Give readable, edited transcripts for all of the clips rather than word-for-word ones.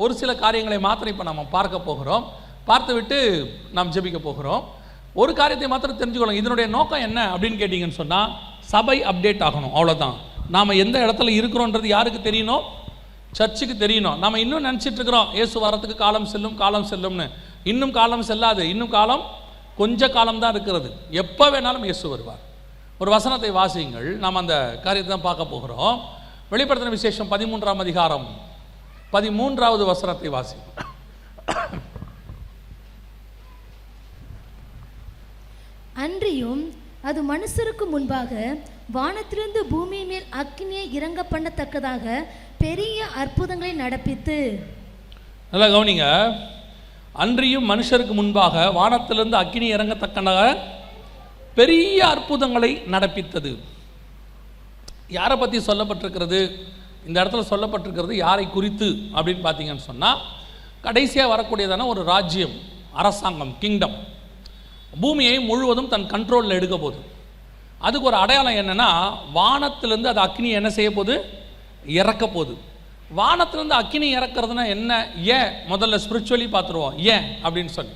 ஒரு சில காரியங்களை மாத்திரம் இப்போ நம்ம பார்க்க போகிறோம். பார்த்துவிட்டு நாம் ஜெபிக்க போகிறோம். ஒரு காரியத்தை மாத்திரம் தெரிஞ்சுக்கணும். இதனுடைய நோக்கம் என்ன அப்படின்னு கேட்டிங்கன்னு சொன்னால், சபை அப்டேட் ஆகணும், அவ்வளோதான். நாம் எந்த இடத்துல இருக்கிறோன்றது யாருக்கு தெரியணும்? சர்ச்சுக்கு தெரியணும். நம்ம இன்னும் நினச்சிட்டு இருக்கிறோம் இயேசு வரத்துக்கு காலம் செல்லும்னு. இன்னும் காலம் செல்லாது. இன்னும் காலம் கொஞ்ச காலம்தான் இருக்கிறது. எப்போ வேணாலும் இயேசு வருவார். ஒரு வசனத்தை வாசியுங்கள். நாம் அந்த காரியத்தை தான் பார்க்க போகிறோம். வெளிப்படுத்தின விசேஷம் 13ஆம் அதிகாரம் 13வது வசனத்தை வாசியுங்கள். அன்றியும் அது மனுஷருக்கு முன்பாக வானத்திலிருந்து பூமி மேல் அக்கினியை இறங்க பண்ணத்தக்கதாக பெரிய அற்புதங்களை நடப்பித்து. நல்லா கவனிங்க. அன்றியும் மனுஷருக்கு முன்பாக வானத்திலிருந்து அக்கினி இறங்கத்தக்கதாக பெரிய அற்புதங்களை நடப்பித்தது. யாரை பற்றி சொல்லப்பட்டிருக்கிறது? இந்த இடத்துல சொல்லப்பட்டிருக்கிறது யாரை குறித்து அப்படின்னு பார்த்தீங்கன்னு சொன்னால், கடைசியாக வரக்கூடியதான ஒரு ராஜ்யம், அரசாங்கம், கிங்டம், பூமியை முழுவதும் தன் கண்ட்ரோலில் எடுக்க போகுது. அதுக்கு ஒரு அடையாளம் என்னென்னா, வானத்திலேருந்து அது அக்னி என்ன செய்ய போகுது? இறக்க போகுது. வானத்திலேருந்து அக்னி இறக்குறதுனா என்ன? ஏன்? முதல்ல ஸ்பிரிச்சுவலி பார்த்துருவோம் ஏன் அப்படின்னு சொல்லி.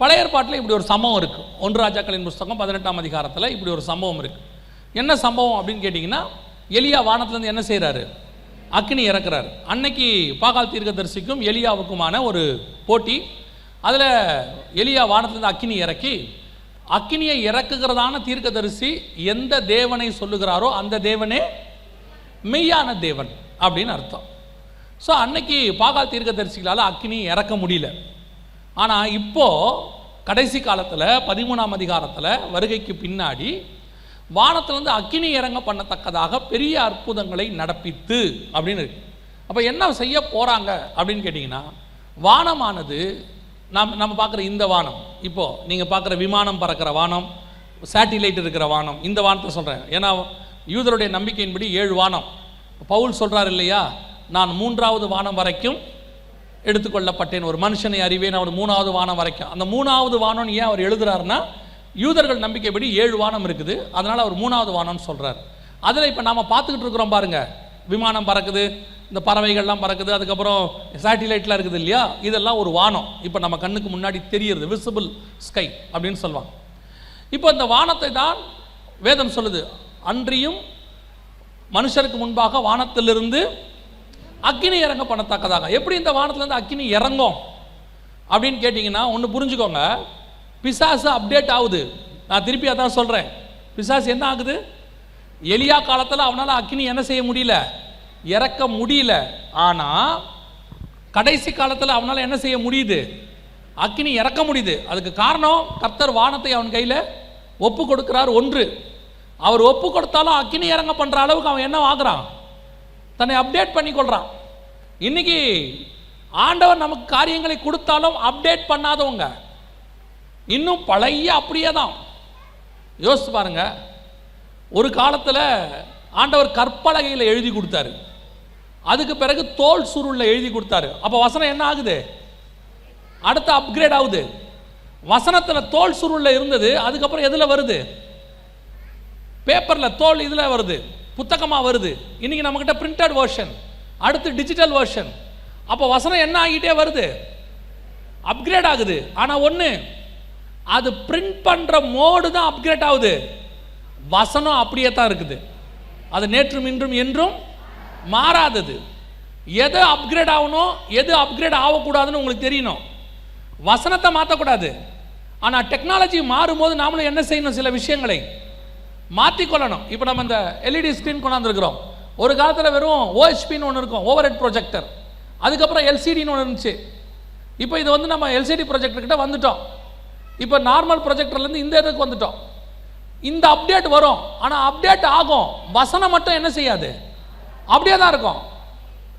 பழைய ஏற்பாட்டில் இப்படி ஒரு சம்பவம் இருக்குது. 1 ராஜாக்களின் புஸ்தகம் 18ஆம் அதிகாரத்தில் இப்படி ஒரு சம்பவம் இருக்குது. என்ன சம்பவம் அப்படின்னு கேட்டிங்கன்னா, எலியா வானத்திலேருந்து என்ன செய்கிறாரு? அக்னி இறக்குறாரு. அன்னைக்கு பாகால் தீர்க்கதரிசிக்கும் எலியாவுக்குமான ஒரு போட்டி. அதில் எலியா வானத்திலேருந்து அக்கினி இறக்கி, அக்கினியை இறக்குகிறதான தீர்க்கதரிசி எந்த தேவனை சொல்லுகிறாரோ அந்த தேவனே மெய்யான தேவன் அப்படின்னு அர்த்தம். ஸோ அன்னைக்கு பாகால் தீர்க்கதரிசிகளால் அக்கினி இறக்க முடியல. ஆனால் இப்போது கடைசி காலத்தில் 13ஆம் அதிகாரத்தில் வருகைக்கு பின்னாடி வானத்திலேருந்து அக்கினி இறங்க பண்ணத்தக்கதாக பெரிய அற்புதங்களை நடப்பித்து அப்படின்னு இருக்கு. அப்போ என்ன செய்ய போகிறாங்க அப்படின்னு கேட்டிங்கன்னா, வானமானது நம்ம பார்க்குற இந்த வானம், இப்போது நீங்கள் பார்க்குற விமானம் பறக்கிற வானம், சேட்டிலைட் இருக்கிற வானம், இந்த வானத்தை சொல்கிறேன். ஏன்னா யூதருடைய நம்பிக்கையின்படி 7 வானம். பவுல் சொல்கிறார் இல்லையா, நான் 3வது வானம் வரைக்கும் எடுத்துக்கொள்ளப்பட்டேன், ஒரு மனுஷனை அறிவேன், அவர் 3வது வானம் வரைக்கும். அந்த 3வது வானம்னு ஏன் அவர் எழுதுறாருன்னா, யூதர்கள் நம்பிக்கைப்படி 7 வானம் இருக்குது, அதனால் அவர் 3வது வானம்னு சொல்கிறார். அதில் இப்போ நாம் பார்த்துக்கிட்டு இருக்கிறோம் பாருங்கள், விமானம் பறக்குது, இந்த பறவைகள்லாம் பறக்குது, அதுக்கப்புறம் சேட்டிலைட்லாம் இருக்குது இல்லையா, இதெல்லாம் ஒரு வானம். இப்போ நம்ம கண்ணுக்கு முன்னாடி தெரியுது, விசிபிள் ஸ்கை அப்படின்னு சொல்லுவாங்க. இப்போ இந்த வானத்தை தான் வேதம் சொல்லுது, அன்றியும் மனுஷருக்கு முன்பாக வானத்திலிருந்து அக்கினி இறங்க பண்ணத்தக்கதாக. எப்படி இந்த வானத்திலேருந்து அக்கினி இறங்கும் அப்படின்னு கேட்டிங்கன்னா, ஒன்று புரிஞ்சுக்கோங்க, பிசாசு அப்டேட் ஆகுது. நான் திருப்பி அதான் சொல்கிறேன், பிசாசு என்ன ஆகுது? எலியா காலத்தில் அவனால் அக்கினி என்ன செய்ய முடியல? இறக்க முடியல. ஆனால் கடைசி காலத்தில் அவனால் என்ன செய்ய முடியுது? அக்கினி இறக்க முடியுது. அதுக்கு காரணம், கர்த்தர் வானத்தை அவன் கையில் ஒப்பு கொடுக்கிறார். ஒன்று, அவர் ஒப்பு கொடுத்தாலும் அக்கினி இறங்க பண்ணுற அளவுக்கு அவன் என்ன ஆகுறான்? தன்னை அப்டேட் பண்ணி கொள்கிறான். இன்னைக்கு ஆண்டவர் நமக்கு காரியங்களை கொடுத்தாலும் அப்டேட் பண்ணாதவங்க இன்னும் பழைய அப்படியே தான். யோசிச்சு பாருங்க, ஒரு காலத்தில் ஆண்டவர் கற்பலகையில் எழுதி கொடுத்தாரு, அதுக்கு பிறகு தோல் சுருளில் எழுதி கொடுத்தாரு. அப்போ வசனம் என்ன ஆகுது? அடுத்த அப்கிரேட் ஆகுது. வசனத்தில் தோல் சுருளில் இருந்தது, அதுக்கப்புறம் எதில் வருது? பேப்பரில், தோல் இதில் வருது, புத்தகமாக வருது. இன்னைக்கு நம்மக்கிட்ட பிரிண்டட் வெர்ஷன், அடுத்து டிஜிட்டல் வெர்ஷன். அப்போ வசனம் என்ன ஆகிட்டே வருது? அப்கிரேட் ஆகுது. ஆனால் ஒன்று, அது பிரிண்ட் பண்ணுற மோடு தான் அப்கிரேட் ஆகுது. வசனம் அப்படியே தான் இருக்குது. அது நேற்றும் இன்றும் என்றும் மாறாதது. எது அப்கிரேட் ஆகணும், எது அப்கிரேட் ஆகக்கூடாதுன்னு உங்களுக்கு தெரியணும். வசனத்தை மாற்றக்கூடாது. ஆனால் டெக்னாலஜி மாறும்போது நாமளும் என்ன செய்யணும்? சில விஷயங்களை மாற்றிக்கொள்ளணும். இப்போ நம்ம இந்த எல்இடி ஸ்க்ரீன் கொண்டாந்துருக்கிறோம். ஒரு காலத்தில் வெறும் ஓஎஸ்பின்னு ஒன்று இருக்கும், ஓவர் ஹெட் ப்ரொஜெக்டர். அதுக்கப்புறம் எல்சிடின்னு ஒன்று இருந்துச்சு. இப்போ இது வந்து நம்ம எல்சிடி ப்ரொஜெக்டர்கிட்ட வந்துட்டோம். இப்போ நார்மல் ப்ரொஜெக்டர்லேருந்து இந்த இதுக்கு வந்துட்டோம். இந்த அப்டேட் வரும், ஆனால் அப்டேட் ஆகும். வசனம் மட்டும் என்ன செய்யாது? அப்படியே தான் இருக்கும்.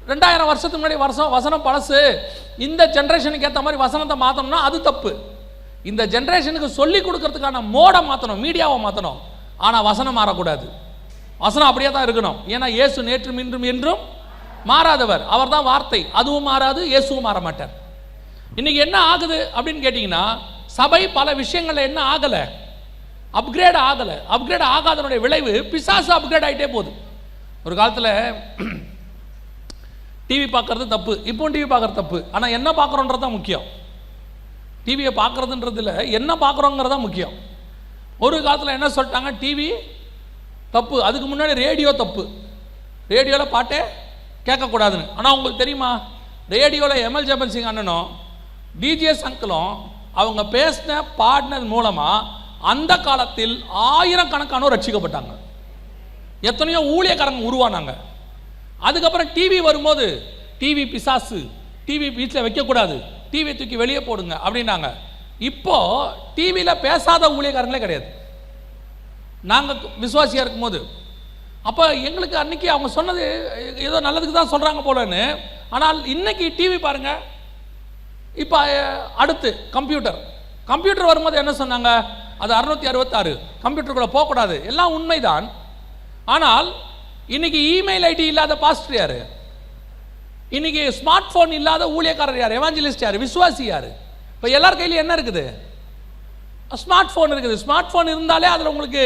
2000 வருஷத்துக்கு முன்னாடி வசனம் பழசு, இந்த ஜென்ரேஷனுக்கு ஏற்ற மாதிரி வசனத்தை மாற்றணும்னா அது தப்பு. இந்த ஜென்ரேஷனுக்கு சொல்லி கொடுக்கறதுக்கான மோடை மாற்றணும், மீடியாவை மாற்றணும். ஆனால் வசனம் மாறக்கூடாது. வசனம் அப்படியே தான் இருக்கணும். ஏன்னா இயேசு நேற்றும் இன்றும் என்றும் மாறாதவர். அவர் தான் வார்த்தை. அதுவும் மாறாது, இயேசுவும் மாற மாட்டார். இன்னைக்கு என்ன ஆகுது அப்படின்னு கேட்டிங்கன்னா, சபை பல விஷயங்களில் என்ன ஆகலை? அப்கிரேட் ஆகலை. அப்கிரேட் ஆகாதனுடைய விளைவு பிசாசு அப்கிரேட் ஆகிட்டே போகுது. ஒரு காலத்தில் டிவி பார்க்குறது தப்பு, இப்போ டிவி பார்க்குறது தப்பு. ஆனால் என்ன பார்க்குறோன்றது தான் முக்கியம். டிவியை பார்க்குறதுன்றதுல என்ன பார்க்குறோங்கிறது தான் முக்கியம். ஒரு காலத்தில் என்ன சொல்லிட்டாங்க, டிவி தப்பு, அதுக்கு முன்னாடி ரேடியோ தப்பு, ரேடியோவில் பாட்டே கேட்கக்கூடாதுன்னு. ஆனால் உங்களுக்கு தெரியுமா, ரேடியோவில் எம்எல் ஜெபல் சிங் அண்ணனும் டிஜிஎஸ் அங்கிளும் அவங்க பேசின பாடினது மூலமாக அந்த காலத்தில் ஆயிரக்கணக்கானோர் ரட்சிக்கப்பட்டாங்க. எத்தனையோ ஊழியக்காரங்க உருவானாங்க. அதுக்கப்புறம் டிவி வரும்போது டிவி பிசாசு, டிவி வீட்டில் வைக்கக்கூடாது, டிவியை தூக்கி வெளியே போடுங்க அப்படின்னாங்க. இப்போ டிவியில் பேசாத ஊழியக்காரங்களே கிடையாது நாங்கள் விசுவாசியாக இருக்கும்போது. அப்போ எங்களுக்கு அன்னைக்கு அவங்க சொன்னது ஏதோ நல்லதுக்கு தான் சொல்கிறாங்க போலன்னு. ஆனால் இன்னைக்கு டிவி பாருங்க. இப்போ அடுத்து கம்ப்யூட்டர் வரும்போது என்ன சொன்னாங்க, அது 666 கம்ப்யூட்டருக்குள்ளே போகக்கூடாது, எல்லாம் உண்மைதான். ஆனால் இன்னைக்கு இமெயில் ஐடி இல்லாத பாஸ்டர் யாரு, இன்னைக்கு ஸ்மார்ட் போன் இல்லாத ஊழியக்காரர் யார், எவாஞ்சலிஸ்ட் யார், விசுவாசி யார்? இப்போ எல்லார் கையிலும் என்ன இருக்குது, ஸ்மார்ட் போன் இருக்குது. ஸ்மார்ட் போன் இருந்தாலே அதில் உங்களுக்கு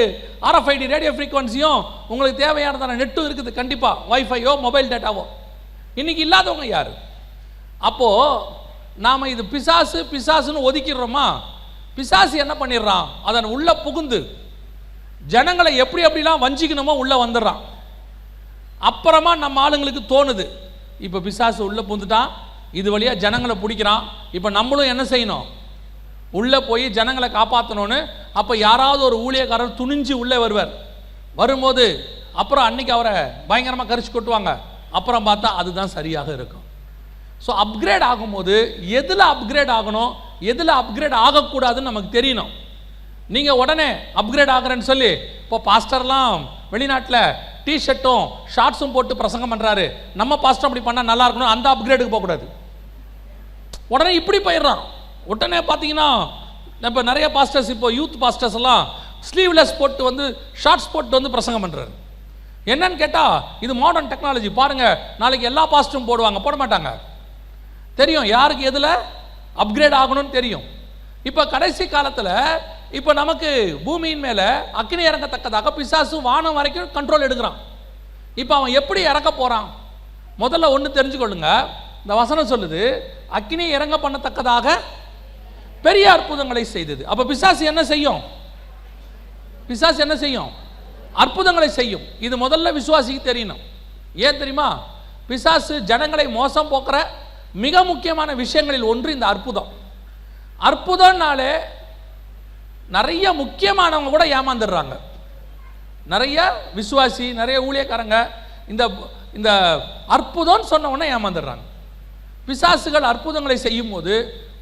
RFID ரேடியோ ஃப்ரீக்வன்சியும் உங்களுக்கு தேவையானதான நெட்டும் இருக்குது, கண்டிப்பாக வைஃபையோ மொபைல் டேட்டாவோ. இன்னைக்கு இல்லாதவங்க யார்? அப்போது நாம் இது பிசாசுன்னு ஒதுக்கிடுறோமா? பிசாசு என்ன பண்ணிடுறான், அதன் உள்ள புகுந்து ஜனங்களை எப்படிலாம் வஞ்சிக்கணுமோ உள்ளே வந்துடுறான். அப்புறமா நம்ம ஆளுங்களுக்கு தோணுது, இப்போ பிசாசு உள்ளே புகுந்துட்டான், இது வழியாக ஜனங்களை பிடிக்கிறான், இப்போ நம்மளும் என்ன செய்யணும், உள்ளே போய் ஜனங்களை காப்பாற்றணும்னு. அப்போ யாராவது ஒரு ஊழியக்காரர் துணிஞ்சு உள்ளே வரும்போது அப்புறம் அன்னைக்கு அவரை பயங்கரமாக கரிச்சு கொட்டுவாங்க. அப்புறம் பார்த்தா அதுதான் சரியாக இருக்கும். ஸோ அப்கிரேட் ஆகும்போது எதில் அப்கிரேட் ஆகணும், எதில் அப்கிரேட் ஆகக்கூடாதுன்னு நமக்கு தெரியணும். நீங்கள் உடனே அப்கிரேட் ஆகிறேன்னு சொல்லி இப்போ பாஸ்டர்லாம் வெளிநாட்டில் டிஷர்ட்டும் ஷார்ட்ஸும் போட்டு பிரசங்கம் பண்ணுறாரு, நம்ம பாஸ்டர் அப்படி பண்ணால் நல்லா இருக்கணும், அந்த அப்கிரேடுக்கு போகக்கூடாது. உடனே இப்படி போயிடுறான். உடனே பார்த்தீங்கன்னா இப்போ நிறைய பாஸ்டர்ஸ், இப்போ யூத் பாஸ்டர்ஸ் எல்லாம் ஸ்லீவ்லெஸ் போட்டு வந்து ஷார்ட்ஸ் போட்டு வந்து பிரசங்கம் பண்ணுறாரு. என்னன்னு கேட்டால் இது மாடர்ன் டெக்னாலஜி பாருங்கள், நாளைக்கு எல்லா பாஸ்டரும் போடுவாங்க, போட மாட்டாங்க. தெரியும் யாருக்கு எதில் அப்கிரேட் ஆகணும்னு தெரியும். இப்போ கடைசி காலத்தில் இப்போ நமக்கு பூமியின் மேலே அக்கினி இறங்கத்தக்கதாக பிசாசு வானம் வரைக்கும் கண்ட்ரோல் எடுக்கிறான். இப்போ அவன் எப்படி இறக்க போகிறான், முதல்ல ஒன்று தெரிஞ்சுக்கொள்ளுங்க. இந்த வசனம் சொல்லுது, அக்கினி இறங்க பண்ணத்தக்கதாக பெரிய அற்புதங்களை செய்தது. அப்போ பிசாசு என்ன செய்யும், பிசாசு என்ன செய்யும், அற்புதங்களை செய்யும். இது முதல்ல விசுவாசிக்கு தெரியணும். ஏன் தெரியுமா, பிசாசு ஜனங்களை மோசம் போக்குற மிக முக்கியமான விஷயங்களில் ஒன்று இந்த அற்புதம். அற்புதம்னாலே நிறைய முக்கியமானவங்க கூட ஏமாந்துடுறாங்க. நிறைய விசுவாசி, நிறைய ஊழியக்காரங்க இந்த அற்புதம் சொன்ன உடனே ஏமாந்துடுறாங்க. பிசாசுகள் அற்புதங்களை செய்யும் போது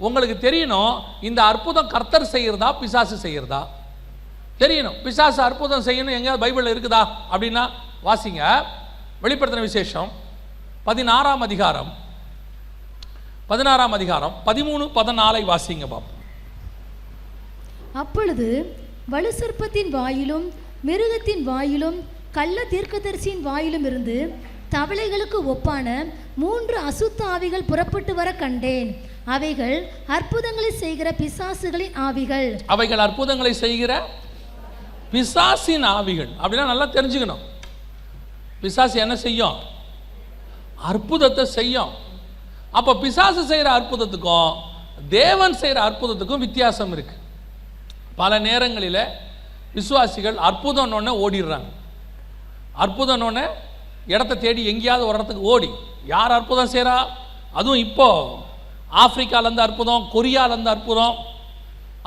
உங்களுக்கு தெரியணும், இந்த அற்புதம் கர்த்தர் செய்கிறதா பிசாசு செய்கிறதா தெரியணும். பிசாசு அற்புதம் செய்யணும் எங்கேயாவது பைபிளில் இருக்குதா அப்படின்னா வாசிங்க. வெளிப்படுத்தின விசேஷம் 16ஆம் அதிகாரம் 13-14 வாசிங்க பாப்போம். அப்பொழுது வலு சர்ப்பத்தின் வாயிலும் மிருகத்தின் வாயிலும் கள்ள தீர்க்கதரிசியின் வாயிலும் இருந்து தவளைகளுக்கு ஒப்பான 3 அசுத்த ஆவிகள் புறப்பட்டு வர கண்டேன். அவைகள் அற்புதங்களை செய்கிற பிசாசுகளின் ஆவிகள். அவைகள் அற்புதங்களை செய்கிற பிசாசின் ஆவிகள். அப்படின்னா நல்லா தெரிஞ்சுக்கணும், பிசாசு என்ன செய்யும், அற்புதத்தை செய்யும். அப்போ பிசாசு செய்கிற அற்புதத்துக்கும் தேவன் செய்கிற அற்புதத்துக்கும் வித்தியாசம் இருக்கு. பல நேரங்களில் விசுவாசிகள் அற்புதம்னு ஓடிடுறாங்க. அற்புதம்னு இடத்த தேடி எங்கேயாவது ஒரு இடத்துக்கு ஓடி, யார் அற்புதம் செய்கிறா, அதுவும் இப்போ ஆப்பிரிக்காலேருந்து அற்புதம், கொரியாலேருந்து அற்புதம்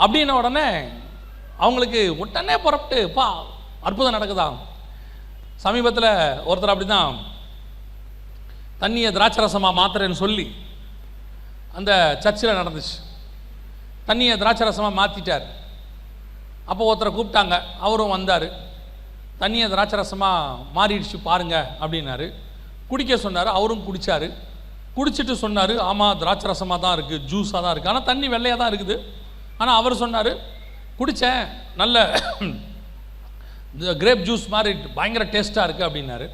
அப்படின்ன உடனே அவங்களுக்கு உடனே புறப்பட்டு அற்புதம் நடக்குதான். சமீபத்தில் ஒருத்தர் அப்படி தான் தண்ணியை திராட்சரசமாக மாத்துறேன்னு சொல்லி அந்த சர்ச்சில் நடந்துச்சு. தண்ணியை திராட்சரசமாக மாற்றிட்டார். அப்போ ஒருத்தரை கூப்பிட்டாங்க, அவரும் வந்தார். தண்ணியை திராட்சரசமாக மாறிடுச்சு பாருங்க அப்படின்னாரு. குடிக்க சொன்னார், அவரும் குடித்தார். குடிச்சிட்டு சொன்னார், ஆமாம் திராட்சரசமாக தான் இருக்குது, ஜூஸாக தான் இருக்குது, ஆனால் தண்ணி வெள்ளையாக தான் இருக்குது. ஆனால் அவர் சொன்னார், குடித்தேன், நல்ல இந்த கிரேப் ஜூஸ் மாதிரி பயங்கர டேஸ்ட்டாக இருக்குது அப்படின்னாரு.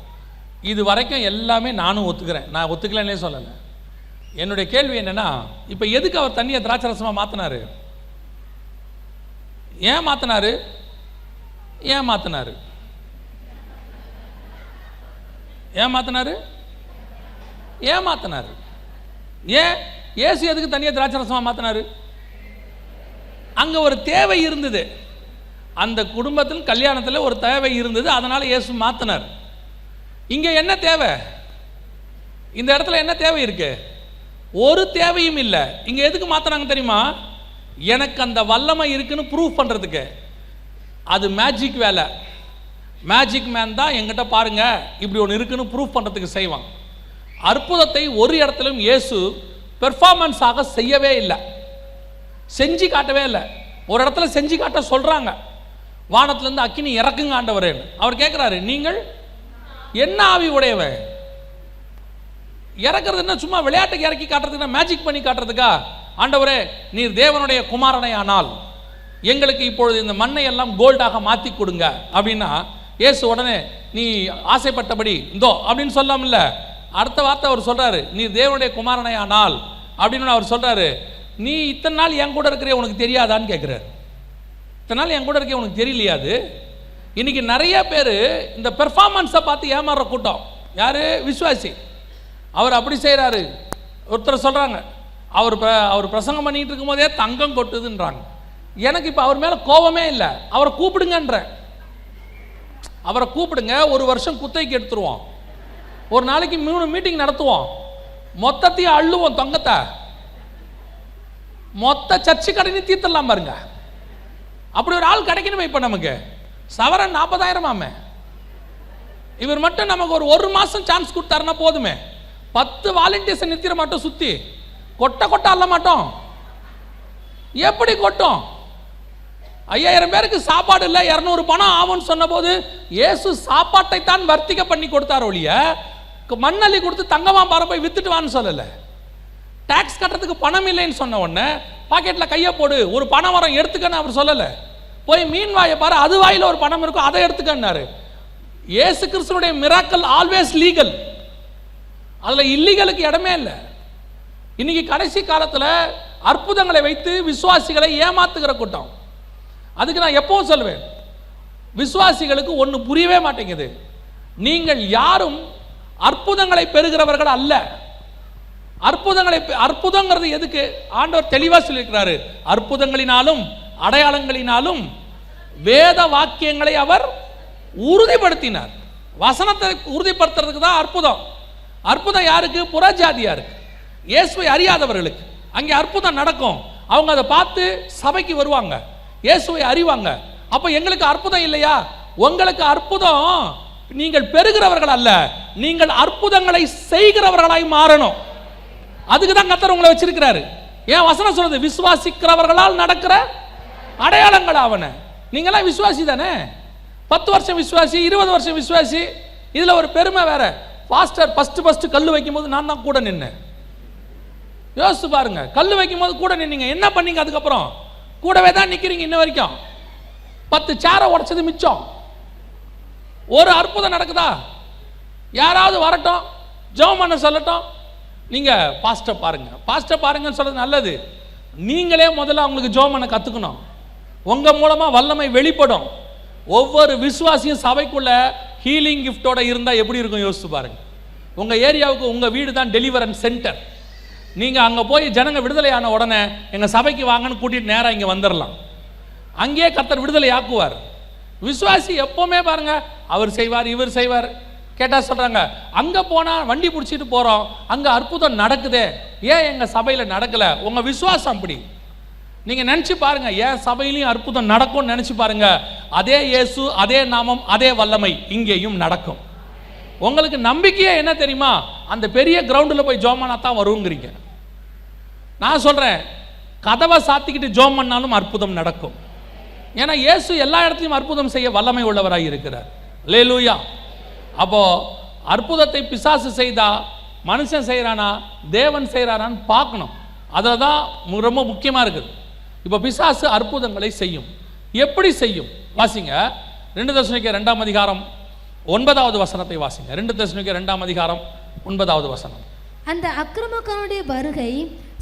இது வரைக்கும் எல்லாமே நானும் ஒத்துக்கிறேன், நான் ஒத்துக்கலன்னே சொல்லலை. என்னுடைய கேள்வி என்னென்னா, இப்போ எதுக்கு அவர் தண்ணியை திராட்சரசமாக மாற்றினார், ஏன் மாற்றினார், ஏன் மாற்றினார், ஏன் மாற்றினார்? ஏமாத்தினார். ஏன் இயேசு எதுக்கு தனியாக திராட்சை ரசமாக மாற்றினார்? அங்கே ஒரு தேவை இருந்தது, அந்த குடும்பத்தில் கல்யாணத்தில் ஒரு தேவை இருந்தது, அதனால் இயேசு மாற்றினார். இங்கே என்ன தேவை? இந்த இடத்துல என்ன தேவை இருக்கு? ஒரு தேவையும் இல்லை. இங்கே எதுக்கு மாற்றினாங்க தெரியுமா? எனக்கு அந்த வல்லமை இருக்குன்னு ப்ரூவ் பண்ணுறதுக்கு. அது மேஜிக் வேலை. மேஜிக் மேன் தான் எங்கிட்ட பாருங்க இப்படி ஒன்று இருக்குன்னு ப்ரூவ் பண்ணுறதுக்கு செய்வான். அற்புதத்தை ஒரு இடத்துலையும் இயேசு பெர்ஃபார்மன்ஸாக செய்யவே இல்லை, செஞ்சு காட்டவே இல்லை. ஒரு இடத்துல செஞ்சு காட்ட சொல்கிறாங்க, வானத்திலேருந்து அக்கினி இறக்குங்க ஆண்டவரேன்னு. அவர் கேட்குறாரு, நீங்கள் என்ன ஆவி உடையவன்? இறக்குறது என்ன சும்மா விளையாட்டுக்கு இறக்கி காட்டுறதுக்கு, மேஜிக் பண்ணி காட்டுறதுக்கா? ஆண்டவரே நீர் தேவனுடைய குமாரனை ஆனால் எங்களுக்கு இப்பொழுது இந்த மண்ணை எல்லாம் கோல்டாக மாற்றி கொடுங்க அப்படின்னா இயேசு உடனே நீ ஆசைப்பட்டபடி இந்தோ அப்படின்னு சொல்லாமல்ல. அடுத்த வார்த்தை அவர் சொல்கிறாரு, நீர் தேவனுடைய குமாரனை ஆனால் அப்படின்னு அவர் சொல்கிறாரு, நீ இத்தனை நாள் என் கூட இருக்கிற உனக்கு தெரியாதான்னு கேட்குறாரு. இத்தனை நாள் என் கூட இருக்க உனக்கு தெரியலையாது? இன்னைக்கு நிறைய பேர் இந்த பெர்ஃபார்மன்ஸை பார்த்து ஏமாறுற கூட்டம். யார்? விசுவாசி. அவர் அப்படி செய்கிறாரு. ஒருத்தர் சொல்கிறாங்க, அவர் பிரசங்கம் பண்ணிட்டு இருக்கும் போதே தங்கம் கொட்டுதுன்றாங்க. எனக்கு இப்போ அவர் மேலே கோபமே இல்லை, அவரை கூப்பிடுங்கன்ற. அவரை கூப்பிடுங்க, ஒரு வருஷம் குத்தைக்கு எடுத்துருவோம், ஒரு நாளைக்கு 3 மீட்டிங் நடத்துவோம், மொத்தத்தையும் அள்ளுவோம், தங்கத்தை மொத்த சர்ச்சு கடனை தீர்த்தலாம் பாருங்க. அப்படி ஒரு ஆள் கிடைக்கணுமே. இப்போ நமக்கு சவரன் 40,000 இவர் மட்டும் நமக்கு ஒரு மாதம் சான்ஸ் கொடுத்தாருன்னா போதுமே. 10 வாலண்டியர்ஸை நிறுத்திட மாட்டோம், சுற்றி கொட்ட அல்ல மாட்டோம். எப்படி கொட்டும்? 5000 பேருக்கு சாப்பாடு இல்லை, 200 பணம் ஆகும்னு சொன்ன போது இயேசு சாப்பாட்டை தான் வர்த்திக்க பண்ணி கொடுத்தார் ஒழிய மண்ணள்ளி கொடுத்து தங்கமா பாரு போய் வித்துட்டு வான்னு சொல்லலை. டாக்ஸ் கட்டுறதுக்கு பணம் இல்லைன்னு சொன்ன உடனே பாக்கெட்டில் கையை போடு, ஒரு பணம் வரம் எடுத்துக்கன்னு அவர் சொல்லலை. போய் மீன் வாயை பாரு, அது வாயில் ஒரு பணம் இருக்கும், அதை எடுத்துக்கன்னாரு. இயேசு கிறிஸ்துனுடைய மிராக்கல் ஆல்வேஸ் லீகல், அதில் இல்லீகலுக்கு இடமே இல்லை. இன்னைக்கு கடைசி காலத்தில் அற்புதங்களை வைத்து விசுவாசிகளை ஏமாத்துகிற கூட்டம். அதுக்கு நான் எப்பவும் சொல்லுவேன், விசுவாசிகளுக்கு ஒன்று புரியவே மாட்டேங்குது. நீங்கள் யாரும் அற்புதங்களை பெறுகிறவர்கள் அல்ல. அற்புதங்கிறது எதுக்கு? ஆண்டவர் தெளிவாக சொல்லியிருக்கிறாரு, அற்புதங்களினாலும் அடையாளங்களினாலும் வேத வாக்கியங்களை அவர் உறுதிப்படுத்தினார். வசனத்தை உறுதிப்படுத்துறதுக்கு தான் அற்புதம். அற்புதம் யாருக்கு? புறஜாதியாருக்கு, இயேசுவை அறியாதவர்களுக்கு. அங்கே அற்புதம் நடக்கும், அவங்க அதை பார்த்து சபைக்கு வருவாங்க, இயேசுவை அறிவாங்க. அப்போ எங்களுக்கு அற்புதம் இல்லையா? உங்களுக்கு அற்புதம் நீங்கள் பெறுகிறவர்கள் அல்ல, நீங்கள் அற்புதங்களை செய்கிறவர்களாய் மாறணும். அதுக்கு தான் கர்த்தர் உங்களை வச்சிருக்கிறாரு. ஏன் வசனம் சொல்றது? விசுவாசிக்கிறவர்களால் நடக்கிற அடையாளங்கள் ஆவன. நீங்களாம் விசுவாசி தானே? 10 வருஷம் விசுவாசி, 20 வருஷம் விசுவாசி. இதுல ஒரு பெருமை வேற. பாஸ்டர் ஃபர்ஸ்ட் கல் வைக்கும் போது நான் தான் கூட நின்னேன். யோசிச்சு பாருங்க, கல் வைக்கும் போது கூட நின்னீங்க, என்ன பண்ணீங்க? அதுக்கப்புறம் கூடவே தான் நிக்கிறீங்க இன்ன வரைக்கும். 10 சேரை உடைச்சது மிச்சம். ஒரு அற்புதம் நடக்குதா? யாராவது வரட்டும், ஜெபம் பண்ண சொல்லட்டும், நீங்க பாஸ்டர் பாருங்கன்னு சொல்றது நல்லது. நீங்களே முதல்ல அவங்களுக்கு ஜெபம் பண்ண கத்துக்கணும். உங்க மூலமா வல்லமை வெளிப்படும். ஒவ்வொரு விசுவாசியும் சபைக்குள்ள ஹீலிங் கிஃப்டோட இருந்தா எப்படி இருக்கும் யோசிச்சு பாருங்க. உங்க ஏரியாவுக்கு உங்க வீடு தான் டெலிவரன்ஸ் சென்டர். நீங்க அங்க போய் ஜனங்க விடுதலையான உடனே எங்க சபைக்கு வாங்கன்னு கூட்டிட்டு நேரா இங்க வந்துடலாம். அங்கேயே கர்த்தர் விடுதலை ஆக்குவார். விசுவாசி எப்பவுமே பாருங்க, அவர் செய்வார், இவர் செய்வார். கேட்டா சொல்றாங்க, அங்க போனா வண்டி பிடிச்சிட்டு போறோம், அங்க அற்புதம் நடக்குதே, ஏன் எங்க சபையில நடக்கல? உங்க விசுவாசம் அப்படி. நீங்க நினைச்சு பாருங்க, ஏன் சபையிலையும் அற்புதம் நடக்கும்னு நினைச்சு பாருங்க. அதே இயேசு, அதே நாமம், அதே வல்லமை இங்கேயும் நடக்கும். உங்களுக்கு நம்பிக்கையே என்ன தெரியுமா? அந்த பெரிய கிரவுண்டில் போய் ஜோமனா தான் வருங்கிறீங்க. நான் சொல்றேன், கதவை சாத்திக்கிட்டு ஜோம் பண்ணாலும் அற்புதம் நடக்கும். ஏன்னா இயேசு எல்லா இடத்துலையும் அற்புதம் செய்ய வல்லமை உள்ளவராக இருக்கிறார். அல்லேலூயா. அப்போ அற்புதத்தை பிசாசு செய்தா மனுஷன் செய்கிறானா தேவன் செய்கிறானான்னு பார்க்கணும். அதில் தான் ரொம்ப முக்கியமாக இருக்குது. இப்போ பிசாசு அற்புதங்களை செய்யும். எப்படி செய்யும்? வாசிங்க 2 தெசலோனிக்கேயர் 2ஆம் அதிகாரம் 9வது வசனத்தை வாசிங்க. 2 தெசலோனிக்கேயர் 2ஆம் அதிகாரம் 9வது வசனம். அந்த அக்கிரமக்காரனுடைய வருகை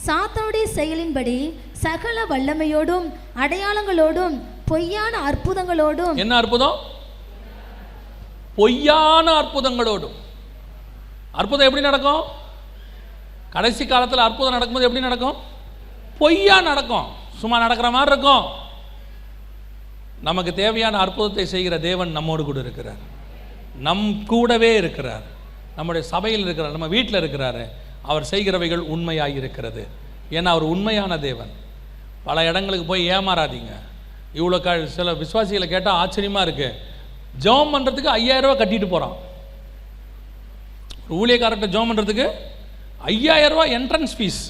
சாத்தானுடைய செயலின்படி சகல வல்லமையோடும் அடையாளங்களோடும் பொய்யான அற்புதங்களோடும். என்ன அற்புதம்? பொய்யான அற்புதங்களோடும். அற்புதம் எப்படி நடக்கும்? கடைசி காலத்தில் அற்புதம் நடக்கும்போது எப்படி நடக்கும்? பொய்யா நடக்கும், சும்மா நடக்கிற மாதிரி இருக்கும். நமக்கு தேவையான அற்புதத்தை செய்கிற தேவன் நம்மோடு கூட இருக்கிறார், நம் கூடவே இருக்கிறார், நம்முடைய சபையில் இருக்கிறார், நம்ம வீட்டில் இருக்கிறாரு. அவர் செய்கிறவைகள் உண்மையாக இருக்கிறது. ஏன்னா அவர் உண்மையான தேவன். பல இடங்களுக்கு போய் ஏமாறாதீங்க. இவ்வளோ சில விசுவாசிகளை கேட்டால் ஆச்சரியமாக இருக்குது. ஜெபம் பண்ணுறதுக்கு 5000 ரூபா கட்டிட்டு போகிறான். ஒரு ஊழியக்காரர்கிட்ட ஜெபம் பண்ணுறதுக்கு 5000 ரூபா என்ட்ரன்ஸ் ஃபீஸ்.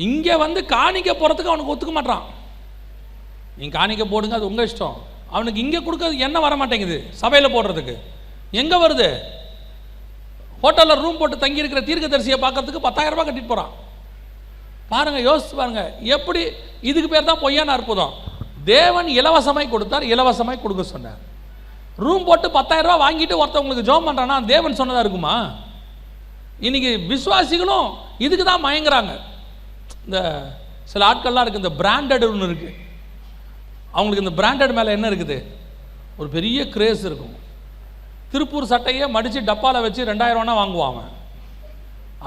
இங்கே வந்து காணிக்க போகிறதுக்கு அவனுக்கு ஒத்துக்க மாட்டான். நீங்கள் காணிக்க போடுங்க, அது உங்கள் இஷ்டம். அவனுக்கு இங்கே கொடுக்கறது என்ன வர மாட்டேங்குது, சபையில் போடுறதுக்கு எங்கே வருது? ஹோட்டலில் ரூம் போட்டு தங்கி இருக்கிற தீர்க்கதரிசியை பார்க்கறதுக்கு 10,000 ரூபா கட்டிட்டு போகிறான். பாருங்கள், யோசிச்சு பாருங்கள். எப்படி? இதுக்கு பேர் தான் பொய்யான அற்புதம். தேவன் இலவசமாய் கொடுத்தார், இலவசமாய் கொடுக்க சொன்னார். ரூம் போட்டு 10,000 ரூபா வாங்கிட்டு ஒருத்தவங்களுக்கு ஜெபம் பண்ணுறான்னா தேவன் சொன்னதாக இருக்குமா? இன்னைக்கு விசுவாசிகளும் இதுக்கு தான் மயங்குறாங்க. இந்த சில ஆட்கள்லாம் இருக்குது, இந்த பிராண்டட் ஒன்று இருக்குது. அவங்களுக்கு இந்த பிராண்டட் மேலே என்ன இருக்குது? ஒரு பெரிய கிரேஸ் இருக்கும். திருப்பூர் சட்டையை மடித்து டப்பாவில் வச்சு 2000 ரூபானா வாங்குவாங்க.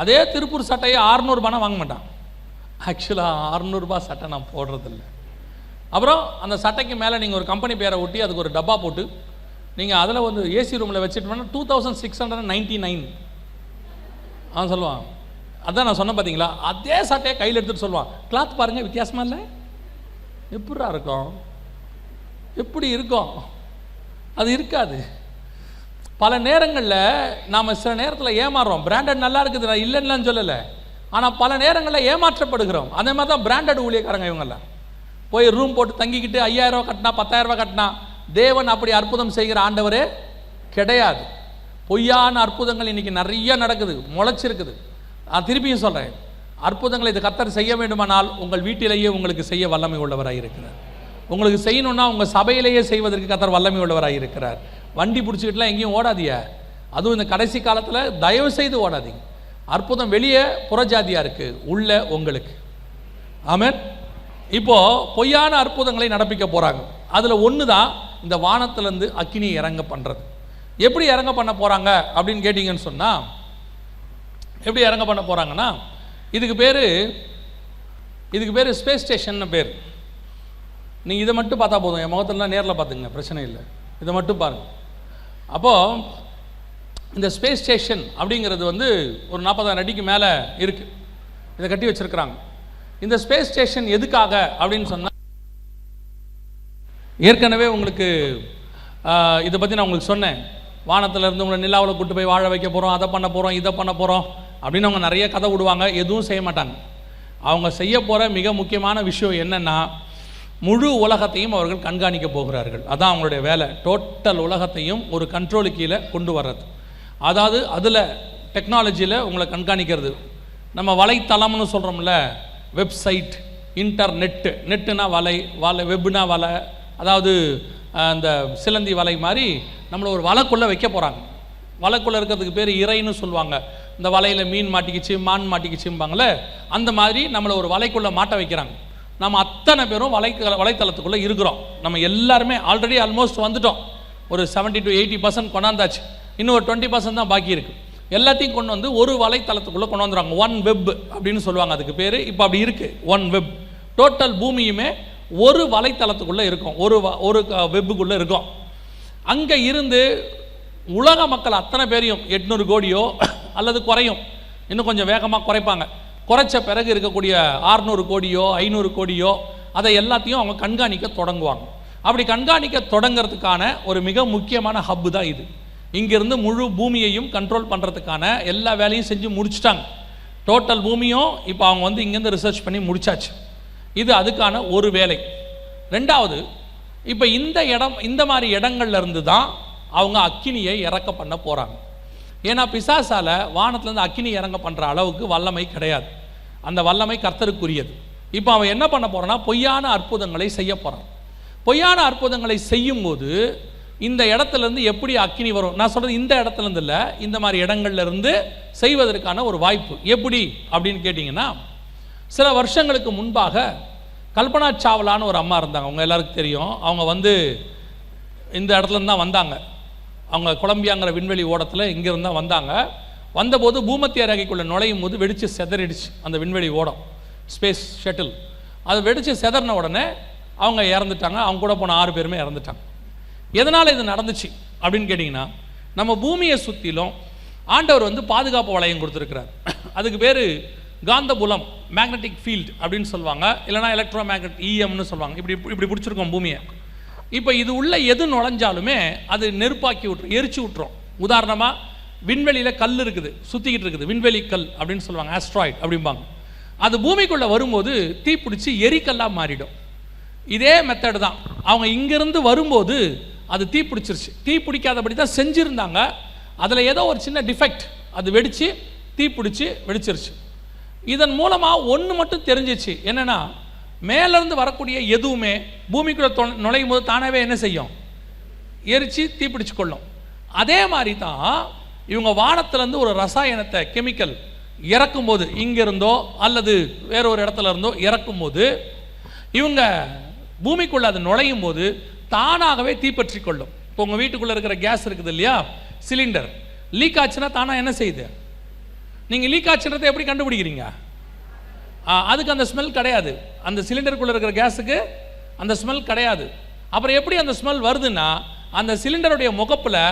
அதே திருப்பூர் சட்டையை 600 ரூபானா வாங்க மாட்டான். ஆக்சுவலாக 600 ரூபா சட்டை நான் போடுறதில்ல. அப்புறம் அந்த சட்டைக்கு மேலே நீங்கள் ஒரு கம்பெனி பேரை ஒட்டி அதுக்கு ஒரு டப்பா போட்டு நீங்கள் அதில் வந்து ஏசி ரூமில் வச்சுட்டோம்னா 2699 அவன் சொல்லுவான். அதான் நான் சொன்னேன் பார்த்தீங்களா? அதே சட்டையை கையில் எடுத்துகிட்டு சொல்லுவான், கிளாத் பாருங்கள் வித்தியாசமாக இல்லை, எப்படா இருக்கும், எப்படி இருக்கும்? அது இருக்காது. பல நேரங்களில் நாம் சில நேரத்தில் ஏமாறுறோம். பிராண்டட் நல்லா இருக்குது, நான் இல்லைன்னு சொல்லலை, ஆனால் பல நேரங்களில் ஏமாற்றப்படுகிறோம். அதே மாதிரி தான் பிராண்டட் ஊழியக்காரங்க இவங்கெல்லாம் போய் ரூம் போட்டு தங்கிக்கிட்டு 5000 ரூபா கட்டினா 10,000 ரூபா கட்டினா தேவன் அப்படி அற்புதம் செய்கிற ஆண்டவரே கிடையாது. பொய்யான அற்புதங்கள் இன்றைக்கி நிறைய நடக்குது, முளைச்சிருக்குது. நான் திருப்பியும் சொல்கிறேன், அற்புதங்களை இது கர்த்தர் செய்ய வேண்டுமானால் உங்கள் வீட்டிலேயே உங்களுக்கு செய்ய வல்லமை உள்ளவராக இருக்கிறார். உங்களுக்கு செய்யணும்னா உங்கள் சபையிலேயே செய்வதற்கு கர்த்தர் வல்லமை உள்ளவராக இருக்கிறார். வண்டி பிடிச்சிக்கிட்டுலாம் எங்கேயும் ஓடாதீங்க. அதுவும் இந்த கடைசி காலத்தில் தயவு செய்து ஓடாதீங்க. அற்புதம் வெளியே புறஜாதியாக இருக்குது, உள்ள உங்களுக்கு. ஆமென். இப்போது பொய்யான அற்புதங்களை நடப்பிக்க போகிறாங்க. அதில் ஒன்று தான் இந்த வானத்திலேருந்து அக்கினியை இறங்க பண்ணுறது. எப்படி இறங்க பண்ண போகிறாங்க அப்படின்னு கேட்டிங்கன்னு சொன்னால், எப்படி இறங்க பண்ண போகிறாங்கன்னா, இதுக்கு பேர் ஸ்பேஸ் ஸ்டேஷன் பேர். நீங்கள் இதை மட்டும் பார்த்தா போதும், என் முகத்திலாம் நேரில் பார்த்துங்க, பிரச்சனை இல்லை, இதை மட்டும் பாருங்கள். அப்போது இந்த ஸ்பேஸ் ஸ்டேஷன் அப்படிங்கிறது வந்து ஒரு 40,000 அடிக்கு மேலே இருக்குது, இதை கட்டி வச்சுருக்குறாங்க. இந்த ஸ்பேஸ் ஸ்டேஷன் எதுக்காக அப்படின்னு சொன்னால், ஏற்கனவே உங்களுக்கு இதை பற்றி நான் உங்களுக்கு சொன்னேன். வானத்தில் இருந்து உங்களை நிலாவில் கூட்டு போய் வாழ வைக்க போகிறோம், அதை பண்ண போகிறோம், இதை பண்ண போகிறோம் அப்படின்னு அவங்க நிறைய கதை விடுவாங்க. எதுவும் செய்ய மாட்டாங்க. அவங்க செய்ய போகிற மிக முக்கியமான விஷயம் என்னென்னா, முழு உலகத்தையும் அவர்கள் கண்காணிக்க போகிறார்கள். அதான் அவங்களுடைய வேலை. டோட்டல் உலகத்தையும் ஒரு கண்ட்ரோலு கீழே கொண்டு வர்றது. அதாவது அதில் டெக்னாலஜியில் உங்களை கண்காணிக்கிறது. நம்ம வலைத்தளம்னு சொல்கிறோம்ல, வெப்சைட், இன்டர்நெட்டு, நெட்டுனா வலை, வெப்னா வலை, அதாவது அந்த சிலந்தி வலை மாதிரி நம்மளை ஒரு வலைக்குள்ளே வைக்க போகிறாங்க. வலைக்குள்ளே இருக்கிறதுக்கு பேர் இறைன்னு சொல்லுவாங்க. இந்த வலையில் மீன் மாட்டிக்கிச்சு, மான் மாட்டிக்கிச்சும்பாங்களே, அந்த மாதிரி நம்மளை ஒரு வலைக்குள்ளே மாட்ட வைக்கிறாங்க. நம்ம அத்தனை பேரும் வலைத்தளத்துக்குள்ளே இருக்கிறோம். நம்ம எல்லாருமே ஆல்ரெடி ஆல்மோஸ்ட் வந்துட்டோம். ஒரு 70 to 80% கொண்டாந்தாச்சு. இன்னும் ஒரு 20% தான் பாக்கி இருக்குது. எல்லாத்தையும் கொண்டு வந்து ஒரு வலைத்தளத்துக்குள்ளே கொண்டு வந்துடுறாங்க. ஒன் வெப் அப்படின்னு சொல்லுவாங்க அதுக்கு பேர். இப்போ அப்படி இருக்குது, ஒன் வெப். டோட்டல் பூமியுமே ஒரு வலைத்தளத்துக்குள்ளே இருக்கும், ஒரு வெப்புக்குள்ளே இருக்கும். அங்கே இருந்து உலக மக்கள் அத்தனை பேரையும் 800 கோடியோ அல்லது குறையும், இன்னும் கொஞ்சம் வேகமாக குறைப்பாங்க. குறைச்ச பிறகு இருக்கக்கூடிய 600 கோடியோ 500 கோடியோ அதை எல்லாத்தையும் அவங்க கண்காணிக்க தொடங்குவாங்க. அப்படி கண்காணிக்க தொடங்கிறதுக்கான ஒரு மிக முக்கியமான ஹப்பு தான் இது. இங்கேருந்து முழு பூமியையும் கண்ட்ரோல் பண்ணுறதுக்கான எல்லா வேலையும் செஞ்சு முடிச்சிட்டாங்க. டோட்டல் பூமியும் இப்போ அவங்க வந்து இங்கேருந்து ரிசர்ச் பண்ணி முடிச்சாச்சு. இது அதுக்கான ஒரு வேலை. ரெண்டாவது, இப்போ இந்த மாதிரி இடங்கள்ல இருந்து தான் அவங்க அக்கினியை இறக்க பண்ண போகிறாங்க. ஏன்னா பிசாசால் வானத்துலேருந்து அக்கினி இறங்க பண்ணுற அளவுக்கு வல்லமை கிடையாது. அந்த வல்லமை கர்த்தருக்குரியது. இப்போ அவன் என்ன பண்ண போகிறான்னா, பொய்யான அற்புதங்களை செய்ய போகிறான். பொய்யான அற்புதங்களை செய்யும்போது இந்த இடத்துலேருந்து எப்படி அக்கினி வரும்? நான் சொல்கிறது இந்த இடத்துலேருந்து இல்லை, இந்த மாதிரி இடங்கள்லேருந்து செய்வதற்கான ஒரு வாய்ப்பு. எப்படி அப்படின்னு கேட்டிங்கன்னா, சில வருஷங்களுக்கு முன்பாக கல்பனா சாவ்லான்னு ஒரு அம்மா இருந்தாங்க, அவங்க எல்லாருக்கும் தெரியும். அவங்க வந்து இந்த இடத்துலேருந்து தான் வந்தாங்க. அவங்க கொலம்பியாங்கிற விண்வெளி ஓடத்தில் இங்கேருந்து தான் வந்தாங்க. வந்தபோது பூமத்திய ரேகைக்குள்ளே நுழையும் போது வெடித்து செதறிடுச்சு அந்த விண்வெளி ஓடம், ஸ்பேஸ் ஷட்டில். அது வெடித்து செதறின உடனே அவங்க இறந்துட்டாங்க. அவங்க கூட போன 6 பேருமே இறந்துட்டாங்க. எதனால் இது நடந்துச்சு அப்படின்னு கேட்டிங்கன்னா, நம்ம பூமியை சுற்றிலும் ஆண்டவர் வந்து பாதுகாப்பு வளையம் கொடுத்துருக்கிறார். அதுக்கு பேர் காந்தபுலம், மேக்னெட்டிக் ஃபீல்டு அப்படின்னு சொல்லுவாங்க, இல்லைனா எலக்ட்ரோ மேக்னெட் EMன்னு சொல்லுவாங்க. இப்படி பிடிச்சிருக்கோம் பூமியை. இப்போ இது உள்ள எது நுழைஞ்சாலுமே அது நெருப்பாக்கி விட்டுரும், எரிச்சு விட்டுரும். உதாரணமாக விண்வெளியில் கல் இருக்குது, சுற்றிக்கிட்டு இருக்குது, விண்வெளி கல் அப்படின்னு சொல்லுவாங்க, ஆஸ்ட்ராய்டு அப்படிம்பாங்க. அது பூமிக்குள்ளே வரும்போது தீப்பிடிச்சி எரிக்கல்லாக மாறிடும். இதே மெத்தடு தான் அவங்க இங்கேருந்து வரும்போது அது தீப்பிடிச்சிருச்சு. தீப்பிடிக்காதபடி தான் செஞ்சுருந்தாங்க. அதில் ஏதோ ஒரு சின்ன டிஃபெக்ட், அது வெடித்து தீப்பிடிச்சு வெடிச்சிருச்சு. இதன் மூலமாக ஒன்று மட்டும் தெரிஞ்சிச்சு, என்னென்னா மேலேருந்து வரக்கூடிய எதுவுமே பூமிக்குள்ளே நுழையும் போது தானாகவே என்ன செய்யும், எரித்து தீப்பிடிச்சு கொள்ளும். அதே மாதிரி தான் இவங்க வானத்திலேருந்து ஒரு ரசாயனத்தை, கெமிக்கல் இறக்கும்போது, இங்கிருந்தோ அல்லது வேற ஒரு இடத்துல இருந்தோ இறக்கும்போது இவங்க பூமிக்குள்ளே அது நுழையும் போது தானாகவே தீப்பற்றி கொள்ளும். இப்போ உங்கள் வீட்டுக்குள்ளே இருக்கிற கேஸ் இருக்குது இல்லையா, சிலிண்டர் லீக் ஆச்சுன்னா தானாக என்ன செய்யுது? நீங்கள் லீக் ஆச்சுன்றதை எப்படி கண்டுபிடிக்கிறீங்க? அதுக்கு அந்த ஸ்மெல் கிடையாது. அந்த சிலிண்டருக்குள்ளே இருக்கிற கேஸுக்கு அந்த ஸ்மெல் கிடையாது. அப்புறம் எப்படி அந்த ஸ்மெல் வருதுன்னா, அந்த சிலிண்டருடைய முகப்பில்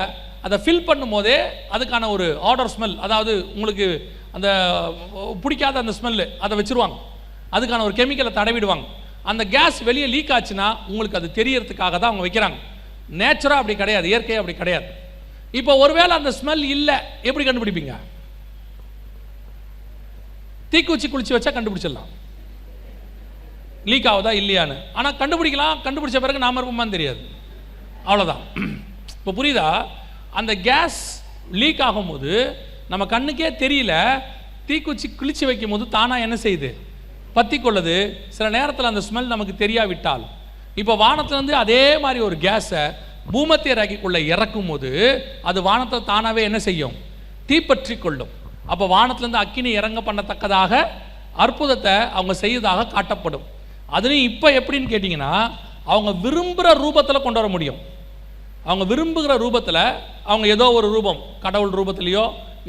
அதை ஃபில் பண்ணும் போதே அதுக்கான ஒரு ஆர்டர் ஸ்மெல், அதாவது உங்களுக்கு அந்த பிடிக்காத அந்த ஸ்மெல்லு அதை வச்சுருவாங்க. அதுக்கான ஒரு கெமிக்கலை தடவிடுவாங்க. அந்த கேஸ் வெளியே லீக் ஆச்சுன்னா உங்களுக்கு அது தெரியறதுக்காக தான் அவங்க வைக்கிறாங்க. நேச்சுராக அப்படி கிடையாது, இயற்கையாக அப்படி கிடையாது. இப்போ ஒருவேளை அந்த ஸ்மெல் இல்லை, எப்படி கண்டுபிடிப்பீங்க? தீக்குச்சி குளிச்சு வச்சா கண்டுபிடிச்சிடலாம் லீக் ஆகுதா இல்லையான்னு. ஆனால் கண்டுபிடிக்கலாம், கண்டுபிடிச்ச பிறகு நாம இருப்போமான்னு தெரியாது, அவ்வளோதான். இப்போ புரியுதா? அந்த கேஸ் லீக் ஆகும்போது நம்ம கண்ணுக்கே தெரியல, தீக்குச்சி குளிச்சு வைக்கும் போது தானாக என்ன செய்யுது, பற்றி கொள்ளுது. சில நேரத்தில் அந்த ஸ்மெல் நமக்கு தெரியாவிட்டால், இப்போ வானத்திலேருந்து அதே மாதிரி ஒரு கேஸை பூமத்திய ரேகைக்குள்ளே இறக்கும் போது அது வானத்தில் தானாகவே என்ன செய்யும், தீப்பற்றி கொள்ளும். அப்போ வானத்திலேருந்து அக்கினி இறங்க பண்ணத்தக்கதாக அற்புதத்தை அவங்க செய்வதாக காட்டப்படும். அதுலேயும் இப்போ எப்படின்னு கேட்டிங்கன்னா, அவங்க விரும்புகிற ரூபத்தில் கொண்டு வர முடியும். அவங்க விரும்புகிற ரூபத்தில், அவங்க ஏதோ ஒரு ரூபம், கடவுள் ரூபத்திலையோ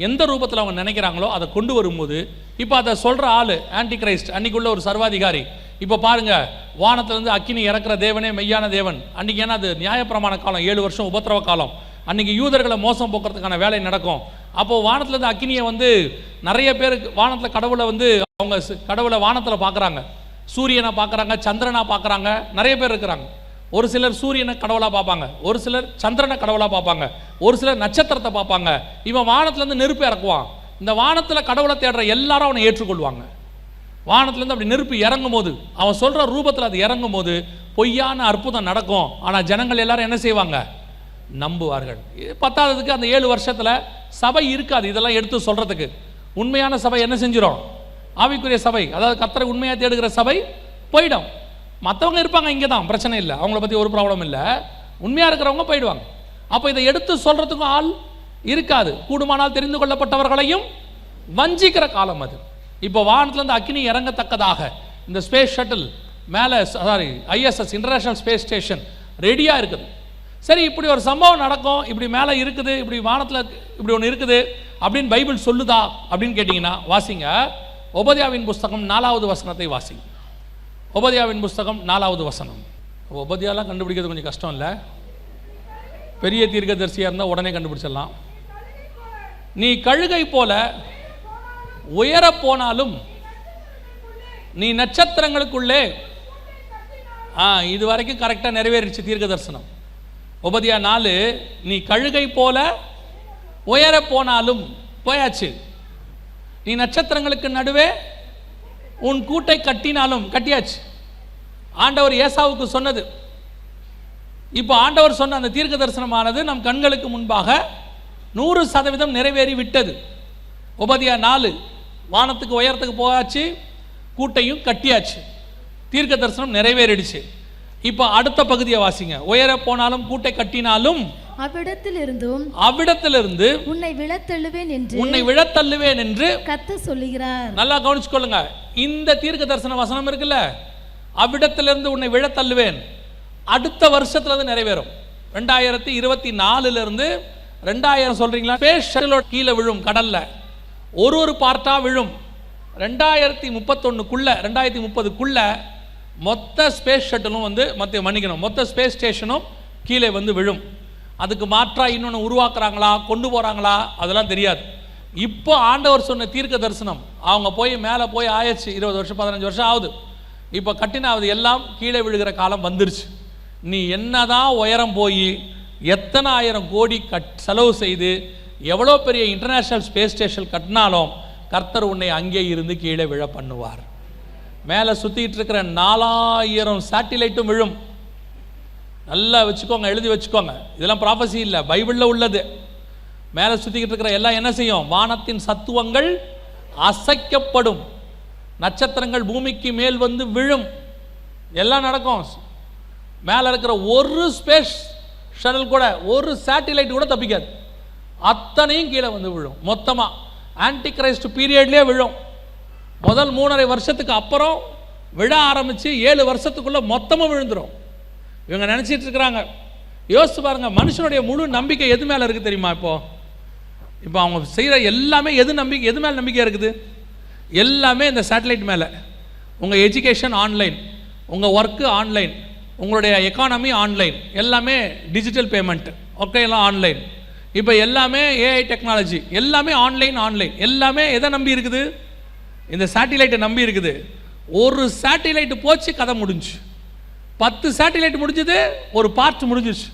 எந்த ரூபத்தில் அவங்க நினைக்கிறாங்களோ அதை கொண்டு வரும்போது, இப்போ அதை சொல்கிற ஆள் ஆன்டி கிரைஸ்ட், அன்றைக்குள்ள ஒரு சர்வாதிகாரி. இப்போ பாருங்கள், வானத்திலேருந்து அக்கினி இறக்குற தேவனே மெய்யான தேவன். அன்றைக்கி ஏன்னா அது நியாயப்பிரமாண காலம், 7 வருஷம் உபத்திரவ காலம். அன்றைக்கி யூதர்களை மோசம் போக்குறதுக்கான வேலை நடக்கும். அப்போது வானத்திலேருந்து அக்கினியை வந்து நிறைய பேர் வானத்தில் கடவுளை வந்து அவங்க கடவுளை வானத்தில் பார்க்குறாங்க, சூரியனை பார்க்குறாங்க, சந்திரனை பார்க்குறாங்க, நிறைய பேர் இருக்கிறாங்க. ஒரு சிலர் சூரியனை கடவுளாக பார்ப்பாங்க, ஒரு சிலர் சந்திரனை கடவுளாக பார்ப்பாங்க, ஒரு சிலர் நட்சத்திரத்தை பார்ப்பாங்க. இவன் வானத்துலேருந்து நெருப்பு இறக்குவான். இந்த வானத்தில் கடவுளை தேடுற எல்லாரும் அவனை ஏற்றுக்கொள்வாங்க. வானத்துலேருந்து அப்படி நெருப்பு இறங்கும் போது, அவன் சொல்கிற ரூபத்தில் அது இறங்கும் போது பொய்யான அற்புதம் நடக்கும். ஆனால் ஜனங்கள் எல்லாரும் என்ன செய்வாங்க, நம்புவார்கள். பத்தாவதுக்கு அந்த 7 வருஷத்தில் சபை இருக்காது இதெல்லாம் எடுத்து சொல்கிறதுக்கு. உண்மையான சபை என்ன செஞ்சிடும், ஆவிக்குரிய சபை, அதாவது கர்த்தரை உண்மையாக தேடுகிற சபை போயிடும். மற்றவங்க இருப்பாங்க, இங்கே தான் பிரச்சனை இல்லை, அவங்கள பற்றி ஒரு ப்ராப்ளம் இல்லை. உண்மையாக இருக்கிறவங்க போயிடுவாங்க. அப்போ இதை எடுத்து சொல்கிறதுக்கும் ஆள் இருக்காது. கூடுமானால் தெரிந்து கொள்ளப்பட்டவர்களையும் வஞ்சிக்கிற காலம் அது. இப்போ வானத்துலேருந்து அக்கினி இறங்கத்தக்கதாக இந்த ஸ்பேஸ் ஷட்டில் மேலே, ISS இன்டர்நேஷ்னல் ஸ்பேஸ் ஸ்டேஷன் ரெடியாக இருக்குது. சரி, இப்படி ஒரு சம்பவம் நடக்கும், இப்படி மேலே இருக்குது, இப்படி வானத்தில் இப்படி ஒன்று இருக்குது அப்படின்னு பைபிள் சொல்லுதா அப்படின்னு கேட்டிங்கன்னா, வாசிங்க ஒபதியாவின் புஸ்தகம் 4வது வசனத்தை வாசிங்க. ஒபதியாவின் புஸ்தகம் 4வது வசனம். ஒபதியாலாம் கண்டுபிடிக்கிறது கொஞ்சம் கஷ்டம் இல்லை, பெரிய தீர்க்கதரிசியாக இருந்தால் உடனே கண்டுபிடிச்சிடலாம். நீ கழுகை போல உயர போனாலும் நீ நட்சத்திரங்களுக்குள்ளே, இது வரைக்கும் கரெக்டாக நிறைவேறிச்சு தீர்க்க தரிசனம். ஒபதியா 4, நீ கழுகை போல உயர போனாலும் போயாச்சு. நீ நட்சத்திரங்களுக்கு நடுவே உன் கூட்டை கட்டினாலும் கட்டியாச்சு. ஆண்டவர் ஏசாவுக்கு சொன்னது. இப்போ ஆண்டவர் சொன்ன அந்த தீர்க்க தரிசனமானது நம் கண்களுக்கு முன்பாக 100% நிறைவேறி விட்டது. ஒபதியா 4, வானத்துக்கு உயரத்துக்கு போயாச்சு, கூட்டையும் கட்டியாச்சு, தீர்க்க தரிசனம் நிறைவேறிடுச்சு. இப்போ அடுத்த பகுதியை வாசிங்க. உயர போனாலும் கூட்டை கட்டினாலும் அவ்விடத்திலிருந்து உன்னை விழத்தள்ளுவேன் என்று கர்த்தர் சொல்லுகிறார். நல்லா கவனிச்சுக்கொள்ளுங்க. இந்த தீர்க்க தரிசன வசனம் இருக்குல்ல, அவ்விடத்திலிருந்து உன்னை விழத்தள்ளுவேன், அடுத்த வருஷத்துல இருந்து நிறைவேறும். 2024 2000 சொல்றீங்களா, ஸ்பேஸ் ஷட்டிலோட கீழே விழும் கடல்ல. ஒரு பார்ட்டாக விழும். 2030க்குள்ள மொத்த ஸ்பேஸ் ஷட்டிலும் வந்து மொத்த ஸ்பேஸ் ஸ்டேஷனும் கீழே வந்து விழும். அதுக்கு மாற்றாக இன்னொன்று உருவாக்குறாங்களா, கொண்டு போகிறாங்களா, அதெல்லாம் தெரியாது. இப்போ ஆண்டவர் சொன்ன தீர்க்க தரிசனம் அவங்க போய் மேலே போய் ஆயிடுச்சு. 20 வருஷம் 15 வருஷம் ஆகுது. இப்போ கட்டினாவது எல்லாம் கீழே விழுகிற காலம் வந்துருச்சு. நீ என்னதான் உயரம் போய் எத்தனை ஆயிரம் கோடி செலவு செய்து எவ்வளோ பெரிய இன்டர்நேஷ்னல் ஸ்பேஸ் ஸ்டேஷன் கட்டினாலும் கர்த்தர் உன்னை அங்கே இருந்து கீழே விழ பண்ணுவார். மேலே சுற்றிட்டு இருக்கிற 4000 சேட்டிலைட்டும் விழும். நல்லா வச்சுக்கோங்க, எழுதி வச்சுக்கோங்க. இதெல்லாம் ப்ராஃபஸி இல்லை, பைபிளில் உள்ளது. மேலே சுற்றிக்கிட்டு இருக்கிற எல்லாம் என்ன செய்யும்? வானத்தின் சத்துவங்கள் அசைக்கப்படும். நட்சத்திரங்கள் பூமிக்கு மேல் வந்து விழும். எல்லாம் நடக்கும். மேலே இருக்கிற ஒரு ஸ்பேஸ் ஷட்டில் கூட, ஒரு சேட்டிலைட் கூட தப்பிக்காது. அத்தனையும் கீழே வந்து விழும். மொத்தமாக ஆன்டி கிரைஸ்ட் பீரியட்லேயே விழும். முதல் 3.5 வருஷத்துக்கு அப்புறம் விழ ஆரம்பித்து 7 வருஷத்துக்குள்ளே மொத்தமாக விழுந்துடும். இவங்க நினச்சிட்டு இருக்கிறாங்க. யோசிச்சு பாருங்க, மனுஷனுடைய முழு நம்பிக்கை எது மேலே இருக்குது தெரியுமா? இப்போ அவங்க செய்கிற எல்லாமே எது மேலே நம்பிக்கை இருக்குது? எல்லாமே இந்த சேட்டலைட் மேலே. உங்கள் எஜுகேஷன் ஆன்லைன், உங்கள் ஒர்க்கு ஆன்லைன், உங்களுடைய எக்கானமி ஆன்லைன், எல்லாமே டிஜிட்டல் பேமெண்ட், ஓகே, எல்லாம் ஆன்லைன். இப்போ எல்லாமே ஏஐ டெக்னாலஜி, எல்லாமே ஆன்லைன். எல்லாமே எதை நம்பி இருக்குது? இந்த சேட்டிலைட்டை நம்பி இருக்குது. ஒரு சேட்டிலைட் போச்சு, கதை முடிஞ்சு. 10 சேட்டிலைட் முடிஞ்சது, ஒரு பார்ட் முடிஞ்சிச்சு.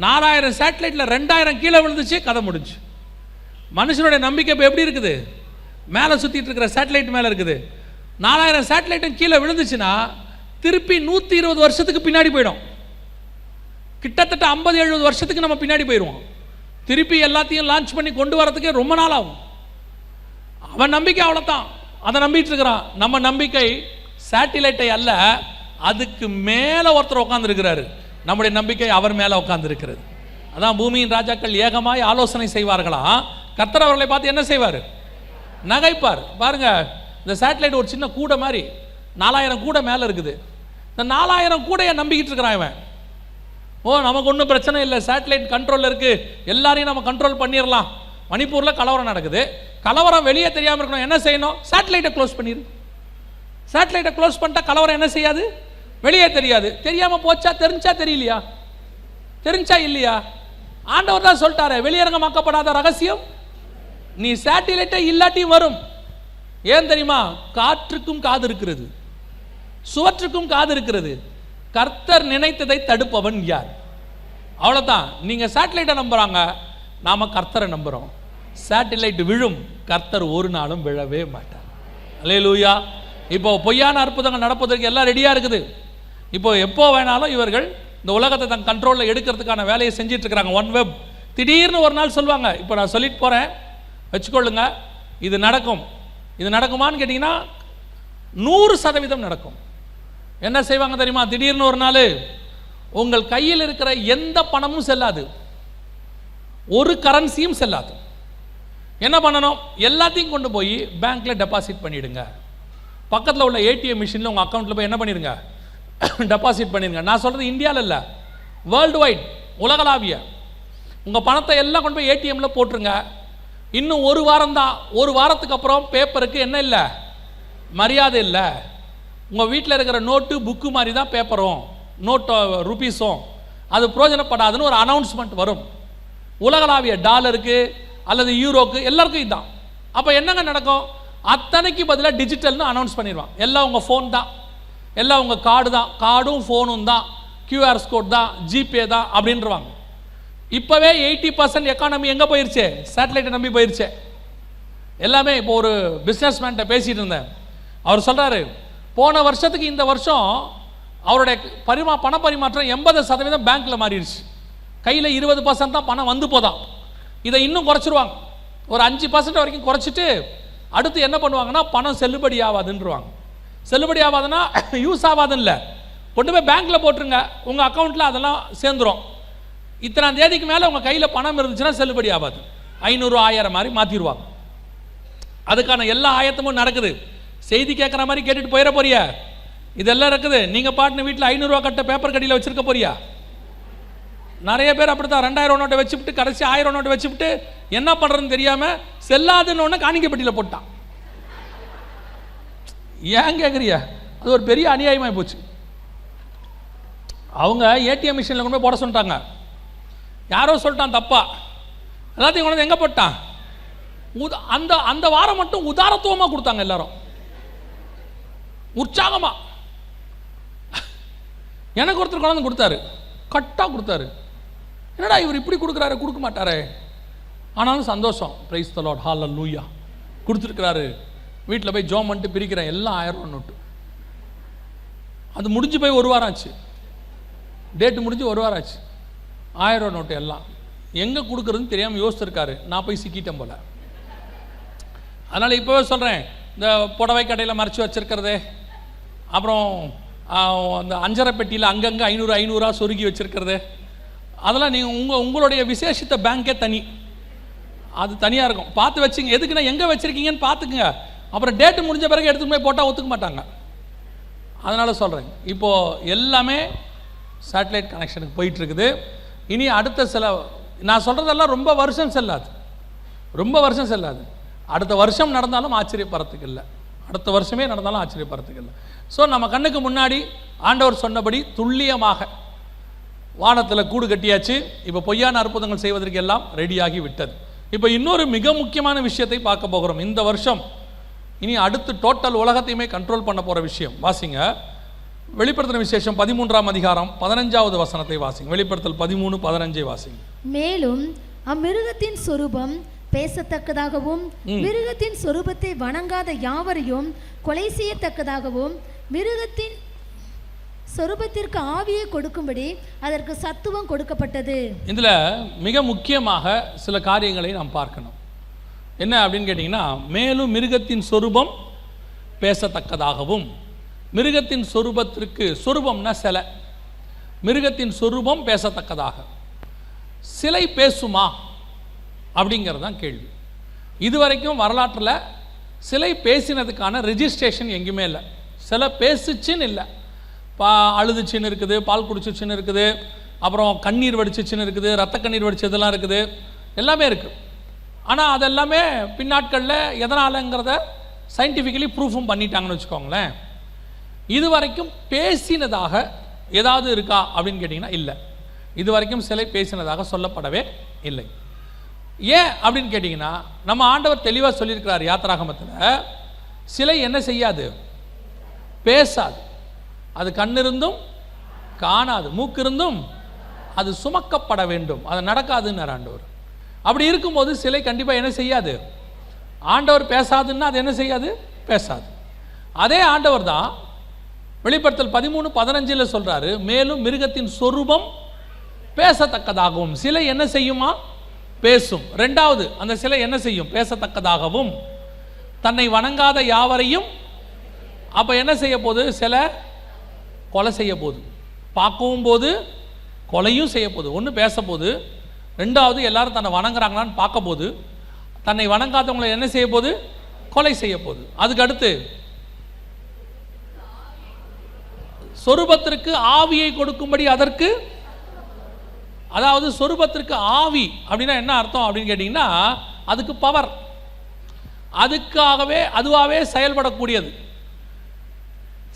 4000 சேட்டிலைட்டில் 2000 கீழே விழுந்துச்சு, கதை முடிஞ்சு. மனுஷனுடைய நம்பிக்கை இப்போ எப்படி இருக்குது? மேலே சுற்றிட்டு இருக்கிற சேட்டலைட் மேலே இருக்குது. 4000 சேட்டலைட்டும் கீழே விழுந்துச்சுன்னா திருப்பி 120 வருஷத்துக்கு பின்னாடி போயிடும். கிட்டத்தட்ட 50-70 வருஷத்துக்கு நம்ம பின்னாடி போயிடுவோம். திருப்பி எல்லாத்தையும் லான்ச் பண்ணி கொண்டு வரதுக்கே ரொம்ப நாள் ஆகும். அவன் நம்பிக்கை அவ்வளோதான், அதை நம்பிட்டு இருக்கிறான். நம்ம நம்பிக்கை சேட்டிலைட்டை அல்ல, அதுக்கு மேலே ஒருத்தர் உட்காந்துருக்கிறாரு. நம்முடைய நம்பிக்கை அவர் மேலே உட்காந்துருக்கிறது. அதான் பூமியின் ராஜாக்கள் ஏகமாய் ஆலோசனை செய்வார்களாம். கர்த்தர் அவர்களை பார்த்து என்ன செய்வார்? நகைப்பார். பாருங்க, இந்த சேட்டலைட் ஒரு சின்ன கூடை மாதிரி 4000 கூடை மேலே இருக்குது. இந்த 4000 கூடையை நம்பிக்கிட்டு இருக்கிறான் இவன். நமக்கு ஒன்றும் பிரச்சனை இல்லை, சேட்டலைட் கண்ட்ரோலில் இருக்குது, எல்லாரையும் நம்ம கண்ட்ரோல் பண்ணிடலாம். மணிப்பூரில் கலவரம் நடக்குது. கலவரம் வெளியே தெரியாமல் இருக்கணும். என்ன செய்யணும்? சேட்டலைட்டை க்ளோஸ் பண்ணிடு. சேட்டலைட்டை க்ளோஸ் பண்ணிட்டா கலவரம் என்ன செய்யாது? வெளியே தெரியாது. தெரியாமல் போச்சா? தெரிஞ்சா தெரியலையா? தெரிஞ்சா இல்லையா? ஆண்டவர் தான் சொல்லிட்டாரு, வெளியரங்கமாக்கப்படாத ரகசியம் நீ சேட்டிலைட்டை இல்லாட்டியும் வரும். ஏன் தெரியுமா? காற்றுக்கும் காது இருக்கிறது, சுவற்றுக்கும் காது இருக்கிறது. கர்த்தர் நினைத்ததை தடுப்பவன் யார்? அவ்வளோதான். நீங்கள் சேட்டலைட்டை நம்புறாங்க, நாம கர்த்தரை நம்புகிறோம். சேட்டலைட் விழும், கர்த்தர் ஒரு நாளும் விழவே மாட்டார். அல்லேலூயா. இப்போ பொய்யான அற்புதங்கள் நடப்பதற்கு எல்லாம் ரெடியாக இருக்குது. இப்போ எப்போ வேணாலும் இவர்கள் இந்த உலகத்தை தன் கண்ட்ரோலில் எடுக்கிறதுக்கான வேலையை செஞ்சிட்டு இருக்கிறாங்க. One web. திடீர்னு ஒரு நாள் சொல்லுவாங்க, இப்போ நான் சொல்லிட்டு போகிறேன் வச்சுக்கொள்ளுங்க, இது நடக்கும். இது நடக்குமான்னு கேட்டிங்கன்னா 100% நடக்கும். என்ன செய்வாங்க தெரியுமா? திடீர்னு ஒரு நாள் உங்கள் கையில் இருக்கிற எந்த பணமும் செல்லாது, ஒரு கரன்சியும் செல்லாது. என்ன பண்ணணும்? எல்லாத்தையும் கொண்டு போய் பேங்க்கில் டெபாசிட் பண்ணிவிடுங்க. பக்கத்தில் உள்ள ஏடிஎம் மிஷினில் உங்கள் அக்கௌண்ட்டில் போய் என்ன பண்ணிடுங்க? டெபாசிட் பண்ணிடுங்க. நான் சொல்கிறது இந்தியாவில் இல்லை, வேர்ல்டு வைட், உலகளாவிய. உங்கள் பணத்தை எல்லாம் கொண்டு போய் ஏடிஎம்மில் போட்டுருங்க. இன்னும் ஒரு வாரம் தான். ஒரு வாரத்துக்கு அப்புறம் பேப்பருக்கு என்ன இல்லை? மரியாதை இல்லை. உங்கள் வீட்டில் இருக்கிற நோட்டு புக்கு மாதிரி தான் பேப்பரும் நோட்டோ ருபீஸும், அது பிரயோஜனப்படாதுன்னு ஒரு அனௌன்ஸ்மெண்ட் வரும். உலகளாவிய டாலருக்கு அல்லது யூரோக்கு எல்லாருக்கும் இதுதான். அப்போ என்னங்க நடக்கும்? அத்தனைக்கு பதிலாக டிஜிட்டல்னு அனௌன்ஸ் பண்ணிடுவான். எல்லாம் உங்கள் ஃபோன் தான், எல்லாம் உங்கள் கார்டு தான், கார்டும் ஃபோனும் தான், கியூஆர் கோட் தான், ஜிபே தான் அப்படின்றவாங்க. இப்போவே 80% எக்கானமி எங்கே போயிருச்சு? சேட்டலைட்டை நம்பி போயிருச்சு எல்லாமே. இப்போ ஒரு பிஸ்னஸ் மேன்கிட்ட பேசிகிட்டு இருந்தேன். அவர் சொல்கிறாரு, போன வருஷத்துக்கு இந்த வருஷம் அவருடைய பண பரிமாற்றம் 80% பேங்க்கில் மாறிடுச்சு. கையில் 20% தான் பணம் வந்து போதான். இதை இன்னும் குறைச்சிருவாங்க. ஒரு 5% வரைக்கும் குறைச்சிட்டு அடுத்து என்ன பண்ணுவாங்கன்னா, பணம் செல்லுபடி ஆகாதுன்றவாங்க. செல்லுபடி ஆகாதுன்னா யூஸ் ஆகாதுன்னு இல்லை, கொண்டு போய் பேங்க்கில் போட்டுருங்க, உங்கள் அக்கௌண்ட்டில் அதெல்லாம் சேர்ந்துடும். இத்தனாம் தேதிக்கு மேலே உங்கள் கையில் பணம் இருந்துச்சுன்னா செல்லுபடி ஆகாது. 500 1000 மாதிரி மாற்றிடுவாங்க. அதுக்கான எல்லா ஆயத்தமும் நடக்குது. செய்தி கேட்குற மாதிரி கேட்டுட்டு போயிட போறியா? இதெல்லாம் இருக்குது. நீங்கள் பாட்டுன்னு வீட்டில் 500 ரூபா கட்ட பேப்பர் கடியில் வச்சுருக்க போறியா? நிறைய பேர் அப்படி தான் 2000 நோட்டை வச்சுவிட்டு கடைசி 1000 நோட்டை வச்சுவிட்டு என்ன பண்ணுறதுன்னு தெரியாமல் செல்லாதுன்னு காணிக்கப்பட்டியில் போட்டான். ஏன் கேட்குறிய? அது ஒரு பெரிய அநியாயமாகி போச்சு. அவங்க ஏடிஎம் மிஷினில் கொண்டு போய் போட சொல்லிட்டாங்க. யாரோ சொல்லிட்டான் தப்பா, எல்லாத்தையும் கொண்டு வந்து எங்கே போட்டான்? அந்த அந்த வாரம் மட்டும் உதாரத்துவமாக கொடுத்தாங்க, எல்லாரும் உற்சாகமா. எனக்கு ஒருத்தர் கொண்டு கொடுத்தாரு, கட்டாக கொடுத்தாரு. என்னடா இவர் இப்படி கொடுக்குறாரு, கொடுக்க மாட்டாரே, ஆனாலும் சந்தோஷம். பிரைஸ் தி லார்ட், ஹல்லேலூயா. கொடுத்துருக்கிறாரு. வீட்டில் போய் ஜோம் பண்ணிட்டு பிரிக்கிறேன், எல்லாம் 1000 ரூபா நோட்டு. அது முடிஞ்சு போய் 1 வாரம் ஆச்சு, டேட்டு முடிஞ்சு 1 வாரம் ஆச்சு. 1000 ரூபா நோட்டு எல்லாம் எங்கே கொடுக்குறதுன்னு தெரியாமல் யோசிச்சிருக்காரு. நான் போய் சிக்கிட்டேன் போல. அதனால் இப்போவே சொல்கிறேன், இந்த புடவை கடையில் மறைச்சி வச்சுருக்கிறது, அப்புறம் அந்த அஞ்சரை பெட்டியில் அங்கங்கே 500 சொருகி வச்சுருக்கிறது, அதெல்லாம் நீங்கள் உங்களுடைய விசேஷித்த பேங்கே தனி, அது தனியாக இருக்கும். பார்த்து வச்சுங்க. எதுக்குன்னா எங்கே வச்சுருக்கீங்கன்னு பார்த்துக்குங்க. அப்புறம் டேட்டு முடிஞ்ச பிறகு எடுத்துகிட்டு போய் போட்டால் ஒத்துக்க மாட்டாங்க. அதனால் சொல்கிறேன், இப்போது எல்லாமே சேட்டலைட் கனெக்ஷனுக்கு போயிட்டுருக்குது. இனி அடுத்த சில, நான் சொல்கிறதெல்லாம் ரொம்ப வருஷம் செல்லாது, ரொம்ப வருஷம் செல்லாது. அடுத்த வருஷம் நடந்தாலும் ஆச்சரியப்படுறதுக்கு இல்லை, அடுத்த வருஷமே நடந்தாலும் ஆச்சரியப்படுறதுக்கு இல்லை. ஸோ நம்ம கண்ணுக்கு முன்னாடி ஆண்டவர் சொன்னபடி துல்லியமாக வானத்தில் கூடு கட்டியாச்சு. இப்போ பொய்யான அற்புதங்கள் செய்வதற்கு எல்லாம் ரெடியாகி விட்டது. இப்போ இன்னொரு மிக முக்கியமான விஷயத்தை பார்க்க போகிறோம். இந்த வருஷம் இனி அடுத்து டோட்டல் உலகத்தையுமே கண்ட்ரோல் பண்ண போகிற விஷயம். வாசிங்க, வெளிப்படுத்தின விசேஷம் 13ஆம் அதிகாரம் 15வது வசனத்தை வாசிங்க. வெளிப்படுத்தல் 13:15 வாசிங்க. மேலும் அம்மிருகத்தின் சொரூபம் பேசத்தக்கதாகவும் மிருகத்தின் சொரூபத்தை வணங்காத யாவரையும் கொலை செய்யத்தக்கதாகவும் மிருகத்தின் சொரூபத்திற்கு ஆவியை கொடுக்கும்படி அதற்கு சத்துவம் கொடுக்கப்பட்டது. இதில் மிக முக்கியமாக சில காரியங்களை நாம் பார்க்கணும். என்ன அப்படின்னு கேட்டிங்கன்னா, மேலும் மிருகத்தின் சொரூபம் பேசத்தக்கதாகவும், மிருகத்தின் சொரூபத்திற்கு, சொரூபம்னா சிலை, மிருகத்தின் சொரூபம் பேசத்தக்கதாக. சிலை பேசுமா அப்படிங்கிறது தான் கேள்வி. இதுவரைக்கும் வரலாற்றில் சிலை பேசினதுக்கான ரெஜிஸ்ட்ரேஷன் எங்கேயுமே இல்லை. சிலை பேசுச்சின்னு இல்லை, அழுதுச்சின்னு இருக்குது, பால் குடிச்சிச்சின்னு இருக்குது, அப்புறம் கண்ணீர் வடிச்சிச்சின்னு இருக்குது, ரத்த கண்ணீர் வடிச்சதெல்லாம் இருக்குது, எல்லாமே இருக்குது. ஆனால் அதெல்லாமே பின்னாட்களில் எதனாலங்கிறத சயின்டிஃபிக்கலி ப்ரூஃபும் பண்ணிட்டாங்கன்னு வச்சுக்கோங்களேன். இது வரைக்கும் பேசினதாக ஏதாவது இருக்கா அப்படின்னு கேட்டிங்கன்னா இல்லை, இது வரைக்கும் சிலை பேசினதாக சொல்லப்படவே இல்லை. ஏன் அப்படின்னு கேட்டிங்கன்னா, நம்ம ஆண்டவர் தெளிவாக சொல்லியிருக்கிறார் யாத்திராகமத்தில், சிலை என்ன செய்யாது, பேசாது. அது கண்ணிருந்தும் காணாது, மூக்கிருந்தும் அது சுமக்கப்பட வேண்டும், அது நடக்காதுன்னு ஆண்டவர். அப்படி இருக்கும்போது சிலை கண்டிப்பாக என்ன செய்யாது, ஆண்டவர் பேசாதுன்னா அது என்ன செய்யாது, பேசாது. அதே ஆண்டவர் தான் வெளிப்படுத்தல் 13:15 சொல்கிறாரு, மேலும் மிருகத்தின் சொரூபம் பேசத்தக்கதாகவும். சிலை என்ன செய்யுமா, பேசும். ரெண்டாவது, அந்த சிலை என்ன செய்யும், பேசத்தக்கதாகவும் தன்னை வணங்காத யாவரையும். அப்போ என்ன செய்ய போது, சிலை கொலை செய்ய போது, பார்க்கவும் போது கொலையும் செய்ய போது. ஒன்று பேச போது, ரெண்டாவது எல்லாரும் தன்னை வணங்குறாங்களான்னு பார்க்க போது, தன்னை வணங்காதவங்களை என்ன செய்ய போது, கொலை செய்ய போது. அதுக்கு அடுத்து சொரூபத்திற்கு ஆவியை கொடுக்கும்படி அதற்கு, அதாவது சொரூபத்திற்கு ஆவி அப்படின்னா என்ன அர்த்தம் அப்படின்னு கேட்டிங்கன்னா, அதுக்கு பவர், அதுக்காகவே அதுவாகவே செயல்படக்கூடியது.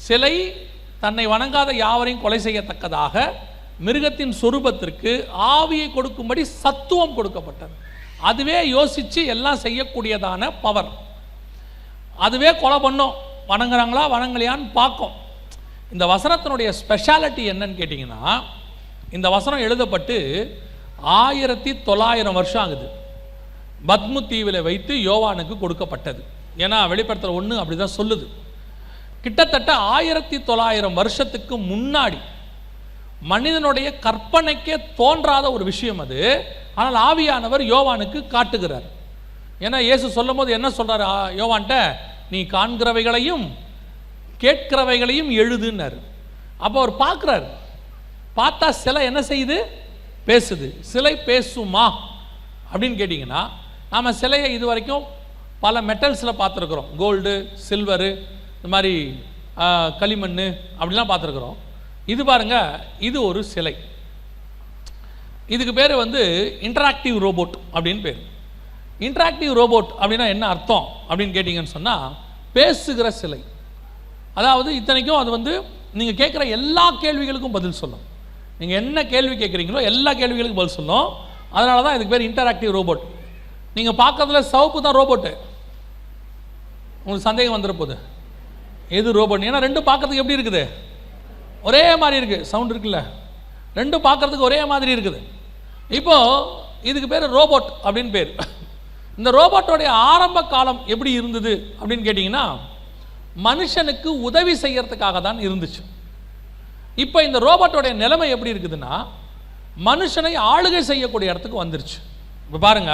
சிலை தன்னை வணங்காத யாவரையும் கொலை செய்யத்தக்கதாக மிருகத்தின் சொரூபத்திற்கு ஆவியை கொடுக்கும்படி சத்துவம் கொடுக்கப்பட்டது. அதுவே யோசித்து எல்லாம் செய்யக்கூடியதான பவர். அதுவே கொலை பண்ணும், வணங்குறாங்களா வணங்கலையான்னு பார்க்கும். இந்த வசனத்தினுடைய ஸ்பெஷாலிட்டி என்னன்னு கேட்டிங்கன்னா, இந்த வசனம் எழுதப்பட்டு 1900 வருஷம் ஆகுது. பத்மு தீவில் வைத்து யோவானுக்கு கொடுக்கப்பட்டது. ஏன்னா வெளிப்படுத்தல் 1 அப்படி தான் சொல்லுது. கிட்டத்தட்ட 1900 வருஷத்துக்கு முன்னாடி மனிதனுடைய கற்பனைக்கே தோன்றாத ஒரு விஷயம் அது. ஆனால் ஆவியானவர் யோவானுக்கு காட்டுகிறார். ஏன்னா இயேசு சொல்லும் போது என்ன சொல்கிறார் யோவான்ட்ட, நீ காண்கிறவைகளையும் கேட்கிறவைகளையும் எழுதுன்னார். அப்போ அவர் பார்க்குறார், பார்த்தா சிலை என்ன செய்யுது, பேசுது. சிலை பேசுமா அப்படின்னு கேட்டிங்கன்னா, நாம் சிலையை இது வரைக்கும் பல மெட்டல்ஸில் பார்த்துருக்குறோம். கோல்டு, சில்வரு, இந்த மாதிரி களிமண் அப்படிலாம் பார்த்துருக்குறோம். இது பாருங்க, இது ஒரு சிலை. இதுக்கு பேர் இன்டராக்டிவ் ரோபோட் அப்படின்னு பேர். இன்டராக்டிவ் ரோபோட் அப்படின்னா என்ன அர்த்தம் அப்படின்னு கேட்டிங்கன்னு சொன்னால், பேசுகிற சிலை. அதாவது இத்தனைக்கும் அது வந்து நீங்கள் கேட்குற எல்லா கேள்விகளுக்கும் பதில் சொல்லும். நீங்கள் என்ன கேள்வி கேட்குறீங்களோ எல்லா கேள்விகளுக்கும் பதில் சொல்லும். அதனால தான் இதுக்கு பேர் இன்டராக்டிவ் ரோபோட். நீங்கள் பார்க்கறதுல சிவப்பு தான் ரோபோட்டு. உங்களுக்கு சந்தேகம் வந்துட போகுது எது ரோபோட். ஏன்னா ரெண்டும் பார்க்கறதுக்கு எப்படி இருக்குது, ஒரே மாதிரி இருக்குது. சவுண்ட் இருக்குல்ல, ரெண்டும் பார்க்கறதுக்கு ஒரே மாதிரி இருக்குது. இப்போது இதுக்கு பேர் ரோபோட் அப்படின்னு பேர். இந்த ரோபோட்டோடைய ஆரம்ப காலம் எப்படி இருந்தது அப்படின்னு கேட்டிங்கன்னா, மனுஷனுக்கு உதவி செய்யறதுக்காக தான் இருந்துச்சு. இப்போ இந்த ரோபோட்டோடைய நிலைமை எப்படி இருக்குதுன்னா, மனுஷனை ஆளுகை செய்யக்கூடிய இடத்துக்கு வந்துருச்சு. இப்போ பாருங்க,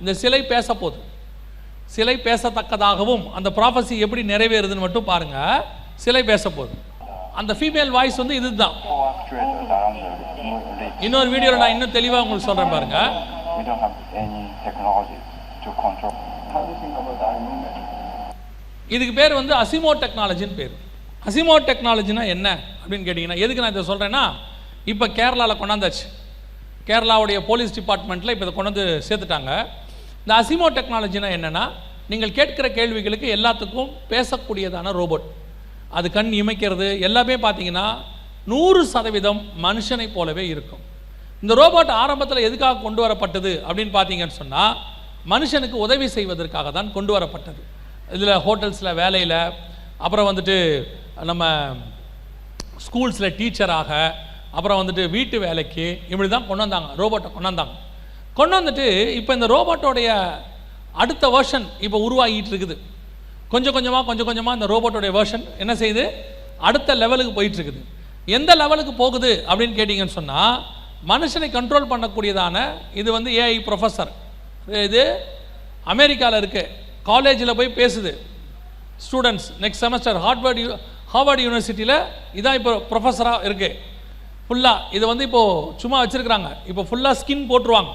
இந்த சிலை பேச போகுது. சிலை பேசத்தக்கதாகவும் அந்த ப்ராஃபஸி எப்படி நிறைவேறுதுன்னு மட்டும் பாருங்க. சிலை பேச போகுது. அந்த ஃபீமேல் வாய்ஸ் வந்து இதுதான். இன்னொரு வீடியோவில் நான் இன்னும் தெளிவாக உங்களுக்கு சொல்கிறேன் பாருங்க. இதுக்கு பேர் வந்து அசிமோ டெக்னாலஜின்னு பேர். அசிமோ டெக்னாலஜினா என்ன அப்படின்னு கேட்டிங்கன்னா, எதுக்கு நான் இதை சொல்கிறேன்னா, இப்போ கேரளாவில் கொண்டாந்தாச்சு. கேரளாவுடைய போலீஸ் டிபார்ட்மெண்ட்டில் இப்போ இதை கொண்டாந்து சேர்த்துட்டாங்க. இந்த அசிமோ டெக்னாலஜினா என்னென்னா, நீங்கள் கேட்கிற கேள்விகளுக்கு எல்லாத்துக்கும் பேசக்கூடியதான ரோபோட். அது கண் இமைக்கிறது எல்லாமே பார்த்தீங்கன்னா 100% மனுஷனை போலவே இருக்கும். இந்த ரோபோட் ஆரம்பத்தில் எதுக்காக கொண்டு வரப்பட்டது அப்படின்னு பார்த்தீங்கன்னு சொன்னால், மனுஷனுக்கு உதவி செய்வதற்காக தான் கொண்டு வரப்பட்டது. இதில் ஹோட்டல்ஸில் வேலையில், அப்புறம் வந்துட்டு நம்ம ஸ்கூல்ஸில் டீச்சராக, அப்புறம் வந்துட்டு வீட்டு வேலைக்கு, இப்படி தான் கொண்டு வந்தாங்க. ரோபோட்டை கொண்டு வந்தாங்க. கொண்டு வந்துட்டு இப்போ இந்த ரோபோட்டோடைய அடுத்த வேர்ஷன் இப்போ உருவாகிட்டு இருக்குது. கொஞ்சம் கொஞ்சமாக இந்த ரோபோட்டோடைய வேர்ஷன் என்ன செய்யுது, அடுத்த லெவலுக்கு போயிட்டுருக்குது. எந்த லெவலுக்கு போகுது அப்படின்னு கேட்டிங்கன்னு சொன்னால், மனுஷனை கண்ட்ரோல் பண்ணக்கூடியதான இது வந்து ஏஐ ப்ரொஃபஸர். இது அமெரிக்காவில் இருக்குது. காலேஜில் போய் பேசுது ஸ்டூடெண்ட்ஸ். நெக்ஸ்ட் செமஸ்டர் ஹார்வர்ட் யூனிவர்சிட்டியில் இதான் இப்போ ப்ரொஃபஸராக இருக்குது. ஃபுல்லாக இது வந்து இப்போது சும்மா வச்சுருக்குறாங்க. இப்போ ஃபுல்லாக ஸ்கின் போட்டுருவாங்க.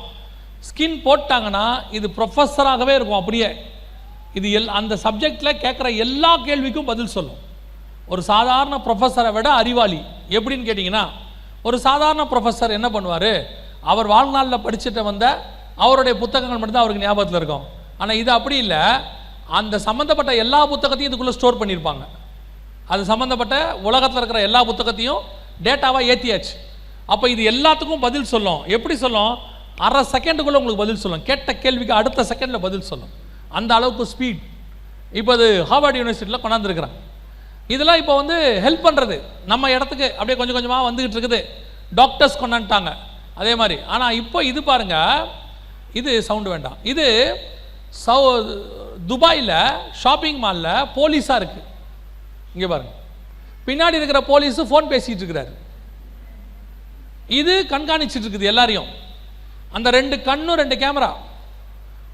ஸ்கின் போட்டாங்கன்னா இது ப்ரொஃபஸராகவே இருக்கும். அப்படியே இது அந்த சப்ஜெக்டில் கேட்குற எல்லா கேள்விக்கும் பதில் சொல்லும். ஒரு சாதாரண ப்ரொஃபஸரை விட அறிவாளி. எப்படின்னு கேட்டிங்கன்னா, ஒரு சாதாரண ப்ரொஃபஸர் என்ன பண்ணுவார், அவர் வாழ்நாளில் படிச்சுட்டு வந்த அவருடைய புத்தகங்கள் மட்டும்தான் அவருக்கு ஞாபகத்தில் இருக்கும். ஆனால் இது அப்படி இல்லை. அந்த சம்மந்தப்பட்ட எல்லா புத்தகத்தையும் இதுக்குள்ளே ஸ்டோர் பண்ணியிருப்பாங்க. அது சம்மந்தப்பட்ட உலகத்தில் இருக்கிற எல்லா புத்தகத்தையும் டேட்டாவாக ஏற்றியாச்சு. அப்போ இது எல்லாத்துக்கும் பதில் சொல்லும். எப்படி சொல்லும், அரை செகண்டுக்குள்ளே உங்களுக்கு பதில் சொல்லும். கேட்ட கேள்விக்கு அடுத்த செகண்டில் பதில் சொல்லும். அந்த அளவுக்கு ஸ்பீட். இப்போ அது ஹார்வர்ட் யூனிவர்சிட்டியில் கொண்டாந்துருக்குறாங்க. இதெல்லாம் இப்போ வந்து ஹெல்ப் பண்ணுறது நம்ம இடத்துக்கு அப்படியே கொஞ்சம் கொஞ்சமாக வந்துக்கிட்டு இருக்குது. டாக்டர்ஸ் கொண்டாந்துட்டாங்க அதே மாதிரி. ஆனால் இப்போ இது பாருங்கள், இது சவுண்டு வேண்டாம். இது துபாயில் ஷாப்பிங் மாலில் போலீஸாக இருக்குது. இங்கே பாருங்கள், பின்னாடி இருக்கிற போலீஸு ஃபோன் பேசிகிட்டு இருக்கிறாரு. இது கண்காணிச்சிட்டு இருக்குது எல்லாரையும். அந்த 2 கண்ணும் 2 கேமரா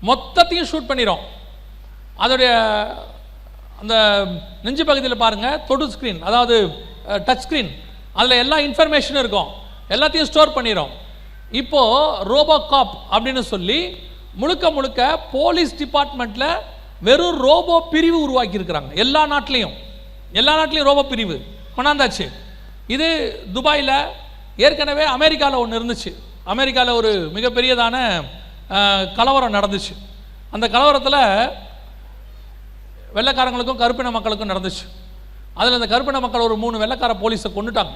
மொத்தத்தையும் ஷூட் பண்ணிடும். அதோடைய அந்த நெஞ்சு பகுதியில் பாருங்கள், தொடு ஸ்க்ரீன், அதாவது டச் ஸ்க்ரீன், அதில் எல்லா இன்ஃபர்மேஷனும் இருக்கும். எல்லாத்தையும் ஸ்டோர் பண்ணிடும். இப்போது ரோபோகாப் அப்படின்னு சொல்லி முழுக்க போலீஸ் டிபார்ட்மெண்ட்டில் வெறும் ரோபோ பிரிவு உருவாக்கி இருக்கிறாங்க. எல்லா நாட்டிலையும் ரோபோ பிரிவு கொண்டாந்தாச்சு. இது துபாயில், ஏற்கனவே அமெரிக்காவில் ஒன்று இருந்துச்சு. அமெரிக்காவில் ஒரு மிகப்பெரியதான கலவரம் நடந்துச்சு. அந்த கலவரத்தில் வெள்ளைக்காரங்களுக்கும் கருப்பின மக்களுக்கும் நடந்துச்சு. அதில் அந்த கருப்பின மக்கள் ஒரு 3 வெள்ளைக்கார போலீஸை கொண்டுட்டாங்க.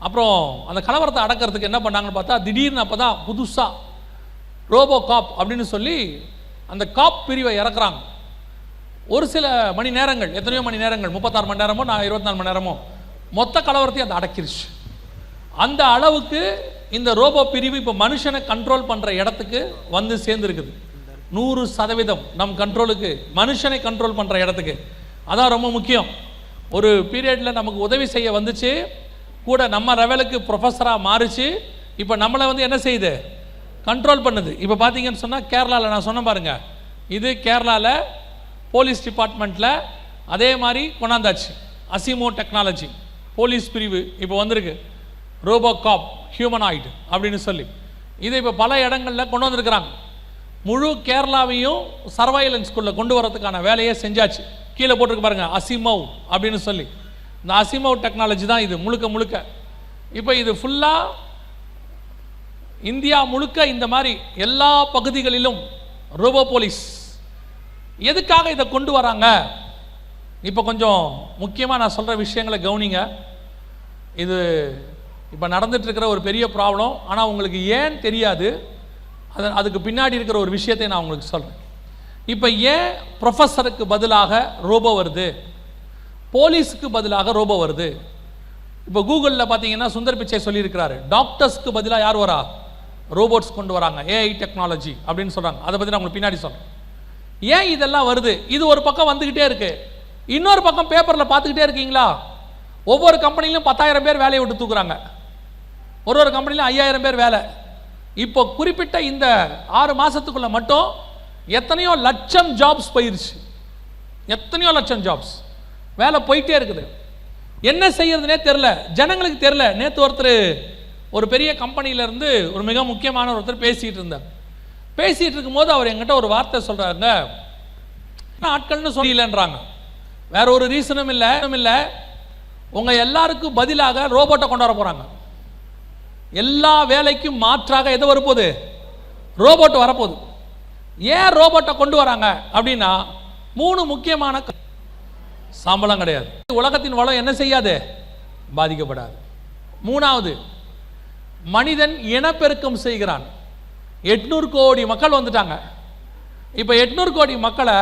அப்புறம் அந்த கலவரத்தை அடக்கிறதுக்கு என்ன பண்ணாங்கன்னு பார்த்தா, திடீர்னு அப்போ தான் புதுசாக ரோபோ காப் அப்படின்னு சொல்லி அந்த காப் பிரிவை இறக்குறாங்க. ஒரு சில மணி நேரங்கள், எத்தனையோ மணி நேரங்கள், 36 மணி நேரமோ 24 மணி நேரமோ, மொத்த கலவரத்தையும் அதை அடக்கிருச்சு. அந்த அளவுக்கு இந்த ரோபோ பிரிவு இப்போ மனுஷனை கண்ட்ரோல் பண்ணுற இடத்துக்கு வந்து சேர்ந்துருக்குது. 100% நம் கண்ட்ரோலுக்கு, மனுஷனை கண்ட்ரோல் பண்ணுற இடத்துக்கு. அதான் ரொம்ப முக்கியம். ஒரு பீரியடில் நமக்கு உதவி செய்ய வந்துச்சு, கூட நம்ம லெவலுக்கு ப்ரொஃபஸராக மாறிச்சு. இப்போ நம்மளை வந்து என்ன செய்யுது, கண்ட்ரோல் பண்ணுது. இப்போ பார்த்தீங்கன்னு சொன்னால் கேரளாவில் நான் சொன்ன பாருங்கள், இது கேரளாவில் போலீஸ் டிபார்ட்மெண்ட்டில் அதே மாதிரி கொண்டாந்தாச்சு. அசிமோ டெக்னாலஜி போலீஸ் பிரிவு இப்போ வந்திருக்கு. ரோபோ காப் ஹியூமனாய்டு அப்படின்னு சொல்லி இதை இப்போ பல இடங்களில் கொண்டு வந்திருக்கிறாங்க. முழு கேரளாவையும் சர்வைலன்ஸ்குள்ளே கொண்டு வரதுக்கான வேலையை செஞ்சாச்சு. கீழே போட்டிருக்கு பாருங்கள், அசிமோவ் அப்படின்னு சொல்லி. இந்த அசிமோவ் டெக்னாலஜி தான் இது முழுக்க. இப்போ இது ஃபுல்லாக இந்தியா முழுக்க இந்த மாதிரி எல்லா பகுதிகளிலும் ரோபோ போலீஸ். எதுக்காக இதை கொண்டு வராங்க? இப்போ கொஞ்சம் முக்கியமாக நான் சொல்கிற விஷயங்களை கவனிங்க. இது இப்போ நடந்துகிட்ருக்கிற ஒரு பெரிய ப்ராப்ளம். ஆனால் உங்களுக்கு ஏன் தெரியாது, அதுக்கு பின்னாடி இருக்கிற ஒரு விஷயத்தை நான் உங்களுக்கு சொல்கிறேன். இப்போ ஏன் ப்ரொஃபஸருக்கு பதிலாக ரோபோ வருது, போலீஸுக்கு பதிலாக ரோபோ வருது? இப்போ கூகுளில் பார்த்தீங்கன்னா சுந்தர் பிச்சை சொல்லியிருக்கிறாரு, டாக்டர்ஸ்க்கு பதிலாக யார் வரா? ரோபோட்ஸ் கொண்டு வராங்க, ஏஐ டெக்னாலஜி அப்படின்னு சொல்கிறாங்க. அதை பற்றி நான் உங்களுக்கு பின்னாடி சொல்கிறேன். ஏன் இதெல்லாம் வருது? இது ஒரு பக்கம் வந்துக்கிட்டே இருக்குது. இன்னொரு பக்கம் பேப்பரில் பார்த்துக்கிட்டே இருக்கீங்களா, ஒவ்வொரு கம்பெனிலையும் 10,000 பேர் வேலையை விட்டு தூக்குறாங்க, ஒரு கம்பெனிலையும் 5,000 பேர் வேலை. இப்போ குறிப்பிட்ட இந்த 6 மாதத்துக்குள்ளே மட்டும் எத்தனையோ லட்சம் ஜாப்ஸ் போயிருச்சு, எத்தனையோ லட்சம் ஜாப்ஸ் வேலை போயிட்டே இருக்குது. என்ன செய்யறதுனே தெரில, ஜனங்களுக்கு தெரில. நேற்று ஒருத்தர் ஒரு பெரிய கம்பெனியிலேருந்து ஒரு மிக முக்கியமான ஒருத்தர் பேசிகிட்டு இருந்தார். பேசிகிட்டு இருக்கும்போது அவர் என்கிட்ட ஒரு வார்த்தை சொல்கிறாருங்க, ஆட்கள்னு சொல்லலன்றாங்க. வேற ஒரு ரீசனும் இல்லை, உங்கள் எல்லாருக்கும் பதிலாக ரோபோட்டை கொண்டு வர போகிறாங்க. எல்லா வேலைக்கும் மாற்றாக எது வரப்போகுது? ரோபோட் வரப்போகுது. ஏன் ரோபோட்டை கொண்டு வராங்க அப்படின்னா 3 முக்கியமான சம்பளம் கிடையாது, உலகத்தின் வளம் என்ன செய்யாது, பாதிக்கப்படாது. 3வது, மனிதன் இனப்பெருக்கம் செய்கிறான். 800 கோடி மக்கள் வந்துட்டாங்க. இப்போ 800 கோடி மக்களை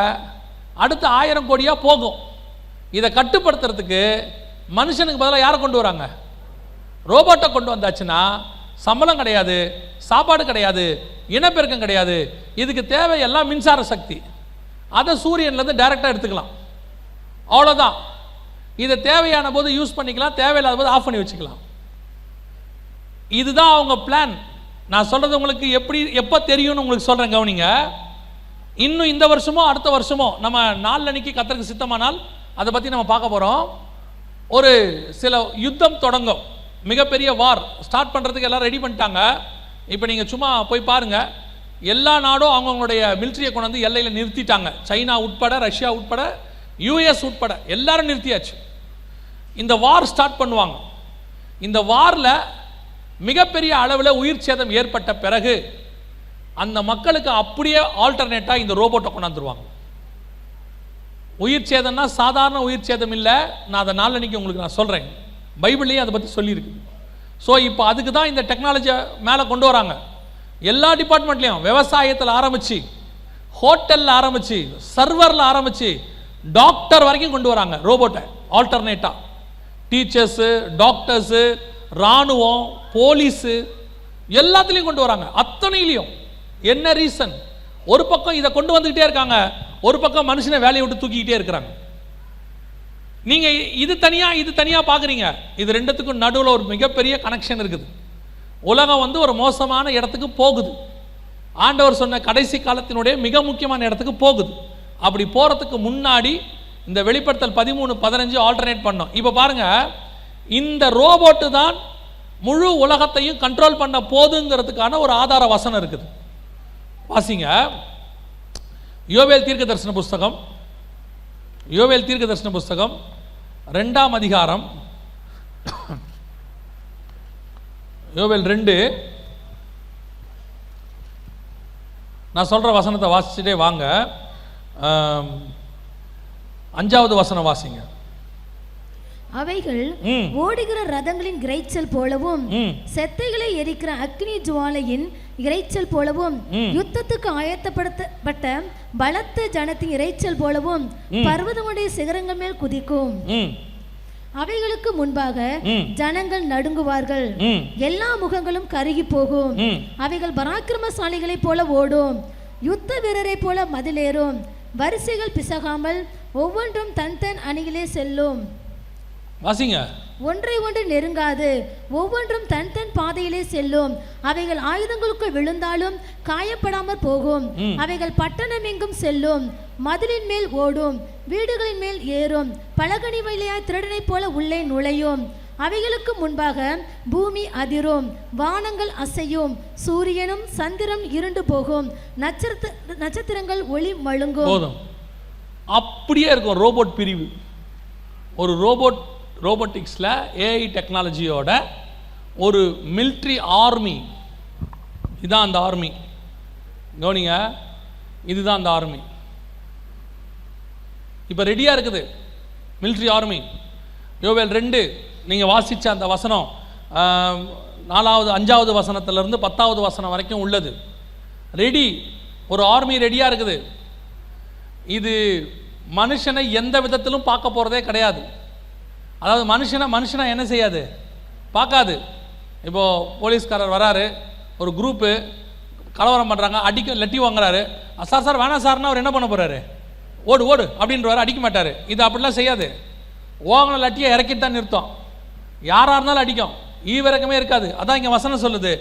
அடுத்த 1000 கோடியாக போகும். இதை கட்டுப்படுத்துறதுக்கு மனுஷனுக்கு பதிலாக யாரை கொண்டு வராங்க? ரோபோட்டை கொண்டு வந்தாச்சுன்னா சம்பளம் கிடையாது, சாப்பாடு கிடையாது, இனப்பெருக்கம் கிடையாது. இதுக்கு தேவையெல்லாம் மின்சார சக்தி, அதை சூரியன்லேருந்து டைரெக்டாக எடுத்துக்கலாம், அவ்வளோதான். இதை தேவையான போது யூஸ் பண்ணிக்கலாம், தேவையில்லாத போது ஆஃப் பண்ணி வச்சுக்கலாம். இதுதான் அவங்க பிளான். நான் சொல்கிறது உங்களுக்கு எப்போ தெரியும்னு உங்களுக்கு சொல்கிறேன், கவனிங்க. இன்னும் இந்த வருஷமோ அடுத்த வருஷமோ நம்ம நாளன்னைக்கு கர்த்தருக்கு சித்தமானால் அதை பற்றி நம்ம பார்க்க போகிறோம். ஒரு சில யுத்தம் தொடங்கும், மிகப்பெரிய வார் ஸ்டார்ட் பண்ணுறதுக்கு எல்லாம் ரெடி பண்ணிட்டாங்க. இப்போ நீங்கள் சும்மா போய் பாருங்கள், எல்லா நாடும் அவங்களுடைய மிலிட்ரியை கொண்டு வந்து எல்லையில் நிறுத்திட்டாங்க. சைனா உட்பட, ரஷ்யா உட்பட, யூஎஸ் உட்பட எல்லாரும் நிறுத்தியாச்சு. இந்த வார் ஸ்டார்ட் பண்ணுவாங்க. இந்த வாரில் மிகப்பெரிய அளவில் உயிர் சேதம் ஏற்பட்ட பிறகு அந்த மக்களுக்கு அப்படியே ஆல்டர்னேட்டாக இந்த ரோபோட்டை கொண்டாந்துருவாங்க. உயிர் சேதம்னா சாதாரண உயிர் சேதம் இல்லை, நான் அதை நாளன்னைக்கு உங்களுக்கு நான் சொல்கிறேன், பைபிள்லேயே அதை பற்றி சொல்லியிருக்கு. ஸோ இப்போ அதுக்கு தான் இந்த டெக்னாலஜியை மேலே கொண்டு வராங்க. எல்லா டிபார்ட்மெண்ட்லேயும், விவசாயத்தில் ஆரம்பித்து, ஹோட்டலில் ஆரம்பித்து, சர்வரில் ஆரம்பித்து, டாக்டர் வரைக்கும் கொண்டு வராங்க ரோபோட்டை ஆல்டர்னேட்டாக. டீச்சர்ஸு, டாக்டர்ஸு, இராணுவம், போலீஸு எல்லாத்துலேயும் கொண்டு வராங்க. அத்தனையிலையும் என்ன ரீசன்? ஒரு பக்கம் இதை கொண்டு வந்துக்கிட்டே இருக்காங்க, ஒரு பக்கம் மனுஷனை வேலையை விட்டு தூக்கிக்கிட்டே இருக்கிறாங்க. நீங்கள் இது தனியாக பார்க்குறீங்க. இது ரெண்டுத்துக்கும் நடுவில் ஒரு மிகப்பெரிய கனெக்ஷன் இருக்குது. உலகம் ஒரு மோசமான இடத்துக்கு போகுது. ஆண்டவர் சொன்ன கடைசி காலத்தினுடைய மிக முக்கியமான இடத்துக்கு போகுது. அப்படி போகிறதுக்கு முன்னாடி இந்த வெளிப்படுத்தல் 13-15 ஆல்டர்னேட் பண்ணோம். இப்போ பாருங்க, இந்த ரோபோட்டு தான் முழு உலகத்தையும் கண்ட்ரோல் பண்ண போதுங்கிறதுக்கான ஒரு ஆதார வசனம் இருக்குது. வாசிங்க, யோவேல் தீர்க்க தரிசன புஸ்தகம், யோவேல் தீர்க்க தரிசன புஸ்தகம் 2ஆம் அதிகாரம், யோவேல் 2. நான் சொல்கிற வசனத்தை வாசிச்சுட்டே வாங்க. 5வது வசனம் வாசிங்க. அவைகள் ஓடுகிற ரதங்களின் இரைச்சல் போலவும், செத்தைகளை எரிக்கிற அக்னி ஜுவாலையின் இரைச்சல் போலவும், யுத்தத்துக்கு ஆயத்தப்படுத்தப்பட்ட பலத்த ஜனத்தின் இரைச்சல் போலவும் பர்வதமுடைய சிகரங்கள் மேல் குதிக்கும். அவைகளுக்கு முன்பாக ஜனங்கள் நடுங்குவார்கள், எல்லா முகங்களும் கருகி போகும். அவைகள் பராக்கிரமசாலிகளை போல ஓடும், யுத்த வீரரை போல மதிலேறும். வரிசைகள் பிசகாமல் ஒவ்வொன்றும் தன் தன் அணியிலே செல்லும். வாசிங்க. ஒன்றை ஒன்று நெருங்காது, ஒவ்வொன்றும் தன் தன் பாதையிலே செல்லும். அவைகள் ஆயுதங்களுக்குள் விழுந்தாலும் காயப்படாமற் போகும். அவைகள் பட்டணம் எங்கும் செல்லும், மதிலின் மேல் ஓடும், வீடுகளின் மேல் ஏறும், பலகனி வழியாய் திருடனை போல உள்ளே நுழையும். அவைகளுக்கு முன்பாக பூமி அதிரும், வானங்கள் அசையும், சூரியனும் சந்திரன் இருண்டு போகும், நட்சத்திரங்கள் ஒளி மழுங்கும். அப்படியே இருக்கும் ரோபோட் பிரிவு. ஒரு ரோபோட்டிக்ஸில் ஏஐ டெக்னாலஜியோட ஒரு மிலிட்ரி ஆர்மி. இதான் அந்த ஆர்மி. கவனிங்க, இதுதான் அந்த ஆர்மி. இப்போ ரெடியாக இருக்குது மிலிட்ரி ஆர்மி. யோவேல் 2 நீங்கள் வாசித்த அந்த வசனம் 4வது 5வது வசனத்திலிருந்து 10வது வசனம் வரைக்கும் உள்ளது. ரெடி, ஒரு ஆர்மி ரெடியாக இருக்குது. இது மனுஷனை எந்த விதத்திலும் பார்க்க போகிறதே கிடையாது. அதாவது மனுஷனை என்ன செய்யாது, பார்க்காது. இப்போது போலீஸ்காரர் வராரு, ஒரு குரூப்பு கலவரம் பண்ணுறாங்க, லட்டி வாங்குறாரு. சார் வேணாம் சார்னா அவர் என்ன பண்ண போகிறாரு, ஓடு ஓடு அப்படின்றவாரு, அடிக்க மாட்டார். இது அப்படிலாம் செய்யாது. ஓகன லட்டியை இறக்கிட்டு தான் நிறுத்தம். யாராக இருந்தாலும் அடிக்கும், ஈவிரக்கமே இருக்காது. அதான் இங்கே வசனம் சொல்லுது,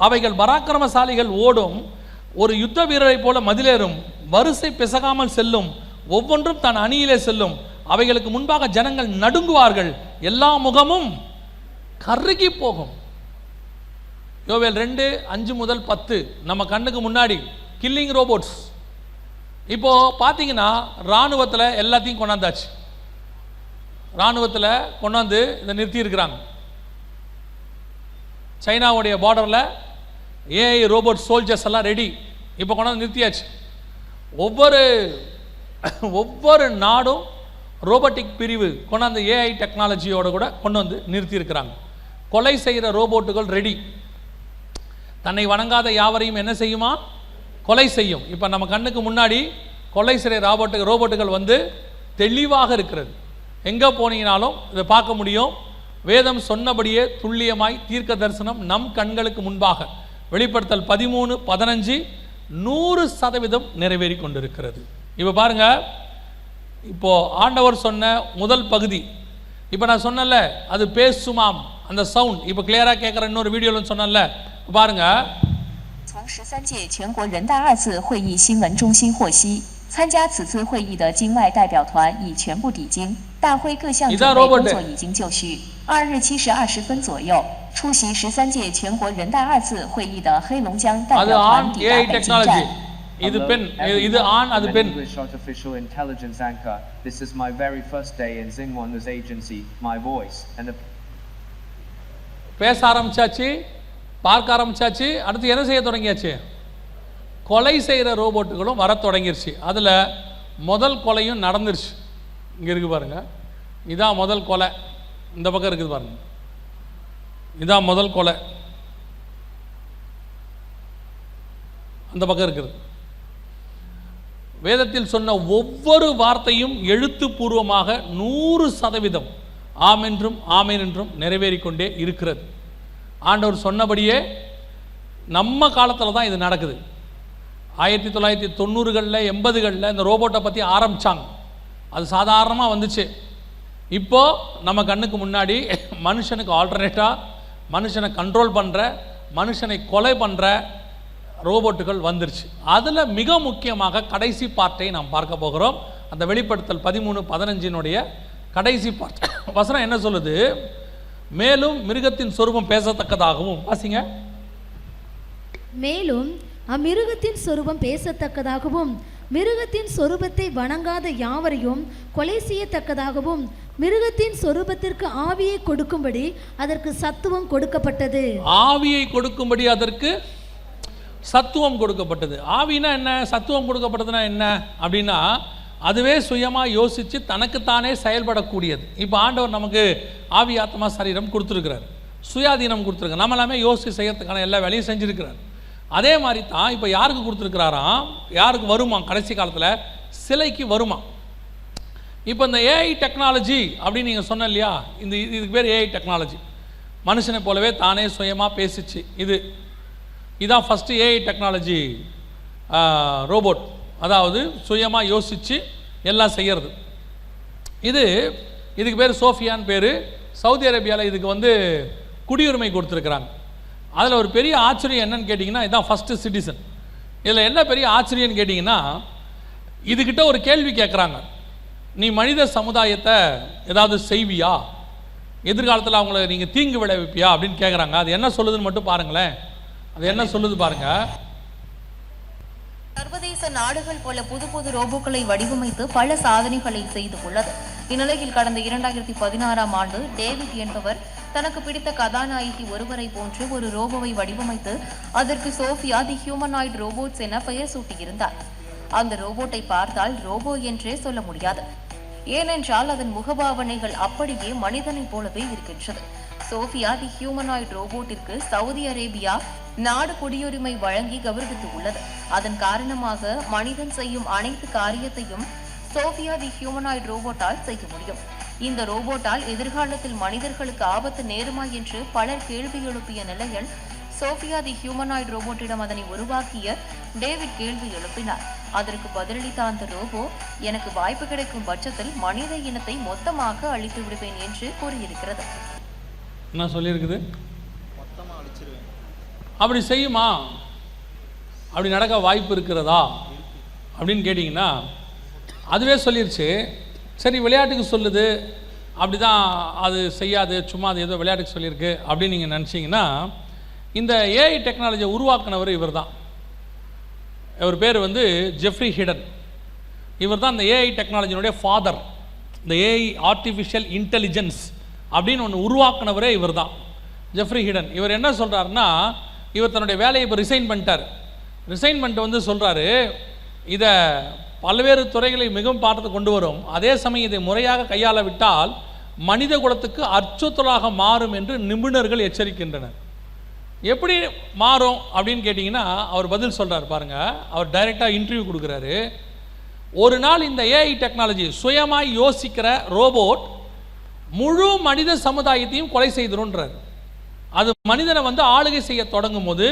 அவைகள் பராக்கிரமசாலிகள் ஓடும், ஒரு யுத்த வீரரை போல மதிலேறும், வரிசை பிசகாமல் செல்லும், ஒவ்வொன்றும் தன் அணியிலே செல்லும், அவைகளுக்கு முன்பாக ஜனங்கள் நடுங்குவார்கள், எல்லா முகமும் கருகி போகும். யோவேல் 2:5-10 நம்ம கண்ணுக்கு முன்னாடி கில்லிங் ரோபோட்ஸ். இப்போ பார்த்தீங்கன்னா இராணுவத்தில் எல்லாத்தையும் கொண்டாந்தாச்சு. இராணுவத்தில் கொண்டாந்து இதை நிறுத்தி இருக்கிறாங்க. சைனாவுடைய பார்டரில் ஏஐ ரோபோட் சோல்ஜர்ஸ் எல்லாம் ரெடி, இப்போ கொண்டாந்து நிறுத்தியாச்சு. ஒவ்வொரு நாடும் ரோபோட்டிக் பிரிவு கொண்டாந்து ஏஐ டெக்னாலஜியோட கூட கொண்டு வந்து நிறுத்தி இருக்கிறாங்க. கொலை செய்கிற ரோபோட்டுகள் ரெடி. தன்னை வணங்காத யாவரையும் என்ன செய்யுமா, கொலை செய்யும். இப்போ நம்ம கண்ணுக்கு முன்னாடி கொலை செய்கிற ரோபோட்டுகள் வந்து தெளிவாக இருக்கிறது. எங்கே போனீங்கனாலும் இதை பார்க்க முடியும். வேதம் சொன்னபடியே துல்லியமாய் தீர்க்க தரிசனம் நம் கண்களுக்கு முன்பாக வெளிப்படுத்தல் 13:15 100% நிறைவேறி கொண்டிருக்கிறது. இப்போ பாருங்க, இப்போ ஆண்டவர் சொன்ன முதல் பகுதி, இப்போ நான் சொன்னல அது பேசுமாம் அந்த சவுண்ட், இப்போ கிளியரா கேட்குற இன்னொரு வீடியோவில் சொன்னல பாருங்க.从13届全国人大2次会议新闻中心获悉，参加此次会议的境外代表团已全部抵京，大会各项准备工作已经就绪。2日7时20分左右，出席13届全国人大2次会议的黑龙江代表团抵达北京站。இது பெண், இது ஆண், அது பெண். English artificial intelligence anchor. This is my very first day in Xinhua News Agency. My voice and பேச ஆரம்பிச்சாச்சு, பார்க்க ஆரம்பிச்சாச்சு. அடுத்து என்ன செய்ய தொடங்கியாச்சு, கொலை செய்கிற ரோபோட்டுகளும் வர தொடங்கிருச்சு. அதில் முதல் கொலையும் நடந்துருச்சு. இங்கே இருக்குது பாருங்க, இதான் முதல் கொலை. இந்த பக்கம் இருக்குது பாருங்க, இதான் முதல் கொலை. அந்த பக்கம் இருக்குது. வேதத்தில் சொன்ன ஒவ்வொரு வார்த்தையும் எழுத்துப்பூர்வமாக 100% ஆம் என்றும் ஆமேன் என்றும் நிறைவேறிக்கொண்டே இருக்கிறது. ஆண்டவர் சொன்னபடியே நம்ம காலத்தில் தான் இது நடக்குது. 1990களில் 80களில் இந்த ரோபோட்டை பற்றி ஆரம்பித்தாங்க. அது சாதாரணமாக வந்துச்சு. இப்போது நம்ம கண்ணுக்கு முன்னாடி மனுஷனுக்கு ஆல்டர்னேட்டாக மனுஷனை கண்ட்ரோல் பண்ணுற, மனுஷனை கொலை பண்ணுற ரோபோட்டுகள் வந்துருச்சு. அதில் மிக முக்கியமாக கடைசி பார்ட்டை நாம் பார்க்க போகிறோம். அந்த வெளிப்படுத்தல் 13:15 கடைசி பார்ட் வசனம் என்ன சொல்லுது, மேலும் மிருகத்தின் சொரூபம் பேசத்தக்கதாகவும், வாசிங்க. மேலும் அம்மிருகத்தின் சொரூபம் பேசத்தக்கதாகவும், மிருகத்தின் சொரூபத்தை வணங்காத யாவரையும் கொலை செய்யத்தக்கதாகவும், மிருகத்தின் சொரூபத்திற்கு ஆவியை கொடுக்கும்படி அதற்கு சத்துவம் கொடுக்கப்பட்டது. ஆவியை கொடுக்கும்படி அதற்கு சத்துவம் கொடுக்கப்பட்டது. ஆவினா என்ன, சத்துவம் கொடுக்கப்பட்டதுன்னா என்ன அப்படின்னா, அதுவே சுயமாக யோசித்து தனக்குத்தானே செயல்படக்கூடியது. இப்போ ஆண்டவர் நமக்கு ஆவி ஆத்மா சரீரம் கொடுத்துருக்கிறார், சுயாதீனம் கொடுத்துருக்கார். நம்ம எல்லாமே யோசித்து செய்யறதுக்கான எல்லா வேலையும் செஞ்சுருக்கிறார். அதே மாதிரி தான் இப்போ யாருக்கு கொடுத்துருக்கிறாராம், யாருக்கு வருமா, கடைசி காலத்தில் சிலைக்கு வருமா. இப்போ இந்த ஏஐ டெக்னாலஜி அப்படின்னு நீங்கள் சொன்ன இல்லையா, இதுக்கு பேர் ஏஐ டெக்னாலஜி. மனுஷனை போலவே தானே சுயமாக பேசிச்சு. இதான் ஃபஸ்ட்டு ஏஐ டெக்னாலஜி ரோபோட், அதாவது சுயமாக யோசித்து எல்லாம் செய்கிறது. இதுக்கு பேர் சோஃபியான்னு பேர். சவுதி அரேபியாவில் இதுக்கு வந்து குடியுரிமை கொடுத்துருக்குறாங்க. அதில் ஒரு பெரிய ஆச்சரியம் என்னன்னு கேட்டிங்கன்னா, இதுதான் ஃபஸ்ட்டு சிட்டிசன். இதில் என்ன பெரிய ஆச்சரியம்னு கேட்டிங்கன்னா, இதுக்கிட்ட ஒரு கேள்வி கேட்குறாங்க, நீ மனித சமுதாயத்தை ஏதாவது செய்வியா, எதிர்காலத்தில் அவங்கள நீங்கள் தீங்கு விளைவிப்பியா அப்படின்னு கேட்குறாங்க. அது என்ன சொல்லுதுன்னு மட்டும் பாருங்களேன். அது என்ன சொல்லுது பாருங்க. சர்வதேச நாடுகள் போல புது புது ரோபோக்களை வடிவமைத்து பல சாதனைகளை செய்து உள்ளது. இந்நிலையில் கடந்த 2016ஆம் ஆண்டு டேவிட் என்பவர் தனக்கு பிடித்த கதாநாயகி ஒருவரை போன்று ஒரு ரோபோவை வடிவமைத்து அதற்கு சோஃபியா தி ஹியூமனாய்டு ரோபோட்ஸ் என பெயர் சூட்டியிருந்தார். அந்த ரோபோட்டை பார்த்தால் ரோபோ என்றே சொல்ல முடியாது. ஏனென்றால் அதன் முகபாவனைகள் அப்படியே மனிதனைப் போலவே இருக்கின்றது. சோஃபியா தி ஹியூமனாய்டு ரோபோட்டிற்கு சவுதி அரேபியா நாடு குடியுரிமை வழங்கி கௌரவித்து உள்ளது. அதன் காரணமாக மனிதன் செய்யும் அனைத்து காரியத்தையும் சோஃபியா தி ஹியூமனாய்டு ரோபோட்டால் செய்ய முடியும். இந்த ரோபோட்டால் எதிர்காலத்தில் மனிதர்களுக்கு ஆபத்து நேருமா என்று பலர் கேள்வி எழுப்பிய நிலையில் சோஃபியா தி ஹியூமனாய்டு ரோபோட்டிடம் அதனை உருவாக்கிய டேவிட் கேள்வி எழுப்பினார். அதற்கு பதிலளித்த அந்த ரோபோ, எனக்கு வாய்ப்பு கிடைக்கும் பட்சத்தில் மனித இனத்தை மொத்தமாக அழித்து விடுவேன் என்று கூறியிருக்கிறது. என்ன சொல்லியிருக்குது? அப்படி செய்யுமா? அப்படி நடக்க வாய்ப்பு இருக்கிறதா அப்படின்னு கேட்டிங்கன்னா அதுவே சொல்லிருச்சு. சரி, விளையாட்டுக்கு சொல்லுது, அப்படி தான் அது செய்யாது, சும்மா அது ஏதோ விளையாட்டுக்கு சொல்லியிருக்கு அப்படின்னு நீங்கள் நினச்சிங்கன்னா, இந்த ஏஐ டெக்னாலஜியை உருவாக்குனவர் இவர் தான். இவர் பேர் வந்து ஜெஃப்ரி ஹிடன். இவர் தான் இந்த ஏஐ டெக்னாலஜினுடைய ஃபாதர். இந்த ஏஐ ஆர்டிஃபிஷியல் இன்டெலிஜென்ஸ் அப்படின்னு ஒன்று உருவாக்குனவரே இவர் தான், ஜெஃப்ரி ஹிடன். இவர் என்ன சொல்கிறாருன்னா, இவர் தன்னுடைய வேலையை இப்போ ரிசைன் பண்ணிட்டார். ரிசைன் பண்ணிட்டு வந்து சொல்கிறாரு, இதை பல்வேறு துறைகளை மிகவும் பார்த்து கொண்டு வரும், அதே சமயம் இதை முறையாக கையாள விட்டால் மனித குலத்துக்கு அச்சுறுத்தலாக மாறும் என்று நிபுணர்கள் எச்சரிக்கின்றனர். எப்படி மாறும் அப்படின்னு கேட்டிங்கன்னா அவர் பதில் சொல்கிறார் பாருங்கள். அவர் டைரெக்டாக இன்டர்வியூ கொடுக்குறாரு. ஒரு நாள் இந்த ஏஐ டெக்னாலஜி சுயமாய் யோசிக்கிற ரோபோட் முழு மனித சமுதாயத்தையும் கொலை செய்திருன்றார். அது மனிதனை வந்து ஆளுகை செய்ய தொடங்கும் போது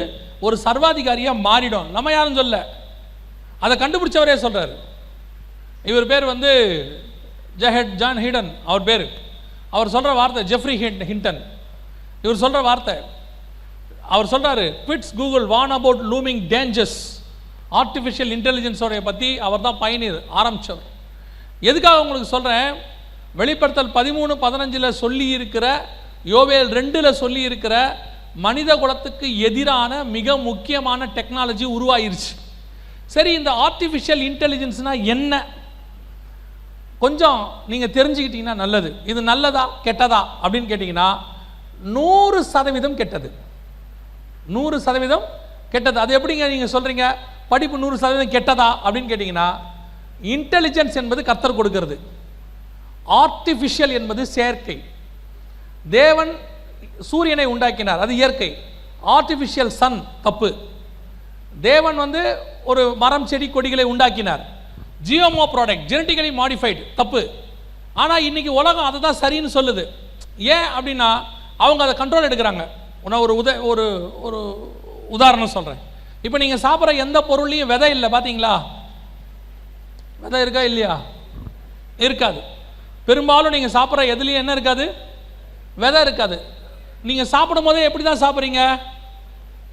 ஒரு சர்வாதிகாரியாக மாறிடும். நம்ம யாரும் சொல்ல, அதை கண்டுபிடிச்சவரே சொல்கிறார். இவர் பேர் வந்து ஜான் ஹிடன் அவர் பேர். அவர் சொல்கிற வார்த்தை ஜெஃப்ரி ஹிண்டன். இவர் சொல்கிற வார்த்தை, அவர் சொல்கிறாரு, quits Google warn about looming dangers. Artificial இன்டெலிஜென்ஸோடைய பற்றி அவர் தான் பயணியர் ஆரம்பித்தவர். எதுக்காக உங்களுக்கு சொல்கிறேன், வெளிப்படுத்தல் 13:15 சொல்லி இருக்கிற, யோவேல் 2 சொல்லி இருக்கிற மனித குலத்துக்கு எதிரான மிக முக்கியமான டெக்னாலஜி உருவாயிருச்சு. சரி, இந்த ஆர்டிஃபிஷியல் இன்டெலிஜென்ஸ்னால் என்ன கொஞ்சம் நீங்கள் தெரிஞ்சுக்கிட்டீங்கன்னா நல்லது. இது நல்லதா கெட்டதா அப்படின்னு கேட்டிங்கன்னா 100% கெட்டது. 100% கெட்டது. அது எப்படிங்க நீங்கள் சொல்கிறீங்க படிப்பு 100% கெட்டதா அப்படின்னு கேட்டிங்கன்னா, இன்டெலிஜென்ஸ் என்பது கர்த்தர் கொடுக்கிறது, ஆர்டிஃபிஷியல் என்பது செயற்கை. தேவன் சூரியனை உண்டாக்கினார், அது இயற்கை. ஆர்டிஃபிஷியல் சன் தப்பு. தேவன் வந்து ஒரு மரம் செடி கொடிகளை உண்டாக்கினார், ஜியோமோ ப்ராடக்ட், ஜெனட்டிக்கலி மாடிஃபைடு, தப்பு. ஆனால் இன்னைக்கு உலகம் அதை தான் சரின்னு சொல்லுது. ஏன் அப்படின்னா அவங்க அதை கண்ட்ரோல் எடுக்கிறாங்க. நான் ஒரு உதாரணம் சொல்கிறேன். இப்போ நீங்கள் சாப்பிட்ற எந்த பொருள்லையும் விதை இல்லை, பார்த்தீங்களா? விதை இருக்கா இல்லையா? இருக்காது. பெரும்பாலும் நீங்கள் சாப்பிட்ற எதுலேயும் என்ன இருக்காது? விதை இருக்காது. நீங்கள் சாப்பிடும் போதே எப்படி தான் சாப்பிட்றீங்க?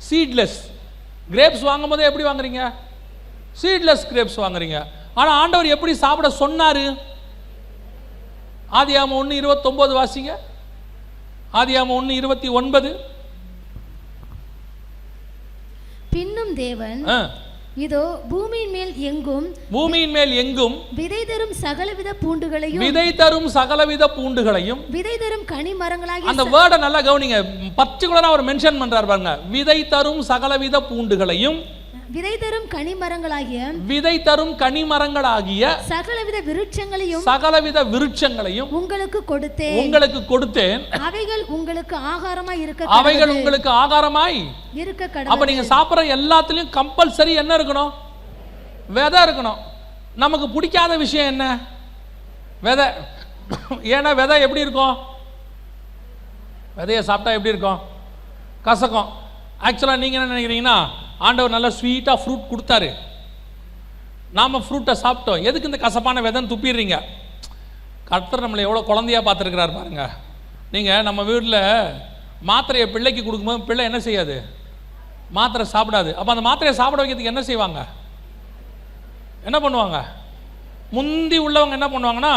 சீட்லெஸ். கிரேப்ஸ் வாங்கும் போதே எப்படி வாங்குறீங்க? சீட்லெஸ் கிரேப்ஸ் வாங்குறீங்க. ஆனால் ஆண்டவர் எப்படி சாப்பிட சொன்னார்? ஆதியாகமம் 1:29 வாசிங்க. ஆதியாகமம் 1:29. பின்னும் தேவன், இதோ பூமியின் மேல் எங்கும் விதை தரும் சகலவித பூண்டுகளையும் விதை தரும் கனி மரங்களாகிய, அந்த வேர்டை நல்லா கவனிங்க, பர்டிகுலரா அவர் மென்ஷன் பண்றார் பாருங்க. விதை தரும் சகலவித பூண்டுகளையும் விதை தரும் கனிமரங்களாகிய சகலவித விருட்சங்களையும் உங்களுக்கு கொடுத்தேன். அவைகள் உங்களுக்கு ஆகாரமாய் இருக்க கடவுள். அப்ப நீங்க சாப்பிடுற எல்லாத்துலயும் கம்பல்சரி என்ன இருக்கணும்? விதை இருக்கணும். நமக்கு பிடிக்காத விஷயம் என்ன? விதை. ஏன்னா விதை எப்படி இருக்கும்? விதையை சாப்பிட்டா எப்படி இருக்கும்? கசக்கும். ஆக்சுவலாக நீங்கள் என்ன நினைக்கிறீங்கன்னா, ஆண்டவர் நல்லா ஸ்வீட்டாக ஃப்ரூட் கொடுத்தாரு, நாம் ஃப்ரூட்டை சாப்பிட்டோம், எதுக்கு இந்த கசப்பான விதைன்னு துப்பிடுறீங்க? கர்த்தர் நம்மளை எவ்வளோ குழந்தையாக பார்த்துருக்கிறார் பாருங்க. நீங்கள் நம்ம வீட்டில் மாத்திரையை பிள்ளைக்கு கொடுக்கும்போது பிள்ளை என்ன செய்யாது? மாத்திரை சாப்பிடாது. அப்போ அந்த மாத்திரையை சாப்பிட வைக்கிறதுக்கு என்ன செய்வாங்க? என்ன பண்ணுவாங்க? முந்தி உள்ளவங்க என்ன பண்ணுவாங்கன்னா,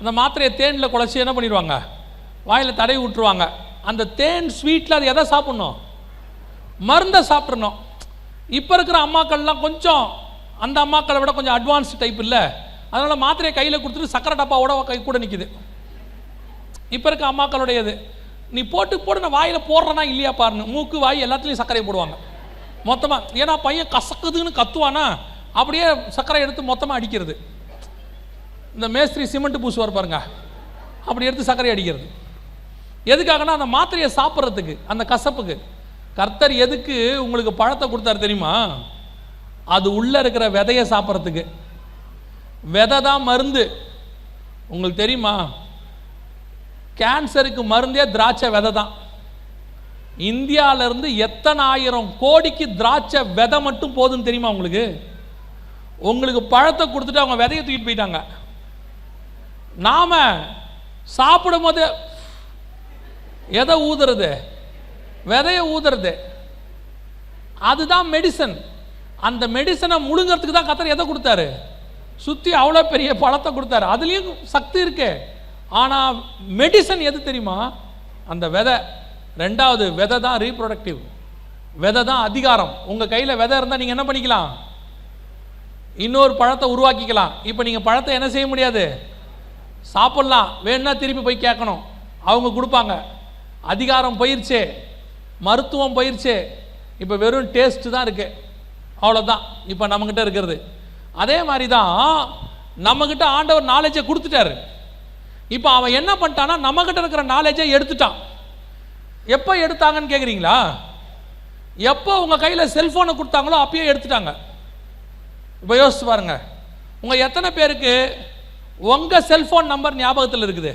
அந்த மாத்திரையை தேனில் குழச்சி என்ன பண்ணிடுவாங்க? வாயில் தடவி விட்டுருவாங்க. அந்த தேன் ஸ்வீட்டில் அது எதை சாப்பிட்ணும்? மருந்தை சாப்பிட்றணும். இப்போ இருக்கிற அம்மாக்கள்லாம் கொஞ்சம் அந்த அம்மாக்களை விட கொஞ்சம் அட்வான்ஸ் டைப் இல்லை, அதனால் மாத்திரையை கையில் கொடுத்துட்டு சக்கரை டப்பாவோட கை கூட நிற்கிது. இப்போ இருக்க அம்மாக்களுடையது, நீ போட்டு நான் வாயில் போடுறேன்னா இல்லையா பாருங்க, மூக்கு வாய் எல்லாத்துலேயும் சர்க்கரை போடுவாங்க மொத்தமாக. ஏன்னா பையன் கசக்குதுன்னு கத்துவானா, அப்படியே சர்க்கரை எடுத்து மொத்தமாக அடிக்கிறது. இந்த மேஸ்திரி சிமெண்ட் பூசுவார் பாருங்க, அப்படி எடுத்து சர்க்கரை அடிக்கிறது. எதுக்காகனா அந்த மாத்திரையை சாப்பிட்றதுக்கு, அந்த கசப்புக்கு. கர்த்தர் எதுக்கு உங்களுக்கு பழத்தை கொடுத்தாரு தெரியுமா? அது உள்ளே இருக்கிற விதையை சாப்பிட்றதுக்கு. விதை தான் மருந்து. உங்களுக்கு தெரியுமா, கேன்சருக்கு மருந்தே திராட்சை விதை தான். இந்தியாவிலிருந்து எத்தனை ஆயிரம் கோடிக்கு திராட்சை விதை மட்டும் போதுன்னு தெரியுமா உங்களுக்கு? உங்களுக்கு பழத்தை கொடுத்துட்டு அவங்க விதையை தூக்கிட்டு போயிட்டாங்க. நாம சாப்பிடும் போது எதை ஊதுறது? விதையை ஊதுறது. அதுதான் மெடிசன். அந்த மெடிசனை முழுங்கிறதுக்கு தான் கர்த்தர் எதை கொடுத்தாரு? சுற்றி அவ்வளோ பெரிய பழத்தை கொடுத்தாரு. அதுலேயும் சக்தி இருக்கு. ஆனால் மெடிசன் எது தெரியுமா? அந்த விதை. ரெண்டாவது விதை தான் ரீப்ரொடக்டிவ். விதை தான் அதிகாரம். உங்கள் கையில் விதை இருந்தால் நீங்கள் என்ன பண்ணிக்கலாம்? இன்னொரு பழத்தை உருவாக்கிக்கலாம். இப்போ நீங்கள் பழத்தை என்ன செய்ய முடியாது? சாப்பிட்லாம், வேணும்னா திருப்பி போய் கேட்கணும், அவங்க கொடுப்பாங்க. அதிகாரம் போயிடுச்சு, மருத்துவம் போயிடுச்சு. இப்போ வெறும் டேஸ்ட்டு தான் இருக்குது, அவ்வளோதான் இப்போ நம்மக்கிட்ட இருக்கிறது. அதே மாதிரி தான் நம்மக்கிட்ட ஆண்டவர் நாலேஜை கொடுத்துட்டாரு. இப்போ அவன் என்ன பண்ணிட்டான்னா நம்மக்கிட்ட இருக்கிற நாலேஜை எடுத்துட்டான். எப்போ எடுத்தாங்கன்னு கேட்குறீங்களா? எப்போ உங்கள் கையில் செல்ஃபோனை கொடுத்தாங்களோ அப்பயே எடுத்துட்டாங்க. இப்போ யோசிச்சு பாருங்க, உங்கள் எத்தனை பேருக்கு உங்கள் செல்ஃபோன் நம்பர் ஞாபகத்தில் இருக்குது?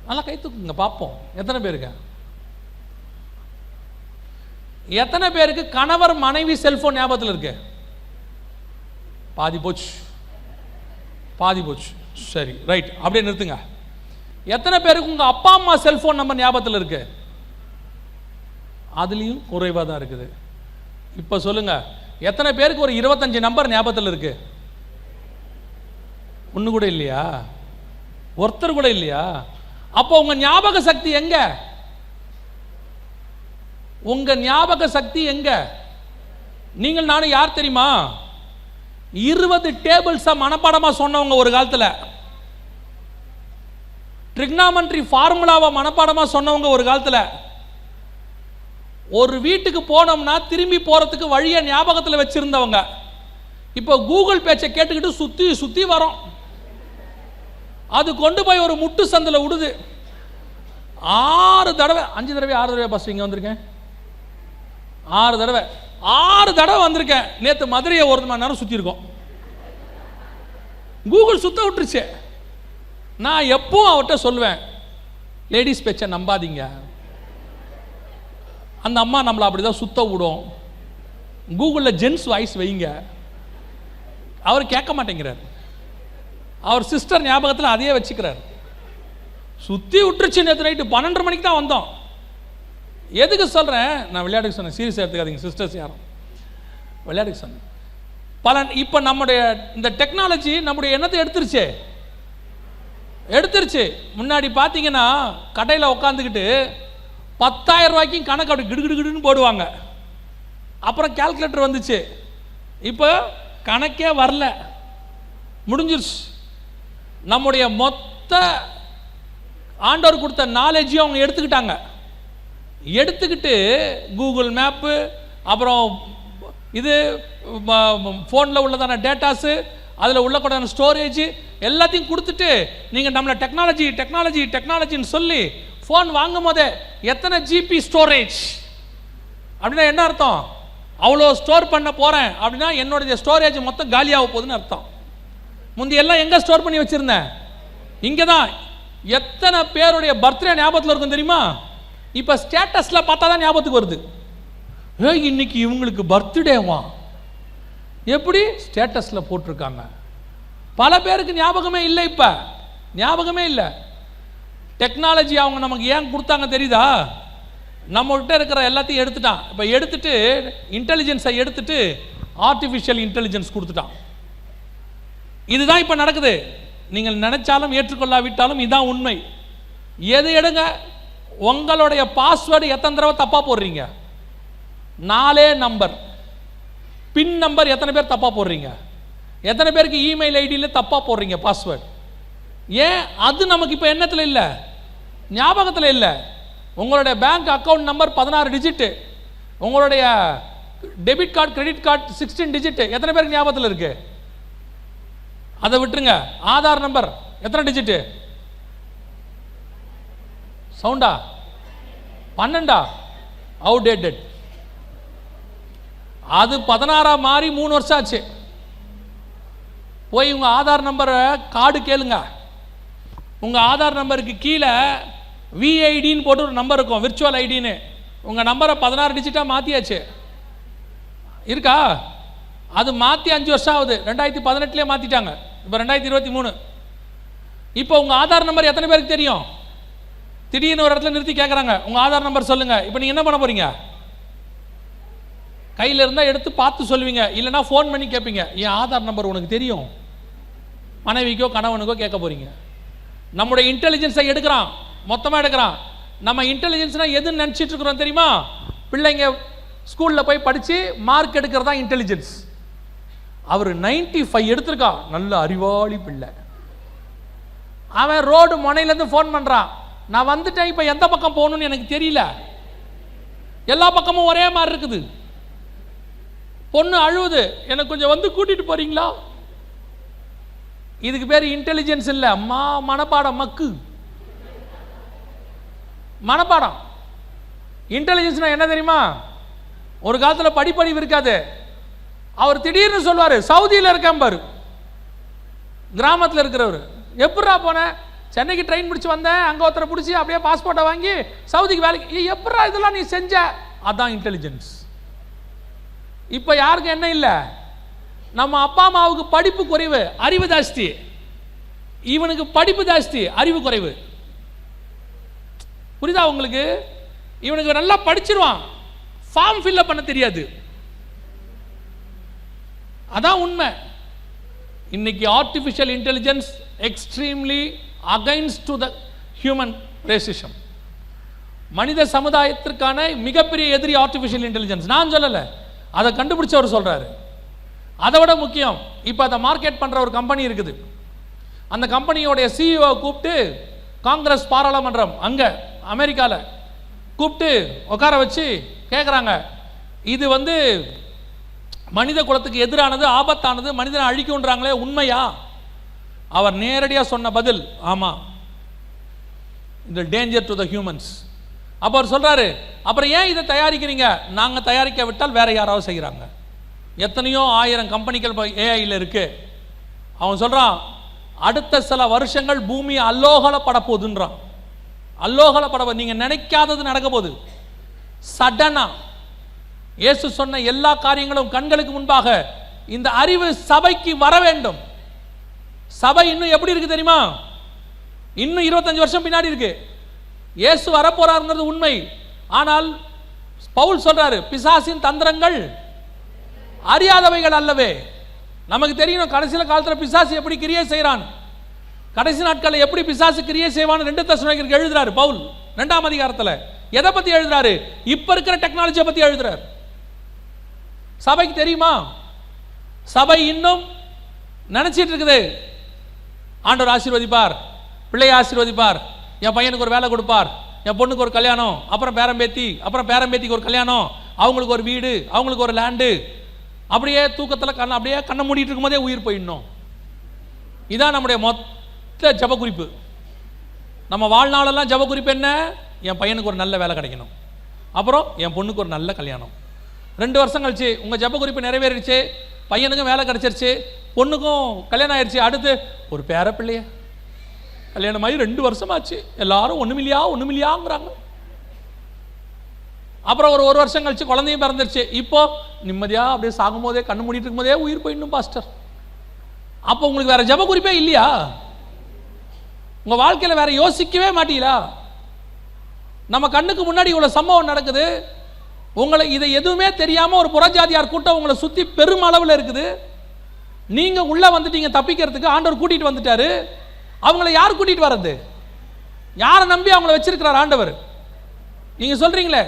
நல்லா கை தூக்குங்க பார்ப்போம். எத்தனை பேருக்கு? எத்தனை பேருக்கு கணவர் மனைவி செல்ஃபோன் ஞாபகத்தில் இருக்கு? பாதி போச்சு, பாதி போச்சு. சரி, ரைட், அப்படியே நிறுத்துங்க. எத்தனை பேருக்கு உங்கள் அப்பா அம்மா செல்ஃபோன் நம்பர் ஞாபகத்தில் இருக்கு? அதுலேயும் குறைவாக தான் இருக்குது. இப்போ சொல்லுங்க, எத்தனை பேருக்கு ஒரு 25 நம்பர் ஞாபகத்தில் இருக்கு? ஒன்று கூட இல்லையா? ஒருத்தர் கூட இல்லையா? அப்போ உங்க ஞாபக சக்தி எங்க? உங்க ஞாபக சக்தி எங்க? நீங்கள் நானும் யார் தெரியுமா? 20 டேபிள்ஸை மனப்பாடமா சொன்னவங்க ஒரு காலத்தில். ட்ரிக்னாமெட்ரி ஃபார்முலாவை மனப்பாடமா சொன்னவங்க ஒரு காலத்தில். ஒரு வீட்டுக்கு போனோம்னா திரும்பி போறதுக்கு வழியை ஞாபகத்தில் வச்சிருந்தவங்க. இப்போ கூகுள் பேச்சை கேட்டுக்கிட்டு சுத்தி சுத்தி வரோம். அது கொண்டு போய் ஒரு முட்டு சந்தில் விடுது. 6 தடவை 5 தடவை 6 தடவை பஸ் இங்கே வந்திருக்கேன். 6 தடவை வந்திருக்கேன். நேற்று மதுரையை 1 மணி நேரம் சுற்றி இருக்கோம். கூகுள் சுத்த விட்டுருச்சு. நான் எப்பவும் அவர்கிட்ட சொல்லுவேன், லேடிஸ் பேச்சை நம்பாதீங்க. அந்த அம்மா நம்மளை அப்படிதான் சுத்த விடும். கூகுளில் ஜென்ஸ் வாய்ஸ் வைங்க. அவர் கேட்க மாட்டேங்கிறார். அவர் சிஸ்டர் ஞாபகத்தில் அதையே வச்சுக்கிறார். சுற்றி விட்டுருச்சு. நேற்று நைட்டு 12 மணிக்கு தான் வந்தோம். எதுக்கு சொல்கிறேன்? நான் விளையாட்டுக்கு சொன்னேன், சீரியஸாக எடுத்துக்காதீங்க சிஸ்டர்ஸ் யாரும். விளையாட்டுக்கு சொன்னேன். இப்போ நம்முடைய இந்த டெக்னாலஜி நம்முடைய எண்ணத்தை எடுத்துருச்சு. முன்னாடி பார்த்தீங்கன்னா கடையில் உட்காந்துக்கிட்டு 10,000 ரூபாய்க்கும் கணக்கு அப்படி கிடுகிடுன்னு போடுவாங்க. அப்புறம் கால்குலேட்டர் வந்துச்சு. இப்போ கணக்கே வரல, முடிஞ்சிருச்சு. நம்முடைய மொத்த ஆண்டவர் கொடுத்த நாலேஜையும் அவங்க எடுத்துக்கிட்டு கூகுள் மேப்பு, அப்புறம் இது ஃபோனில் உள்ளதான டேட்டாஸு, அதில் உள்ளக்கூடான ஸ்டோரேஜ் எல்லாத்தையும் கொடுத்துட்டு நீங்கள் நம்மளை டெக்னாலஜின்னு சொல்லி ஃபோன் வாங்கும் போதே எத்தனை ஜிபி ஸ்டோரேஜ் அப்படின்னா என்ன அர்த்தம்? அவ்வளோ ஸ்டோர் பண்ண போகிறேன் அப்படின்னா என்னுடைய ஸ்டோரேஜ் மொத்தம் காலியாக போகுதுன்னு அர்த்தம். முந்தி எல்லாம் எங்கே ஸ்டோர் பண்ணி வச்சுருந்தேன்? இங்கே தான். எத்தனை பேருடைய பர்த்டே ஞாபகத்தில் இருக்கும் தெரியுமா? இப்போ ஸ்டேட்டஸில் பார்த்தா தான் ஞாபகத்துக்கு வருது. இன்னைக்கு இவங்களுக்கு பர்த்டேவா, எப்படி ஸ்டேட்டஸில் போட்டிருக்காங்க. பல பேருக்கு ஞாபகமே இல்லை. இப்போ ஞாபகமே இல்லை. டெக்னாலஜி அவங்க நமக்கு ஏன் கொடுத்தாங்க தெரியுதா? நம்மகிட்ட இருக்கிற எல்லாத்தையும் எடுத்துட்டான். இப்போ எடுத்துட்டு இன்டெலிஜென்ஸை எடுத்துட்டு ஆர்டிஃபிஷியல் இன்டெலிஜென்ஸ் கொடுத்துட்டான். இதுதான் இப்போ நடக்குது. நீங்கள் நினைச்சாலும் ஏற்றுக்கொள்ளாவிட்டாலும் இதுதான் உண்மை. எது எடுங்க, உங்களுடைய பாஸ்வேர்டு எத்தனை தடவை தப்பாக போடுறீங்க? 4 நம்பர். பின் நம்பர் எத்தனை பேர் தப்பாக போடுறீங்க? எத்தனை பேருக்கு இமெயில் ஐடியில் தப்பாக போடுறீங்க பாஸ்வேர்டு? ஏன்? அது நமக்கு இப்போ எண்ணத்தில் இல்லை, ஞாபகத்தில் இல்லை. உங்களுடைய பேங்க் அக்கௌண்ட் நம்பர் 16 டிஜிட்டு, உங்களுடைய debit card, credit card 16 digit எத்தனை பேருக்கு ஞாபகத்தில் இருக்கு? அதை விட்டுருங்க. ஆதார் நம்பர் எத்தனை டிஜிட்? சவுண்டா? 12? அவுடேட்டட். அது 16 மாறி 3 வருஷம் ஆச்சு. போய் உங்கள் ஆதார் நம்பரை கார்டு கேளுங்க. உங்கள் ஆதார் நம்பருக்கு கீழே விஐடின்னு போட்டு ஒரு நம்பர் இருக்கும், விர்ச்சுவல் ஐடின்னு. உங்கள் நம்பரை 16 டிஜிட்டாக மாற்றியாச்சு. இருக்கா? அது மாற்றி 5 வருஷம் ஆகுது. 2018 மாற்றிட்டாங்க. இப்போ 2023. இப்போ உங்கள் ஆதார் நம்பர் எத்தனை பேருக்கு தெரியும்? திடீர்னு ஒரு இடத்துல நிறுத்தி கேட்குறாங்க, உங்கள் ஆதார் நம்பர் சொல்லுங்கள். இப்போ நீங்கள் என்ன பண்ண போகிறீங்க? கையில் இருந்தால் எடுத்து பார்த்து சொல்லுவீங்க, இல்லைனா ஃபோன் பண்ணி கேட்பீங்க, என் ஆதார் நம்பர் உனக்கு தெரியும்? மனைவிக்கோ கணவனுக்கோ கேட்க போகிறீங்க. நம்முடைய இன்டெலிஜென்ஸை எடுக்கிறான், மொத்தமாக எடுக்கிறான். நம்ம இன்டெலிஜென்ஸ்னால் எதுன்னு நினச்சிட்டு இருக்கிறோம் தெரியுமா? பிள்ளைங்க ஸ்கூலில் போய் படித்து மார்க் எடுக்கிறதா இன்டெலிஜென்ஸ். அவர் 95 எடுத்திருக்கா, நல்ல அறிவாளி பிள்ளை. அவன் ரோடு முனையிலேருந்து ஃபோன் பண்ணுறான், நான் வந்துட்டேன், இப்போ எந்த பக்கம் போகணும்னு எனக்கு தெரியல, எல்லா பக்கமும் ஒரே மாதிரி இருக்குது. பொண்ணு அழுவுது, எனக்கு கொஞ்சம் வந்து கூட்டிட்டு போறீங்களா? இதுக்கு பேர் இன்டெலிஜென்ஸ் இல்லை, அம்மா மனப்பாடம், மக்கு மனப்பாடம். இன்டெலிஜென்ஸ்னா என்ன தெரியுமா? ஒரு காலத்தில் படிப்பறிவு இருக்காது. அவர் திடீர்னு சொல்வார், சவுதியில் இருக்கேன் பாரு. கிராமத்தில் இருக்கிறவர், எப்படா போனேன்? சென்னைக்கு ட்ரெயின் பிடிச்சி வந்தேன், அங்கே ஒருத்தரை பிடிச்சி அப்படியே பாஸ்போர்ட்டை வாங்கி சவுதிக்கு வேலைக்கு. எப்படா இதெல்லாம் நீ செஞ்ச? அதான் இன்டெலிஜென்ஸ். இப்போ யாருக்கு என்ன இல்லை? நம்ம அப்பா அம்மாவுக்கு படிப்பு குறைவு, அறிவு ஜாஸ்தி. இவனுக்கு படிப்பு ஜாஸ்தி, அறிவு குறைவு. புரியுதா உங்களுக்கு? இவனுக்கு நல்லா படிச்சிருவான், ஃபார்ம் ஃபில்அப் பண்ண தெரியாது. அதான் உண்மை. இன்னைக்கு artificial intelligence extremely against to the human racism. மனித சமுதாயத்திற்கான மிகப்பெரிய எதிரி ஆர்டிஃபிஷியல் இன்டெலிஜென்ஸ். நான் சொல்லலை, அதை கண்டுபிடிச்சவர் சொல்றாரு. அதை விட முக்கியம், இப்போ அதை மார்க்கெட் பண்ற ஒரு கம்பெனி இருக்குது. அந்த கம்பெனியோடைய சிஇஓ கூப்பிட்டு காங்கிரஸ் பாராளுமன்றம் அங்க அமெரிக்காவில் கூப்பிட்டு உட்கார வச்சு கேட்குறாங்க, இது மனித குலத்துக்கு எதிரானது, ஆபத்தானது, மனிதனை அழிக்கும்ன்றாங்களே, உண்மையா? அவர் நேரடியாக சொன்ன பதில், ஆமா, இந்த டேஞ்சர் டு த ஹியூமன்ஸ். அப்போ அவர் சொல்றாரு, அப்புறம் ஏன் இதை தயாரிக்கிறீங்க? நாங்கள் தயாரிக்க விட்டால் வேற யாராவது செய்கிறாங்க. எத்தனையோ 1000 கம்பெனிகள் ஏஐயில் இருக்கு. அவன் சொல்றான், அடுத்த சில வருஷங்கள் பூமி அல்லோகலப்பட போகுதுன்றான். அல்லோகலப்பட, நீங்க நினைக்காதது நடக்க போகுது. சடனா இயேசு சொன்ன எல்லா காரியங்களும் கண்களுக்கு முன்பாக இந்த அறிவு சபைக்கு வர வேண்டும். சபை இன்னும் எப்படி இருக்கு தெரியுமா? இன்னும் 25 வருஷம் பின்னாடி இருக்கு. இயேசு வரப்போறாருங்கிறது உண்மை. ஆனால் பவுல் சொல்றாரு, பிசாசின் தந்திரங்கள் அறியாதவைகள் அல்லவே. நமக்கு தெரியணும் கடைசி காலத்தில் பிசாசு எப்படி கிரியை செய்யறான், கடைசி நாட்களில் எப்படி பிசாசு கிரியை செய்வான் 2 தெசலோனிக்கருக்கு எழுதுறாரு பவுல் 2ஆம் அதிகாரத்தில். எதை பத்தி எழுதுறாரு? இப்ப இருக்கிற டெக்னாலஜியை பத்தி எழுதுறாரு. சபைக்கு தெரியுமா? சபை இன்னும் நினைச்சிட்டு இருக்குது, ஆண்டவர் ஆசீர்வதிப்பார், பிள்ளையை ஆசீர்வதிப்பார், என் பையனுக்கு ஒரு வேலை கொடுப்பார், என் பொண்ணுக்கு ஒரு கல்யாணம், அப்புறம் பேரம்பேத்தி, அப்புறம் பேரம்பேத்திக்கு ஒரு கல்யாணம், அவங்களுக்கு ஒரு வீடு, அவங்களுக்கு ஒரு லேண்டு. அப்படியே தூக்கத்தில் அப்படியே கண்ணை மூடிட்டு இருக்கும் போதே உயிர் போயிடணும். இதான் நம்முடைய மொத்த ஜப குறிப்பு. நம்ம வாழ்நாளெல்லாம் ஜப குறிப்பு என்ன? என் பையனுக்கு ஒரு நல்ல வேலை கிடைக்கணும், அப்புறம் என் பொண்ணுக்கு ஒரு நல்ல கல்யாணம். 2 வருஷம் கழிச்சு உங்கள் ஜப குறிப்பு நிறைவேறிடுச்சு, பையனுக்கும் வேலை கிடைச்சிருச்சு, பொண்ணுக்கும் கல்யாணம் ஆயிடுச்சு, அடுத்து ஒரு பேர பிள்ளைய கல்யாணம் ஆகி 2 வருஷம் ஆச்சு, எல்லாரும் ஒண்ணுமில்லையாங்கிறாங்க. அப்புறம் ஒரு வருஷம் கழிச்சு குழந்தையும் பிறந்துருச்சு, இப்போ நிம்மதியா அப்படியே சாகும் போதே கண்ணு மூடிட்டு இருக்கும் போதே உயிர் போயிடணும் பாஸ்டர். அப்போ உங்களுக்கு வேற ஜப குறிப்பே இல்லையா? உங்க வாழ்க்கையில வேற யோசிக்கவே மாட்டீங்களா? நம்ம கண்ணுக்கு முன்னாடி இவ்வளவு சம்பவம் நடக்குது, உங்களை இதை எதுவுமே தெரியாம ஒரு புறஜாதியார் கூட்டம் உங்களை சுத்தி பெரும் அளவில் இருக்குது. நீங்க உள்ள வந்துட்டீங்க தப்பிக்கிறதுக்கு, ஆண்டவர் கூட்டிட்டு வந்துட்டாரு. அவங்களை யார் கூட்டிட்டு வர்றது? யாரை நம்பி அவங்களை வச்சிருக்கிறார் ஆண்டவர்? நீங்க சொல்றீங்களே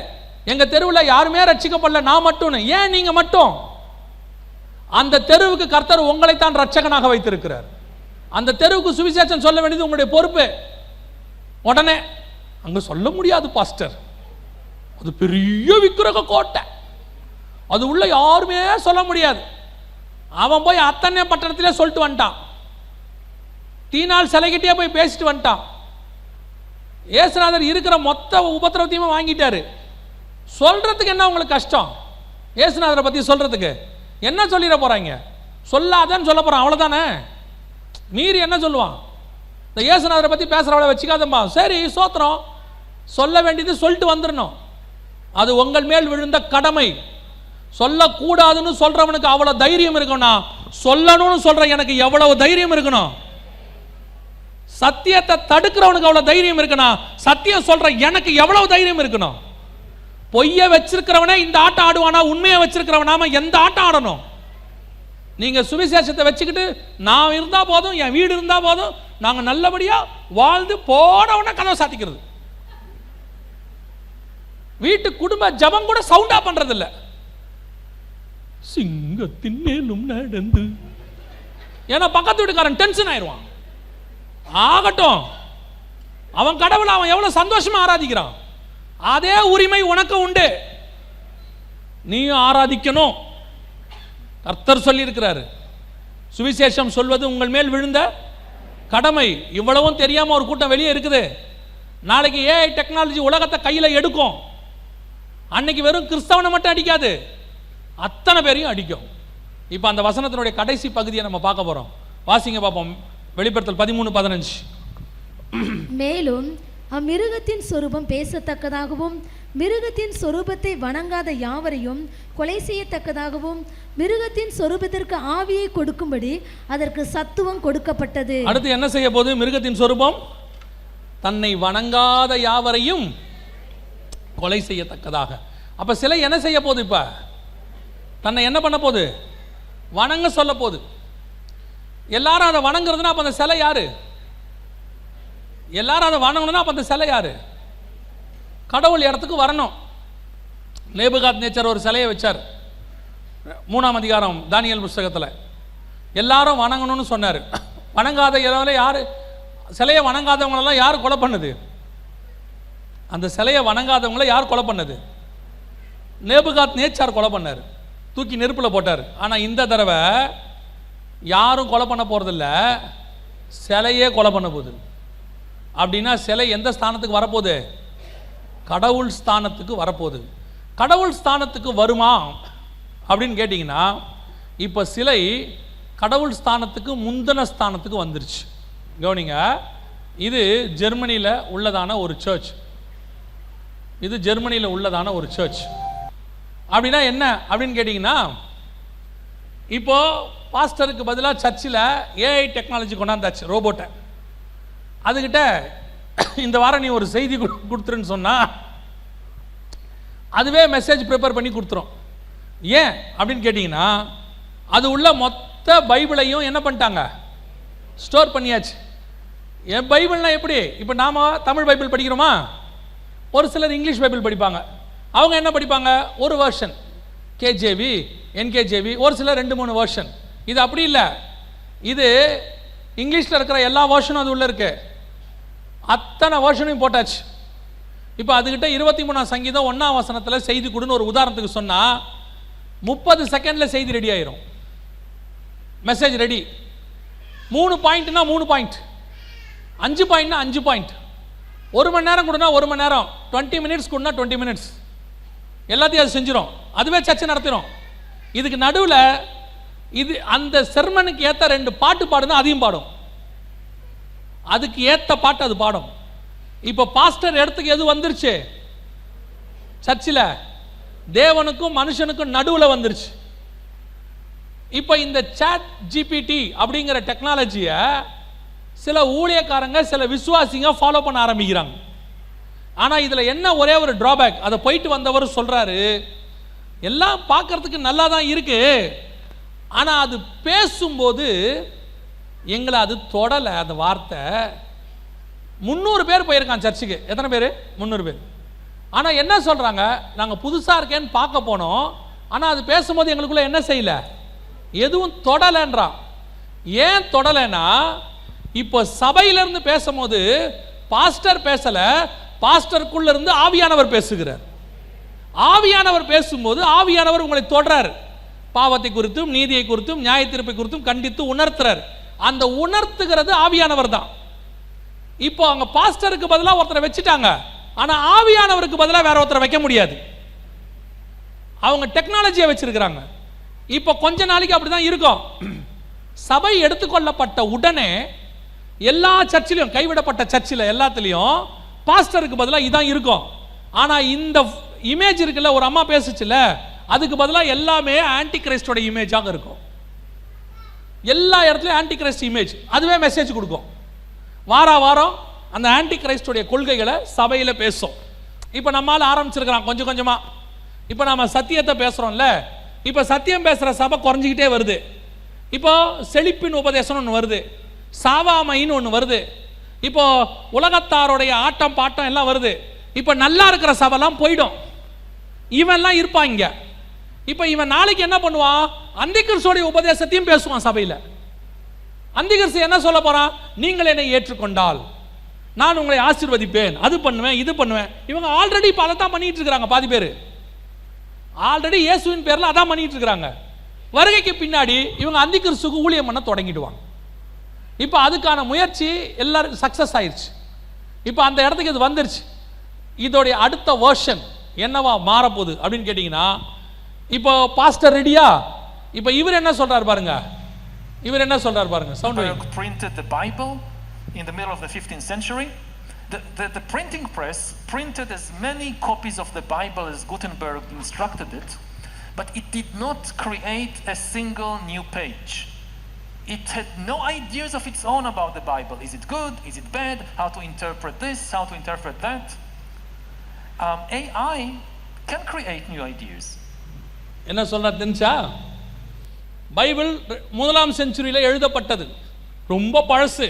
எங்க தெருவில் யாருமே ரட்சிக்கப்படல, நான் மட்டும். ஏன் நீங்க மட்டும்? அந்த தெருவுக்கு கர்த்தர் உங்களைத்தான் ரட்சகனாக வைத்திருக்கிறார். அந்த தெருவுக்கு சுவிசேஷம் சொல்ல வேண்டியது உங்களுடைய பொறுப்பு. உடனே அங்க சொல்ல முடியாது பாஸ்டர், அது பெரிய விக்கிரக கோட்டை, அது உள்ள யாருமே சொல்ல முடியாது. அவன் போய் அத்தனை பட்டணத்திலே சொல்லிட்டு வந்துட்டான். தீனால் சிலைகிட்டே போய் பேசிட்டு வந்துட்டான். இயேசுநாதர் இருக்கிற மொத்த உபத்திரவத்தையுமே வாங்கிட்டாரு. சொல்றதுக்கு என்ன உங்களுக்கு கஷ்டம்? இயேசுநாதரை பத்தி சொல்றதுக்கு என்ன சொல்லிட போறாங்க? சொல்லாதன்னு சொல்ல போறான், அவ்வளவுதானே. மீறி என்ன சொல்லுவான்? இந்த இயேசுநாதரை பத்தி பேசுறவளை வச்சுக்காதம்பா. சரி, சோத்திரம். சொல்ல வேண்டியது சொல்லிட்டு வந்துடணும். அது உங்கள் மேல் விழுந்த கடமை. சொல்லக்கூடாதுன்னு சொல்றவனுக்கு அவ்வளவு தைரியம் இருக்கணும்னா, சொல்லணும்னு சொல்ற எனக்கு எவ்வளவு தைரியம் இருக்கணும்? சத்தியத்தை தடுக்கிறவனுக்கு அவ்வளவு தைரியம் இருக்கணும். சத்தியம் சொல்ற எனக்கு எவ்வளவு தைரியம் இருக்கணும்? பொய்ய வச்சிருக்கிறவனே இந்த ஆட்டம் ஆடுவானா? உண்மையை வச்சிருக்கிறவனாம எந்த ஆட்டம் ஆடணும்? நீங்க சுவிசேஷத்தை வச்சுக்கிட்டு நான் இருந்தா போதும், என் வீடு இருந்தா போதும், நாங்க நல்லபடியா வாழ்ந்து போனவன கதவை சாத்திக்கிறது. வீட்டு குடும்ப ஜபம் கூட சவுண்டா பண்றது இல்ல. சிங்கத்தின் மேலும் நடந்து, ஏன்னா பக்கத்து வீட்டுக்காரன் டென்ஷன் ஆயிடுவான். ஆகட்டும், அவன் கடவுளை அவன் எவ்வளவு சந்தோஷமா ஆராதிக்கிறான். அதே உரிமை உனக்கு உண்டு, நீயும் ஆராதிக்கணும். கர்த்தர் சொல்லி இருக்கிறாரு, சுவிசேஷம் சொல்வது உங்கள் மேல் விழுந்த கடமை. இவ்வளவும் தெரியாம ஒரு கூட்டம் வெளியே இருக்குது. நாளைக்கு ஏஐ டெக்னாலஜி உலகத்தை கையில எடுக்கும். அன்னைக்கு வெறும் கிறிஸ்தவனை மட்டும் அடிக்காது, அத்தனை பேரையும் அடிக்கும். இப்ப அந்த வசனத்தினுடைய கடைசி பகுதியை நம்ம பார்க்க போறோம். வாசிங்க பார்ப்போம். வெளிப்படுத்தல் 13:15. மேலும் அம்மிருகத்தின் சொரூபம் பேசத்தக்கதாகவும் மிருகத்தின் சொரூபத்தை வணங்காத யாவரையும் கொலை செய்யத்தக்கதாகவும் மிருகத்தின் சொரூபத்திற்கு ஆவியை கொடுக்கும்படி அதற்கு சத்துவம் கொடுக்கப்பட்டது. அடுத்து என்ன செய்ய போகுது? மிருகத்தின் சொரூபம் தன்னை வணங்காத யாவரையும் கொலை செய்யத்தக்கதாக. அப்ப சிலை என்ன செய்ய போகுது? இப்ப தன்னை என்ன பண்ண போகுது? வணங்க சொல்ல போகுது. எல்லாரும் அதை வணங்குறதுன்னா அப்ப அந்த சிலை யாரு? எல்லாரும் அதை வணங்கணும்னா அப்ப அந்த சிலை யாரு? கடவுள் இடத்துக்கு வரணும். நேபுகாத்நேச்சர் ஒரு சிலையை வச்சார். 3ஆம் அதிகாரம் தானியேல் புஸ்தகத்தில் எல்லாரும் வணங்கணும்னு சொன்னார். வணங்காத யாரு? சிலையை வணங்காதவங்களெல்லாம் யார் கொலை பண்ணுது? அந்த சிலையை வணங்காதவங்களை யார் கொலை பண்ணது? நேபுகாத்நேச்சர் கொலை பண்ணார், தூக்கி நெருப்பில் போட்டார். ஆனால் இந்த தடவை யாரும் கொலை பண்ண போறதில்ல, சிலையே கொலை பண்ண போகுது. அப்படின்னா சிலை எந்த ஸ்தானத்துக்கு வரப்போகுது? கடவுள் ஸ்தானத்துக்கு வரப்போகுது. கடவுள் ஸ்தானத்துக்கு வருமா அப்படின்னு கேட்டிங்கன்னா, இப்போ சிலை கடவுள் ஸ்தானத்துக்கு முந்தின ஸ்தானத்துக்கு வந்துருச்சு. கவனிங்க, இது ஜெர்மனியில் உள்ளதான ஒரு சர்ச். இது ஜெர்மனியில் உள்ளதான ஒரு சர்ச். அப்படின்னா என்ன அப்படின்னு கேட்டிங்கன்னா, இப்போ பாஸ்டருக்கு பதிலாக சர்ச்சில் ஏஐ டெக்னாலஜி கொண்டாந்தாச்சு, ரோபோட்டை. அதுக்கிட்ட இந்த வாரம் நீ ஒரு செய்தி கொடுத்துருன்னு சொன்னால் அதுவே மெசேஜ் ப்ரிப்பேர் பண்ணி கொடுத்துரும். ஏன் அப்படின்னு கேட்டிங்கன்னா, அது உள்ள மொத்த பைபிளையும் என்ன பண்ணிட்டாங்க? ஸ்டோர் பண்ணியாச்சு. என் பைபிள்னா எப்படி? இப்போ நாம் தமிழ் பைபிள் படிக்கிறோமா? ஒரு சிலர் இங்கிலீஷ் பைபிள் படிப்பாங்க. அவங்க என்ன படிப்பாங்க? ஒரு வெர்ஷன், கேஜேவி, என்கேஜேவி, ஒரு சிலர் 2-3 வெர்ஷன். இது அப்படி இல்லை. இது இங்கிலீஷில் இருக்கிற எல்லா வெர்ஷனும் அது உள்ள இருக்கு. அத்தனை வெர்ஷனையும் போட்டாச்சு. இப்போ அதுக்கிட்ட 23ஆம் சங்கீதம் 1ஆம் வசனத்தில் செய்தி கொடுன்னு ஒரு உதாரணத்துக்கு சொன்னால் 30 செகண்டில் செய்தி ரெடி ஆயிரும். Message ready. 3 பாயிண்ட்னா 3 point, 5 பாயிண்ட்னா 5 point. 1 மணி நேரம் கொடுனா 1 மணி நேரம், 20 மினிட்ஸ் கொடுனா 20 மினிட்ஸ். எல்லாத்தையும் அது செஞ்சிடும். அதுவே சர்ச்சை நடத்திடும். இதுக்கு நடுவில் இது அந்த செர்மனுக்கு ஏற்ற 2 பாட்டு பாடுனா அதையும் பாடும். அதுக்கு ஏற்ற பாட்டு அது பாடும். இப்போ பாஸ்டர் இடத்துக்கு எது வந்துருச்சு? சர்ச்சில் தேவனுக்கும் மனுஷனுக்கும் நடுவில் வந்துருச்சு. இப்போ இந்த சாட் ஜிபிடி அப்படிங்கிற டெக்னாலஜியை சில ஊழியக்காரங்க, சில விசுவாசிங்க ஃபாலோ பண்ண ஆரம்பிக்கிறாங்க. ஆனால் இதில் என்ன ஒரே ஒரு டிராபேக், அதை போயிட்டு வந்தவர் சொல்கிறாரு, எல்லாம் பார்க்கறதுக்கு நல்லா தான் இருக்கு, ஆனால் அது பேசும்போது எங்களை அது தொடலை. அந்த வார்த்தை 300 பேர் போயிருக்கான் சர்ச்சுக்கு. எத்தனை பேர்? 300 பேர். ஆனால் என்ன சொல்கிறாங்க? நாங்கள் புதுசாக இருக்கேன்னு பார்க்க போனோம், ஆனால் அது பேசும்போது எங்களுக்குள்ள என்ன செய்யலை? எதுவும் தொடலைன்றான். ஏன் தொடலைன்னா, இப்போ சபையிலிருந்து பேசும்போது பாஸ்டர் பேசலை, பாஸ்டருக்குள்ள இருந்து ஆவியானவர் பேசுகிறார். ஆவியானவர் பேசும்போது ஆவியானவர் உங்களை தொடறார், பாவத்தை குறித்தும் நீதியை குறித்தும் நியாய தீர்ப்பை குறித்தும் கண்டித்து உணர்த்துறார். அந்த உணர்த்துகிறது ஆவியானவர் தான். இப்போ அவங்க பாஸ்டருக்கு பதிலாக ஒருத்தரை வச்சுட்டாங்க, ஆனா ஆவியானவருக்கு பதிலாக வேற ஒருத்தரை வைக்க முடியாது. அவங்க டெக்னாலஜியை வச்சிருக்கிறாங்க. இப்போ கொஞ்ச நாளைக்கு அப்படிதான் இருக்கும். சபை எடுத்துக்கொள்ளப்பட்ட உடனே எல்லா சர்ச்சிலையும், கைவிடப்பட்ட சர்ச்சில் எல்லாத்துலேயும் பாஸ்டருக்கு பதிலாக இதான் இருக்கும். ஆனால் இந்த இமேஜ் இருக்குல்ல, ஒரு அம்மா பேசுச்சுல, அதுக்கு பதிலாக எல்லாமே ஆன்டி கிரைஸ்டோட இமேஜாக இருக்கும். எல்லா இடத்துலையும் ஆன்டி கிரைஸ்ட் இமேஜ், அதுவே மெசேஜ் கொடுக்கும். வாரம் அந்த ஆன்டி கிரைஸ்டோடைய கொள்கைகளை சபையில் பேசும். இப்போ நம்மால் ஆரம்பிச்சிருக்கிறான் கொஞ்சம் கொஞ்சமாக. இப்போ நம்ம சத்தியத்தை பேசுகிறோம்ல, இப்போ சத்தியம் பேசுகிற சபை குறைஞ்சிக்கிட்டே வருது. இப்போ செழிப்பின் உபதேசம்னு ஒன்று வருது, சாவாமைன்னு ஒன்று வருது, இப்போ உலகத்தாருடைய ஆட்டம் பாட்டம் எல்லாம் வருது. இப்போ நல்லா இருக்கிற சபைலாம் போயிடும், இவன்லாம் இருப்பான் இங்கே. இப்போ இவன் நாளைக்கு என்ன பண்ணுவான், அந்திகிறிஸ்துவோடைய உபதேசத்தையும் பேசுவான் சபையில். அந்திகிறிஸ்து என்ன சொல்ல போறான், நீங்கள் என்னை ஏற்றுக்கொண்டால் நான் உங்களை ஆசீர்வதிப்பேன், அது பண்ணுவேன் இது பண்ணுவேன். இவங்க ஆல்ரெடி இப்போ அதை தான் பண்ணிட்டு இருக்கிறாங்க. பாதி பேர் ஆல்ரெடி இயேசுவின் பேரில் அதான் பண்ணிட்டு இருக்கிறாங்க. வருகைக்கு பின்னாடி இவங்க அந்திகிறிஸ்துக்கு ஊழியம் பண்ண தொடங்கிடுவாங்க. இப்போ அதுக்கான முயற்சி எல்லாரும் சக்சஸ் ஆயிடுச்சு. இப்போ அந்த இடத்துக்கு இது வந்துருச்சு. இதோடைய அடுத்த வெர்ஷன் என்னவா மாறப்போகுது அப்படின்னு கேட்டிங்கன்னா, இப்போ பாஸ்டர் ரெடியா? இப்போ இவர் என்ன சொல்றாரு பாருங்க, இவர் என்ன சொல்றாரு பாருங்க. Gutenberg printed the Bible in the middle of the 15th century. The printing press printed as many copies of the Bible as Gutenberg instructed it, but it did not create a single new page. It had no ideas of its own about the Bible. Is it good? Is it bad? How to interpret this? How to interpret that? AI can create new ideas. என்ன சொல்ற தெரிஞ்சா, Bible 1ஆம் செஞ்சுரியில் எழுதப்பட்டது, ரொம்ப பழசு.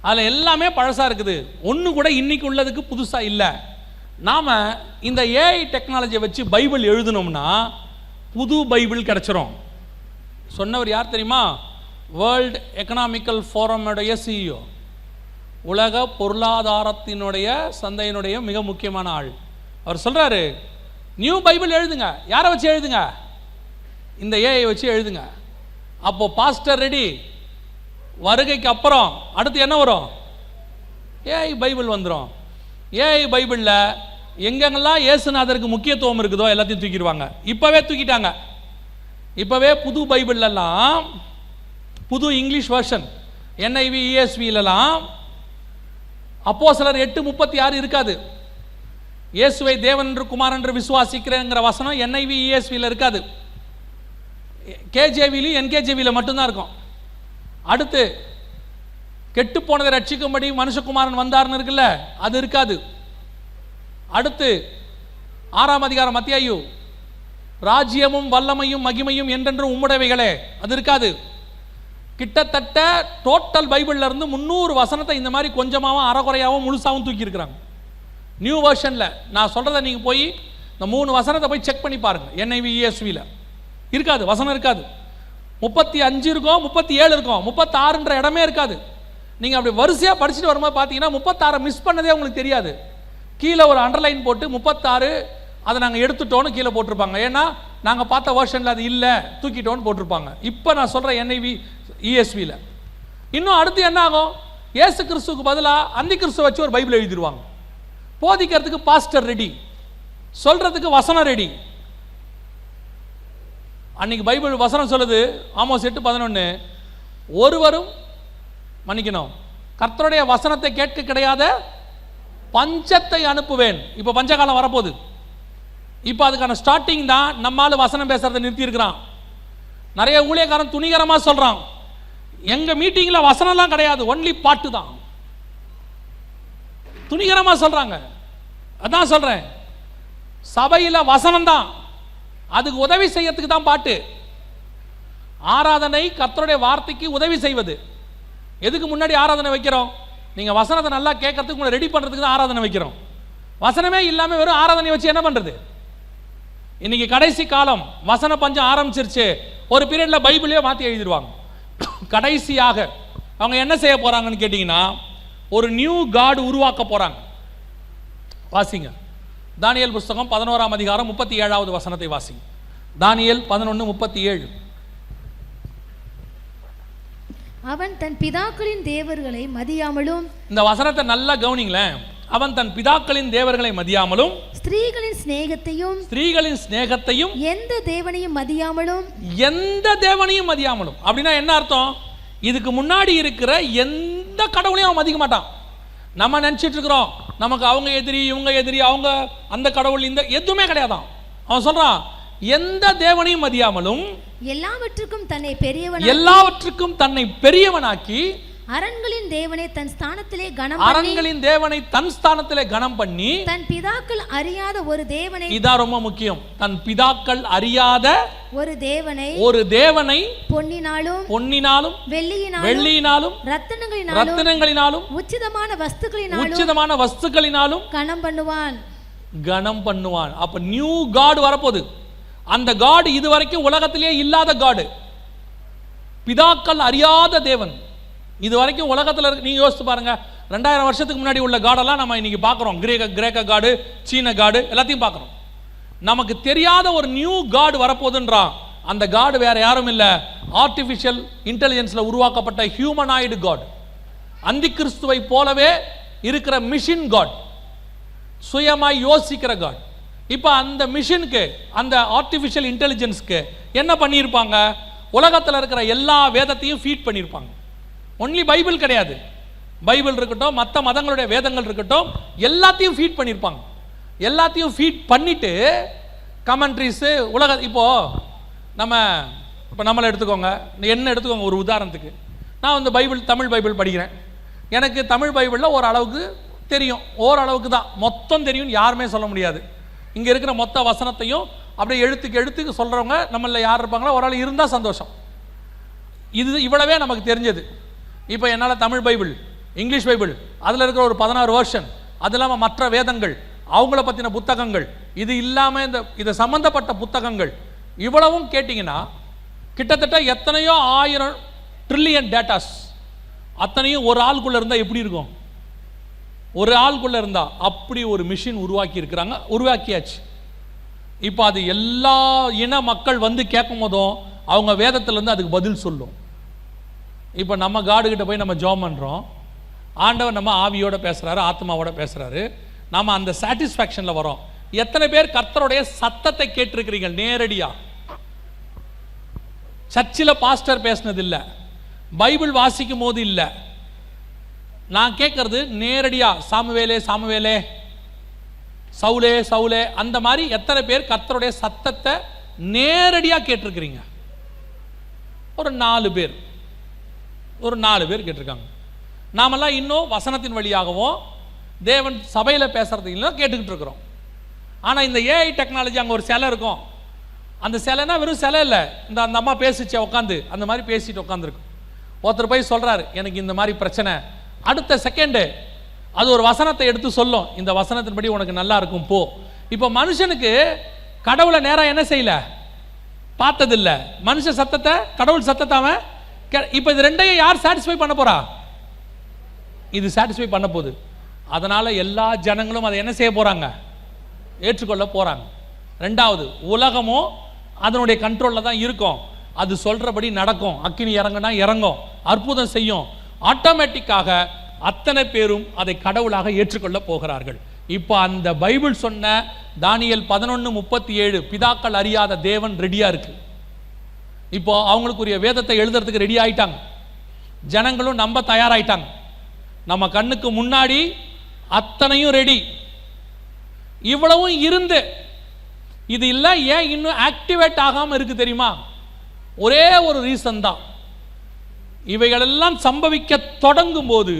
அதில் எல்லாமே பழசாக இருக்குது, ஒன்று கூட இன்னைக்கு உள்ளதுக்கு புதுசாக இல்லை. நாம் இந்த ஏஐ டெக்னாலஜியை வச்சு பைபிள் எழுதினோம்னா புது பைபிள் கிடச்சிரும். சொன்னவர் யார் தெரியுமா? வேர்ல்டு எக்கனாமிக்கல் ஃபோரமுடைய சிஇஓ, உலக பொருளாதாரத்தினுடைய சந்தையினுடைய மிக முக்கியமான ஆள். அவர் சொல்கிறாரு, நியூ பைபிள் எழுதுங்க. யாரை வச்சு எழுதுங்க? இந்த ஏஐ வச்சு எழுதுங்க. அப்போ பாஸ்டர் ரெடி. வருகைக்கு அப்புறம் அடுத்து என்ன வரும்? ஏஐ பைபிள் வந்துடும். ஏஐ பைபிளில் எங்கெங்கெல்லாம் இயேசுநாதருக்கு முக்கியத்துவம் இருக்குதோ எல்லாத்தையும் தூக்கிடுவாங்க. இப்போவே தூக்கிட்டாங்க. இப்போவே புது பைபிள்லாம், புது இங்கிலீஷ் வெர்ஷன் NIV ESVலலாம் அப்போஸ்தலர் 8:36 இருக்காது. இயேசுவை தேவன் என்று குமாரன் என்று விசுவாசிக்கிறேங்கிற வசனம் NIV ESVல இருக்காது. KJVலையும் NKJVல மட்டும்தான் இருக்கும். அடுத்து கெட்டு போனதை ரட்சிக்கும்படி மனுஷகுமாரன் வந்தார்னு இருக்குல்ல, அது இருக்காது. அடுத்து 6ஆம் அதிகாரம் மத்தேயு, ராஜ்யமும் வல்லமையும் மகிமையும் என்றென்றும் உம்முடையவைகளே, அது இருக்காது. கிட்டத்தட்ட டோட்டல் பைபிள்ல இருந்து 300 வசனத்தை இந்த மாதிரி கொஞ்சமாகவும் அறகுறையாகவும் முழுசாகவும் தூக்கி இருக்கிறாங்க. நியூ வெர்ஷன்ல நான் சொல்றதை நீங்க போய் இந்த 3 வசனத்தை போய் செக் பண்ணி பாருங்க. NIV ESVல இருக்காது, வசனம் இருக்காது. 35 இருக்கும், 37 இருக்கும், 36ன்ற இடமே இருக்காது. நீங்க அப்படி வரிசையா படிச்சுட்டு வரும்போது பார்த்தீங்கன்னா 36 மிஸ் பண்ணதே உங்களுக்கு தெரியாது. கீழே ஒரு அண்டர்லைன் போட்டு 36 அதை நாங்கள் எடுத்துட்டோன்னு கீழே போட்டிருப்பாங்க. ஏன்னா நாங்கள் பார்த்த வெர்ஷனில் அது இல்லை, தூக்கிட்டோன்னு போட்டிருப்பாங்க. இப்போ நான் சொல்கிறேன் NIV ESVல. இன்னும் அடுத்து என்ன ஆகும்? இயேசு கிறிஸ்துவுக்கு பதிலாக அந்தி கிறிஸ்துவ வச்சு ஒரு பைபிள் எழுதிடுவாங்க. போதிக்கிறதுக்கு பாஸ்டர் ரெடி, சொல்றதுக்கு வசனம் ரெடி. அன்னைக்கு பைபிள் வசனம் சொல்லுது, ஆமோஸ் 8:11, ஒருவரும் மன்னிக்கணும், கர்த்தருடைய வசனத்தை கேட்க கிடையாத பஞ்சத்தை அனுப்புவேன். இப்போ பஞ்சகாலம் வரப்போகுது. இப்போ அதுக்கான ஸ்டார்டிங் தான். நம்மால வசனம் பேசுறதை நிறுத்தி இருக்கிறான். நிறைய ஊழியக்காரன் துணிகரமா சொல்றான், எங்க மீட்டிங்ல வசனம்லாம் கிடையாது, ஒன்லி பாட்டு தான். துணிகரமா சொல்றாங்க. அதான் சொல்றேன், சபையில வசனம் தான், அதுக்கு உதவி செய்யறதுக்கு தான் பாட்டு. ஆராதனை கர்த்தருடைய வார்த்தைக்கு உதவி செய்வது. எதுக்கு முன்னாடி ஆராதனை வைக்கிறோம்? நீங்க வசனத்தை நல்லா கேட்கறதுக்கு, உங்களை ரெடி பண்றதுக்கு தான் ஆராதனை வைக்கிறோம். வசனமே இல்லாம வெறும் ஆராதனை வச்சு என்ன பண்றது? இன்னைக்கு கடைசி காலம், வசன பஞ்சம் ஆரம்பிச்சிருச்சு. ஒரு பீரியட்ல பைபிளையே மாத்தி எழுதிடுவாங்க. கடைசியாக அவங்க என்ன செய்ய போறாங்கன்னு கேட்டீங்கன்னா, ஒரு நியூ காட் உருவாக்க போறாங்க. வாசிங்க, தானியேல் புஸ்தகம் 11ஆம் அதிகாரம் 37வது வசனத்தை வாசி. தானியேல் 11:37. அவன் தன் பிதாக்களின் தேவர்களை மதியாமலும், இந்த வசனத்தை நல்லா கவனிங்களேன். அவன் தன் பிதாக்களின் தேவர்களை மதியாமலும், ஸ்திரீகளின் சிநேகத்தையும் எந்த தேவனையும் மதியாமலும். அப்படின்னா என்ன அர்த்தம்? இதுக்கு முன்னாடி இருக்கிற எந்த கடவுளையும் அவன் மதிக்க மாட்டான். நம்ம நினைச்சிட்டு இருக்கிறோம் நமக்கு அவங்க எதிரி, இவங்க எதிரி, அவங்க அந்த கடவுள், இந்த எதுவுமே கிடையாதான். அவன் சொல்றான் எந்த தேவனையும் மதியாமலும் எல்லாவற்றுக்கும் தன்னை பெரியவனாக்கி அரண்களின் தேவனை தன் ஸ்தானத்திலே கனம் பண்ணி தன் பிதாக்கள் அறியாத ஒரு தேவனை, இதான் ரொம்ப முக்கியம், தன் பிதாக்கள் அறியாத ஒரு தேவனை பொன்னினாலும் வெள்ளியினாலும் ரத்தினங்களினாலும் உச்சிதமான வஸ்துக்களினாலும் கனம் பண்ணுவான். அப்ப நியூ காட் வரப்போகுது. அந்த காட் இதுவரைக்கும் உலகத்திலே இல்லாத காடு, பிதாக்கள் அறியாத தேவன். இது வரைக்கும் உலகத்தில் இருக்கு. நீங்க யோசித்து பாருங்க, 2000 வருஷத்துக்கு முன்னாடி உள்ள காடெல்லாம் நம்ம இன்னைக்கு பார்க்குறோம். கிரேக்க காடு, சீன காடு எல்லாத்தையும் பார்க்குறோம். நமக்கு தெரியாத ஒரு நியூ காடு வரப்போகுதுன்றான். அந்த காடு வேற யாரும் இல்லை, ஆர்டிஃபிஷியல் இன்டெலிஜென்ஸ்ல உருவாக்கப்பட்ட ஹியூமனாய்டு காட். அந்தி கிறிஸ்துவை போலவே இருக்கிற மிஷின் காட், சுயமாய் யோசிக்கிற காட். இப்போ அந்த மிஷினுக்கு, அந்த ஆர்டிஃபிஷியல் இன்டெலிஜென்ஸ்க்கு என்ன பண்ணியிருப்பாங்க? உலகத்தில் இருக்கிற எல்லா வேதத்தையும் ஃபீட் பண்ணியிருப்பாங்க. ஒன்லி பைபிள் கிடையாது, பைபிள் இருக்கட்டும், மற்ற மதங்களுடைய வேதங்கள் இருக்கட்டும், எல்லாத்தையும் ஃபீட் பண்ணியிருப்பாங்க. எல்லாத்தையும் ஃபீட் பண்ணிட்டு கமெண்ட்ரிஸு இப்போ நம்மளை எடுத்துக்கோங்க, என்ன எடுத்துக்கோங்க ஒரு உதாரணத்துக்கு. நான் வந்து தமிழ் பைபிள் படிக்கிறேன். எனக்கு தமிழ் பைபிளில் ஓரளவுக்கு தெரியும், ஓரளவுக்கு தான், மொத்தம் தெரியும்னு யாருமே சொல்ல முடியாது. இங்கே இருக்கிற மொத்த வசனத்தையும் அப்படியே எழுத்துக்கு சொல்கிறவங்க நம்மள யார் இருப்பாங்களோ ஒரு ஆள் இருந்தால் சந்தோஷம். இவ்வளவே நமக்கு தெரிஞ்சது. இப்போ என்னால் தமிழ் பைபிள், இங்கிலீஷ் பைபிள், அதில் இருக்கிற ஒரு 16 வெர்ஷன், அது இல்லாமல் மற்ற வேதங்கள், அவங்கள பற்றின புத்தகங்கள், இது இல்லாமல் இது சம்பந்தப்பட்ட புத்தகங்கள், இவ்வளவும் கேட்டிங்கன்னா கிட்டத்தட்ட எத்தனையோ 1000 ட்ரில்லியன் டேட்டாஸ், அத்தனையும் ஒரு ஆளுக்குள்ளே இருந்தால் எப்படி இருக்கும்? ஒரு ஆளுக்குள்ளே இருந்தால் அப்படி ஒரு மிஷின் உருவாக்கியாச்சு. இப்போ அது எல்லா இன மக்கள் வந்து கேட்கும் போதும் அவங்க வேதத்திலேருந்து அதுக்கு பதில் சொல்லும். இப்போ நம்ம காடுகிட்ட போய் நம்ம ஜெபம் பண்ணுறோம், ஆண்டவர் நம்ம ஆவியோட பேசுகிறாரு, ஆத்மாவோட பேசுகிறாரு, நம்ம அந்த சாட்டிஸ்ஃபேக்ஷனில் வரோம். எத்தனை பேர் கர்த்தருடைய சத்தத்தை கேட்டிருக்கிறீங்க நேரடியாக? சர்ச்சில் பாஸ்டர் பேசினது இல்லை, பைபிள் வாசிக்கும் போது இல்லை, நான் கேட்கறது நேரடியாக சாமுவேலே சவுலே அந்த மாதிரி எத்தனை பேர் கர்த்தருடைய சத்தத்தை நேரடியாக கேட்டிருக்கிறீங்க? ஒரு 4 பேர் கேட்டிருக்காங்க. நாமெல்லாம் இன்னும் வசனத்தின் வழியாகவும் தேவன் சபையில் பேசுறது இல்லை கேட்டுக்கிட்டு இருக்கிறோம். ஆனால் இந்த ஏஐ டெக்னாலஜி, அங்கே ஒரு சிலை இருக்கும், அந்த சிலைனா வெறும் சிலை இல்லை, அந்த அம்மா பேசிச்சே உட்காந்து அந்த மாதிரி பேசிட்டு உட்காந்துருக்கும். ஒருத்தர் போய் சொல்கிறாரு எனக்கு இந்த மாதிரி பிரச்சனை, அடுத்த செகண்டு அது ஒரு வசனத்தை எடுத்து சொல்லும், இந்த வசனத்தின்படி உனக்கு நல்லா இருக்கும் போ. இப்போ மனுஷனுக்கு கடவுளை நேரம் என்ன செய்யல, பார்த்ததில்லை. மனுஷ சத்தத்தை, கடவுள் சத்தத்தை அவன் இப்போ இது ரெண்டையும் யார் சாட்டிஸ்ஃபை பண்ண போறா? இது சாட்டிஸ்ஃபை பண்ண போகுது. அதனால எல்லா ஜனங்களும் அதை என்ன செய்ய போறாங்க? ஏற்றுக்கொள்ள போறாங்க. ரெண்டாவது, உலகமும் அதனுடைய கண்ட்ரோல்ல தான் இருக்கும், அது சொல்றபடி நடக்கும். அக்கினி இறங்குனா இறங்கும், அற்புதம் செய்யும். ஆட்டோமேட்டிக்காக அத்தனை பேரும் அதை கடவுளாக ஏற்றுக்கொள்ள போகிறார்கள். இப்போ அந்த பைபிள் சொன்ன தானியேல் 11:37 பிதாக்கள் அறியாத தேவன் ரெடியா இருக்கு. இப்போ அவங்களுக்குரிய வேதத்தை எழுதுறதுக்கு ரெடி ஆயிட்டாங்க, ஜனங்களும் நம்ப தயாராயிட்டாங்க. நம்ம கண்ணுக்கு முன்னாடி அத்தனையும் ரெடி. இவ்வளவும் இருந்து இது இல்லை, ஏன் இன்னும் ஆக்டிவேட் ஆகாம இருக்கு தெரியுமா? ஒரே ஒரு ரீசன் தான். இவைகளெல்லாம் சம்பவிக்க தொடங்கும் போது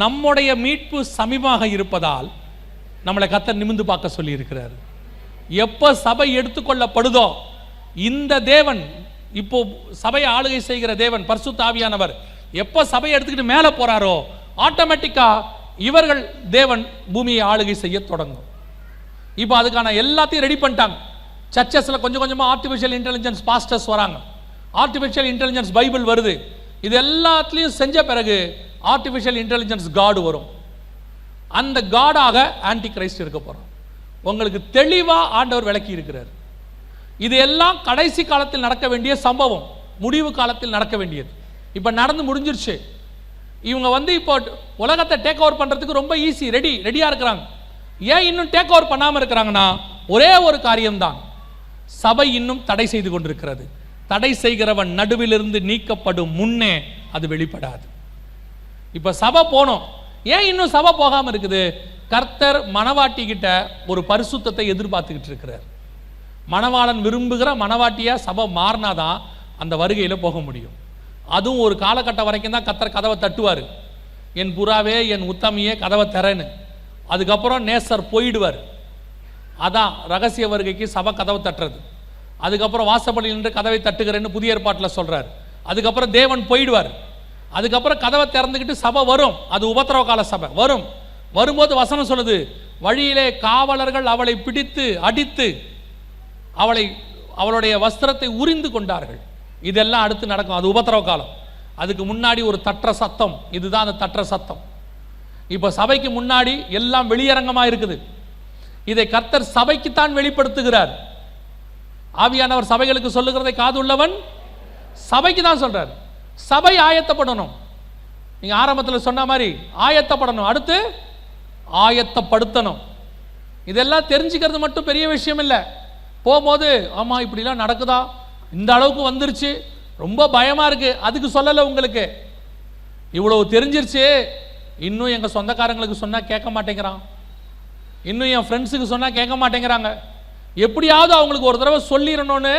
நம்முடைய மீட்பு சமீபமாக இருப்பதால் நம்மளை கர்த்தர் நிமிர்ந்து பார்க்க சொல்லி இருக்கிறார். எப்ப சபை எடுத்துக்கொள்ளப்படுதோ, இந்த தேவன், இப்போ சபையை ஆளுகை செய்கிற தேவன் பரிசுத்த ஆவியானவர் எப்ப சபையை எடுத்துக்கிட்டு மேலே போறாரோ, ஆட்டோமேட்டிக்கா இவர்கள் தேவன் பூமியை ஆளுகை செய்ய தொடங்கும். இப்போ அதுக்கான எல்லாத்தையும் ரெடி பண்ணிட்டாங்க. சர்ச்சஸ்ல கொஞ்சம் கொஞ்சமா ஆர்டிஃபிஷியல் இன்டெலிஜென்ஸ் பாஸ்டர்ஸ் வராங்க, ஆர்டிஃபிஷியல் இன்டெலிஜென்ஸ் பைபிள் வருது. இது எல்லாத்துலேயும் செஞ்ச பிறகு ஆர்டிஃபிஷியல் இன்டெலிஜென்ஸ் காடு வரும். அந்த காடாக ஆன்டி கிரைஸ்ட் இருக்க போகிறோம். உங்களுக்கு தெளிவாக ஆண்டவர் விளக்கி இருக்கிறார். இது எல்லாம் கடைசி காலத்தில் நடக்க வேண்டிய சம்பவம், முடிவு காலத்தில் நடக்க வேண்டியது. இப்போ நடந்து முடிஞ்சிருச்சு. இவங்க இப்போ உலகத்தை டேக் ஓவர் பண்ணுறதுக்கு ரொம்ப ஈஸி, ரெடியாக இருக்கிறாங்க. ஏன் இன்னும் டேக் ஓவர் பண்ணாமல் இருக்கிறாங்கன்னா ஒரே ஒரு காரியம்தான், சபை இன்னும் தடை செய்து கொண்டிருக்கிறது. தடை செய்கிறவன் நடுவிலிருந்து நீக்கப்படும் முன்னே அது வெளிப்படாது. இப்போ சபை போனோம். ஏன் இன்னும் சபை போகாமல் இருக்குது? கர்த்தர் மணவாட்டி கிட்ட ஒரு பரிசுத்தத்தை எதிர்பார்த்துக்கிட்டு இருக்கிறார். மணவாளன் விரும்புகிற மணவாட்டியா சபை மாறினாதான் அந்த வருகையில் போக முடியும். அதுவும் ஒரு காலகட்டம் வரைக்கும் தான் கர்த்தர் கதவை தட்டுவார், என் புறாவே என் உத்தமியே கதவை திறன்னு. அதுக்கப்புறம் நேசர் போயிடுவார். அதான் ரகசிய வருகைக்கு சபை கதவை தட்டுறது. அதுக்கப்புறம் வாசப்படியில் நின்று கதவை தட்டுகிறேன்னு புதிய ஏற்பாட்டில் சொல்கிறார். அதுக்கப்புறம் தேவன் போயிடுவார். அதுக்கப்புறம் கதவை திறந்துக்கிட்டு சபை வரும். அது உபத்திரவ கால சபை வரும். வரும்போது வசனம் சொல்லுது, வழியிலே காவலர்கள் அவளை பிடித்து அடித்து அவளுடைய வஸ்திரத்தை உரிந்து கொண்டார்கள். இதெல்லாம் அடுத்து நடக்கும். அது உபத்திரவ காலம். அதுக்கு முன்னாடி ஒரு தட்டுற சத்தம், இதுதான் அந்த தட்டுற சத்தம். இப்போ சபைக்கு முன்னாடி எல்லாம் வெளியரங்கமாக இருக்குது. இதை கர்த்தர் சபைக்குத்தான் வெளிப்படுத்துகிறார். ஆவியானவர் சபைகளுக்கு சொல்லுகிறதை காது உள்ளவன் சபைக்கு தான் சொல்றார். சபை ஆயத்தப்படணும். நீங்க ஆரம்பத்தில் சொன்ன மாதிரி ஆயத்தப்படணும், அடுத்து ஆயத்தப்படுத்தணும். இதெல்லாம் தெரிஞ்சுக்கிறது மட்டும் பெரிய விஷயம் இல்லை. போகும்போது ஆமா இப்படிலாம் நடக்குதா, இந்த அளவுக்கு வந்துருச்சு, ரொம்ப பயமா இருக்கு, அதுக்கு சொல்லலை. உங்களுக்கு இவ்வளவு தெரிஞ்சிருச்சு, இன்னும் எங்க சொந்தக்காரங்களுக்கு சொன்னா கேட்க மாட்டேங்கிறான், இன்னும் என் ஃப்ரெண்ட்ஸுக்கு சொன்னா கேட்க மாட்டேங்கிறாங்க. எப்படியாவது அவங்களுக்கு ஒரு தடவை சொல்லிடணும்னு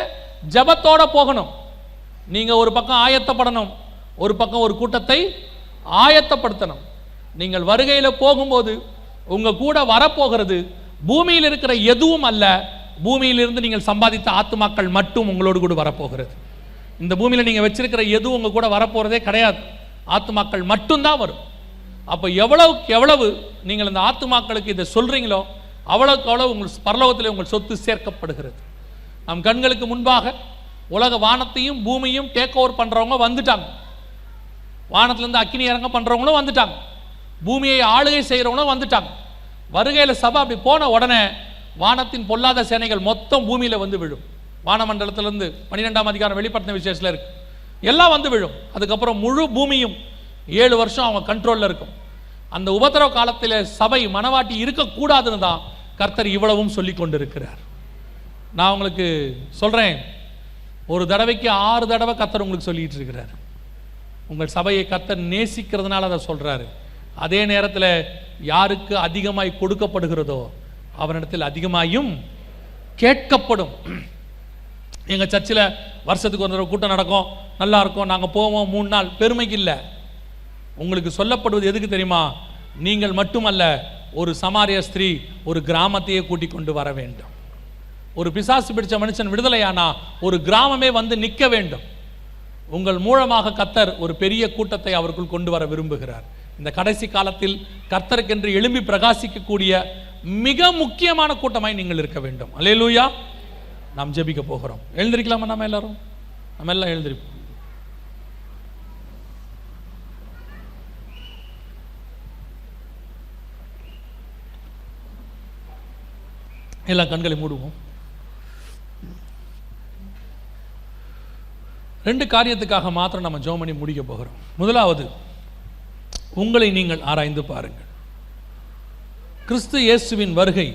ஜபத்தோட போகணும். நீங்க ஒரு பக்கம் ஆயத்தப்படணும், ஒரு பக்கம் ஒரு கூட்டத்தை ஆயத்தப்படுத்தணும். நீங்கள் வருகையில் போகும்போது உங்க கூட வரப்போகிறது பூமியில் இருக்கிற எதுவும் அல்ல, பூமியிலிருந்து நீங்கள் சம்பாதித்த ஆத்துமாக்கள் மட்டும் உங்களோடு கூட வரப்போகிறது. இந்த பூமியில் நீங்கள் வச்சிருக்கிற எதுவும் உங்க கூட வரப்போறதே கிடையாது, ஆத்துமாக்கள் மட்டும்தான் வரும். அப்போ எவ்வளவுக்கு எவ்வளவு நீங்கள் இந்த ஆத்துமாக்களுக்கு இதை சொல்றீங்களோ அவ்வளவுக்கு அவ்வளவு உங்கள் பரலோகத்தில் உங்கள் சொத்து சேர்க்கப்படுகிறது. நம் கண்களுக்கு முன்பாக உலக வானத்தையும் பூமியும் டேக் ஓவர் பண்றவங்க வந்துட்டாங்க. வானத்திலிருந்து அக்கினி இறங்க பண்றவங்களும் வந்துட்டாங்க, பூமியை ஆளுகை செய்கிறவங்களும் வந்துட்டாங்க. வருகையில் சபை அப்படி போன உடனே வானத்தின் பொல்லாத சேனைகள் மொத்தம் பூமியில வந்து விழும். வானமண்டலத்திலிருந்து 12ஆம் அதிகாரம் வெளிப்படுத்தின விசேஷத்தில் இருக்கு, எல்லாம் வந்து விழும். அதுக்கப்புறம் முழு பூமியும் 7 வருஷம் அவங்க கண்ட்ரோல்ல இருக்கும். அந்த உபத்திரவ காலத்தில் சபை மனவாட்டி இருக்கக்கூடாதுன்னு தான் கர்த்தர் இவ்வளவும் சொல்லி கொண்டிருக்கிறார். நான் உங்களுக்கு சொல்றேன், ஒரு தடவைக்கு 6 தடவை கர்த்தர் உங்களுக்கு சொல்லிட்டு இருக்கிறார். உங்கள் சபையை கர்த்தர் நேசிக்கிறதுனால அதை சொல்றாரு. அதே நேரத்தில் யாருக்கு அதிகமாய் கொடுக்கப்படுகிறதோ அவனிடத்தில் அதிகமாயும் கேட்கப்படும். எங்க சர்ச்சில் வருஷத்துக்கு ஒரு தடவை கூட்டம் நடக்கும், நல்லா இருக்கும், நாங்கள் போவோம் 3 நாள். பெருமைக்கு இல்லை, உங்களுக்கு சொல்லப்படுவது எதுக்கு தெரியுமா? நீங்கள் மட்டுமல்ல, ஒரு சமாரிய ஸ்திரீ ஒரு கிராமத்தையே கூட்டிக் கொண்டு வர வேண்டும். ஒரு பிசாசு பிடிச்ச மனுஷன் விடுதலையானா ஒரு கிராமமே வந்து நிற்க வேண்டும். உங்கள் மூலமாக கர்த்தர் ஒரு பெரிய கூட்டத்தை அவருக்குள் கொண்டு வர விரும்புகிறார். இந்த கடைசி காலத்தில் கர்த்தருக்கென்று எழும்பி பிரகாசிக்கக்கூடிய மிக முக்கியமான கூட்டமாய் நீங்கள் இருக்க வேண்டும். அல்லேலூயா. நாம் ஜெபிக்க போகிறோம். எழுந்திருக்கலாமா? நம்ம எல்லாம் எழுந்திருப்போம். எல்லா கண்களை மூடுவோம். 2 காரியத்துக்காக மாத்திரம் நம்ம ஜெபம் பண்ணி முடிக்க போகிறோம். முதலாவது, உங்களை நீங்கள் ஆராய்ந்து பாருங்கள். கிறிஸ்து இயேசுவின் வருகை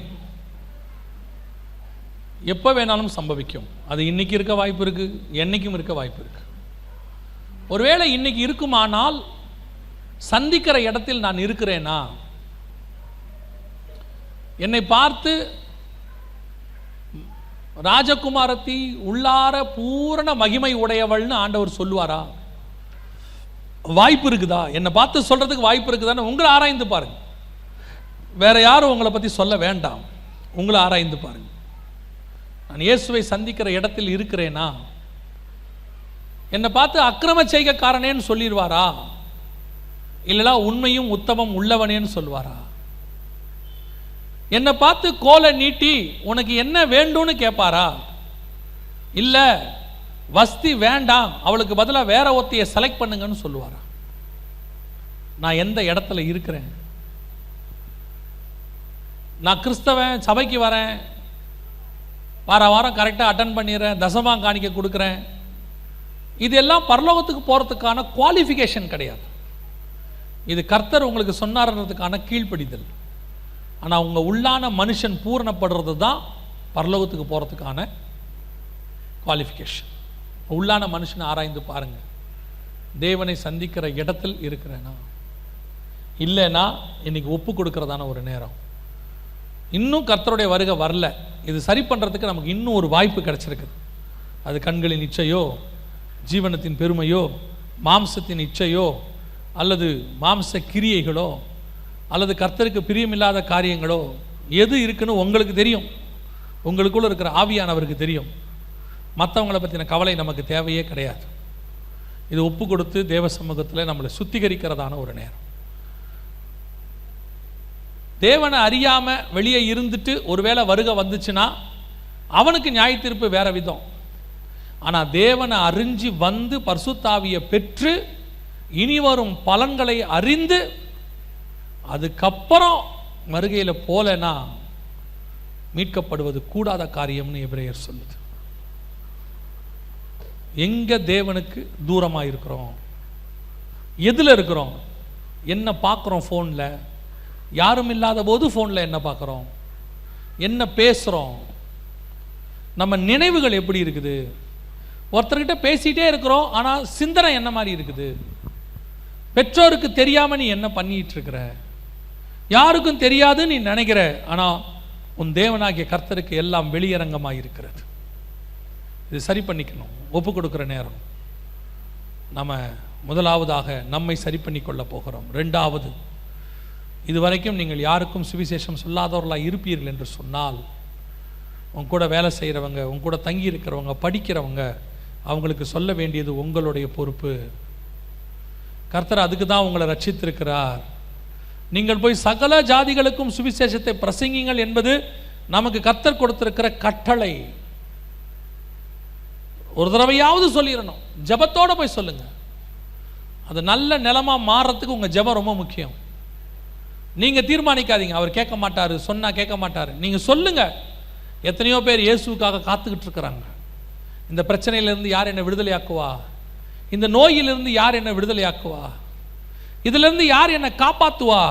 எப்போ வேணாலும் சம்பவிக்கும். அது இன்னைக்கு இருக்க வாய்ப்பு இருக்கு, என்னைக்கும் இருக்க வாய்ப்பு இருக்கு. ஒருவேளை இன்னைக்கு இருக்குமானால் சந்திக்கிற இடத்தில் நான் இருக்கிறேனா, என்னை பார்த்து ராஜகுமாரத்தி உள்ளார பூரண மகிமை உடையவள்னு ஆண்டவர் சொல்லுவாரா? வாய்ப்பு இருக்குதா? என்னை பார்த்து சொல்றதுக்கு வாய்ப்பு இருக்குதான்னு உங்களை ஆராய்ந்து பாருங்க. வேற யாரும் உங்களை பத்தி சொல்ல வேண்டாம், உங்களை ஆராய்ந்து பாருங்க. நான் இயேசுவை சந்திக்கிற இடத்தில் இருக்கிறேனா? என்னை பார்த்து அக்கிரம செய்கைக்காரனேன்னு சொல்லிடுவாரா, இல்லைனா உண்மையும் உத்தமம் உள்ளவனேன்னு சொல்லுவாரா? என்னை பார்த்து கோலை நீட்டி உனக்கு என்ன வேண்டும்னு கேட்பாரா, இல்ல வஸ்தி வேண்டாம் அவளுக்கு பதிலாக வேற ஒருத்தைய செலக்ட் பண்ணுங்கன்னு சொல்லுவாரா? நான் எந்த இடத்துல இருக்கிறேன்? நான் கிறிஸ்தவன், சபைக்கு வரேன், வாரம் கரெக்டாக அட்டன் பண்ணிடுறேன், தசமாக காணிக்க கொடுக்குறேன், இதெல்லாம் பரலோகத்துக்கு போகிறதுக்கான குவாலிஃபிகேஷன் கிடையாது. இது கர்த்தர் உங்களுக்கு சொன்னார்ன்றதுக்கான கீழ்ப்படிதல். ஆனால் உங்கள் உள்ளான மனுஷன் பூரணப்படுறது தான் பரலோகத்துக்கு போகிறதுக்கான குவாலிஃபிகேஷன். உள்ளான மனுஷனை ஆராய்ந்து பாருங்கள். தேவனை சந்திக்கிற இடத்தில் இருக்கிறேனா இல்லைன்னா இன்னைக்கு ஒப்பு கொடுக்கறதான ஒரு நேரம். இன்னும் கர்த்தருடைய வருகை வரல, இது சரி பண்ணுறதுக்கு நமக்கு இன்னும் ஒரு வாய்ப்பு கிடைச்சிருக்குது. அது கண்களின் இச்சையோ, ஜீவனத்தின் பெருமையோ, மாம்சத்தின் இச்சையோ, அல்லது மாம்ச கிரியைகளோ, அல்லது கர்த்தருக்கு பிரியமில்லாத காரியங்களோ எது இருக்குன்னு உங்களுக்கு தெரியும். உங்களுக்குள்ள இருக்கிற ஆவியானவருக்கு தெரியும். மற்றவங்களை பற்றின கவலை நமக்கு தேவையே கிடையாது. இது ஒப்பு கொடுத்து தேவ சமூகத்தில் நம்மளை சுத்திகரிக்கிறதான ஒரு நேரம். தேவனை அறியாமல் வெளியே இருந்துட்டு ஒருவேளை வருகை வந்துச்சுன்னா அவனுக்கு நியாய தீர்ப்பு வேற விதம். ஆனால் தேவனை அறிஞ்சு வந்து பரிசுத்தாவியை பெற்று இனி வரும் பலன்களை அறிந்து அதுக்கப்புறம் வருகையில் போலனா மீட்கப்படுவது கூடாத காரியம்னு எபிரேயர் சொல்லுது. எங்க தேவனுக்கு தூரமாக இருக்கிறோம்? எதில் இருக்கிறோம்? என்ன பார்க்குறோம்? ஃபோனில் யாரும் இல்லாத போது ஃபோனில் என்ன பார்க்குறோம்? என்ன பேசுகிறோம்? நம்ம நினைவுகள் எப்படி இருக்குது? ஒருத்தர்கிட்ட பேசிகிட்டே இருக்கிறோம், ஆனால் சிந்தனை என்ன மாதிரி இருக்குது? பெற்றோருக்கு தெரியாமல் நீ என்ன பண்ணிட்டு இருக்கிற? யாருக்கும் தெரியாதுன்னு நீ நினைக்கிற, ஆனால் உன் தேவனாகிய கர்த்தருக்கு எல்லாம் வெளியரங்கமாக இருக்கிறது. இது சரி பண்ணிக்கணும். ஒப்பு கொடுக்குற நேரம். நம்ம முதலாவதாக நம்மை சரி பண்ணி கொள்ள போகிறோம். ரெண்டாவது, இதுவரைக்கும் நீங்கள் யாருக்கும் சுவிசேஷம் சொல்லாதவர்களாக இருப்பீர்கள் என்று சொன்னால், உங்க கூட வேலை செய்கிறவங்க, உங்க கூட தங்கி இருக்கிறவங்க, படிக்கிறவங்க, அவங்களுக்கு சொல்ல வேண்டியது உங்களுடைய பொறுப்பு. கர்த்தர் அதுக்கு தான் உங்களை ரட்சித்திருக்கிறார். நீங்கள் போய் சகல ஜாதிகளுக்கும் சுவிசேஷத்தை பிரசங்கிங்கள் என்பது நமக்கு கர்த்தர் கொடுத்திருக்கிற கட்டளை. ஒரு தடவையாவது சொல்லிடணும். ஜெபத்தோட போய் சொல்லுங்க. அது நல்ல நிலமா மாறுறதுக்கு உங்க ஜெபம் ரொம்ப முக்கியம். நீங்க தீர்மானிக்காதீங்க, அவர் கேட்க மாட்டாரு, சொன்னா கேட்க மாட்டாரு. நீங்க சொல்லுங்க. எத்தனையோ பேர் இயேசுக்காக காத்துக்கிட்டு இருக்கிறாங்க. இந்த பிரச்சனையிலிருந்து யார் என்னை விடுதலையாக்குவா? இந்த நோயிலிருந்து யார் என்னை விடுதலையாக்குவா? இதிலிருந்து யார் என்னை காப்பாற்றுவா?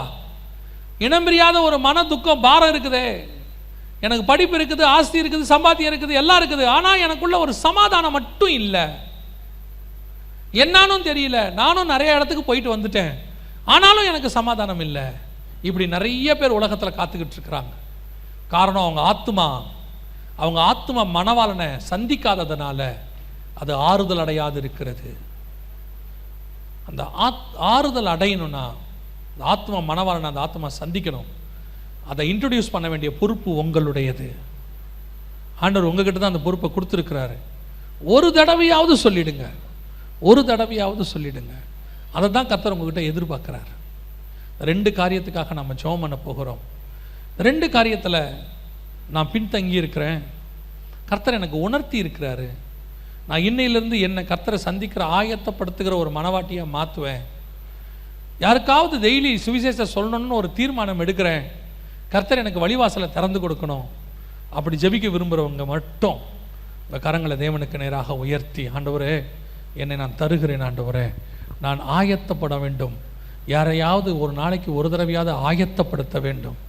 இனம் பிரியாத ஒரு மன துக்கம் பாரம் இருக்குதே. எனக்கு படிப்பு இருக்குது, ஆஸ்தி இருக்குது, சம்பாத்தியம் இருக்குது, எல்லாம் இருக்குது, ஆனால் எனக்குள்ள ஒரு சமாதானம் மட்டும் இல்லை. என்னானும் தெரியல. நானும் நிறைய இடத்துக்கு போயிட்டு வந்துட்டேன், ஆனாலும் எனக்கு சமாதானம் இல்லை. இப்படி நிறைய பேர் உலகத்தில் காத்துக்கிட்டு இருக்கிறாங்க. காரணம் அவங்க ஆத்மா மனவாளனை சந்திக்காததுனால அது ஆறுதல் அடையாது இருக்கிறது. அந்த ஆறுதல் அடையணும்னா அந்த ஆத்மா மனவாளனை அந்த ஆத்மா சந்திக்கணும். அதை இன்ட்ரடியூஸ் பண்ண வேண்டிய பொறுப்பு உங்களுடையது. ஆண்டவர் உங்ககிட்ட தான் அந்த பொறுப்பை கொடுத்துருக்கிறாரு. ஒரு தடவையாவது சொல்லிடுங்க, ஒரு தடவையாவது சொல்லிடுங்க. அதை தான் கர்த்தர் உங்ககிட்ட எதிர்பார்க்குறாரு. 2 காரியத்துக்காக நம்ம ஜெபம் பண்ண போகிறோம். 2 காரியத்தில் நான் பின்தங்கி இருக்கிறேன். கர்த்தர் எனக்கு உணர்த்தி இருக்கிறாரு. நான் இன்னையிலிருந்து என்னை கர்த்தரை சந்திக்கிற ஆயத்தப்படுத்துகிற ஒரு மனவாட்டியாக மாற்றுவேன். யாருக்காவது டெய்லி சுவிசேஷத்தை சொல்லணும்னு ஒரு தீர்மானம் எடுக்கிறேன். கர்த்தர் எனக்கு வழிவாசலை திறந்து கொடுக்கணும். அப்படி ஜெபிக்க விரும்புகிறவங்க மட்டும் இந்த கரங்களை தேவனுக்கு நேராக உயர்த்தி, ஆண்டவரே என்னை நான் தருகிறேன், ஆண்டவரே நான் ஆயத்தப்பட வேண்டும். யாரையாவது ஒரு நாளைக்கு ஒரு தடவையாவது ஆயத்தப்படுத்த வேண்டும்.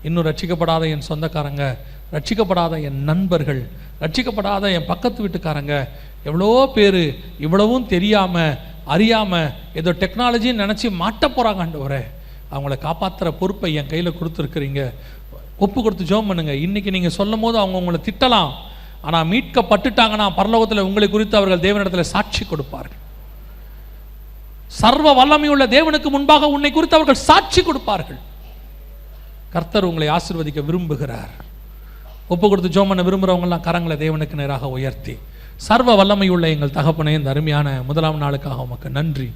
இன்னும் ரட்சிக்கப்படாத என் சொந்தக்காரங்க, ரட்சிக்கப்படாத என் நண்பர்கள், ரட்சிக்கப்படாத என் பக்கத்து வீட்டுக்காரங்க, எவ்வளோ பேர் இவ்வளவும் தெரியாமல் அறியாமல் ஏதோ டெக்னாலஜின்னு நினச்சி மாட்ட போகிறாங்க. ஆண்டவரே அவங்கள காப்பாற்றுற பொறுப்பை என் கையில் கொடுத்துருக்குறீங்க. ஒப்பு கொடுத்து ஜெபம் பண்ணுங்க. இன்றைக்கி நீங்கள் சொல்லும் போது அவங்க உங்களை திட்டலாம், ஆனால் மீட்கப்பட்டுட்டாங்கன்னா பரலோகத்தில் உங்களை குறித்து அவர்கள் தேவனிடத்தில் சாட்சி கொடுப்பார்கள். சர்வ வல்லமையுள்ள தேவனுக்கு முன்பாக உன்னை குறித்து அவர்கள் சாட்சி கொடுப்பார்கள். கர்த்தர் உங்களை ஆசீர்வதிக்க விரும்புகிறார். ஒப்பு கொடுத்து ஜெபம் பண்ண விரும்புகிறவங்களாம் கரங்களை தேவனுக்கு நேராக உயர்த்தி, சர்வ வல்லமையுள்ள எங்கள் தகப்பனே, இந்த அருமையான முதலாம் நாளுக்காக உமக்கு நன்றி.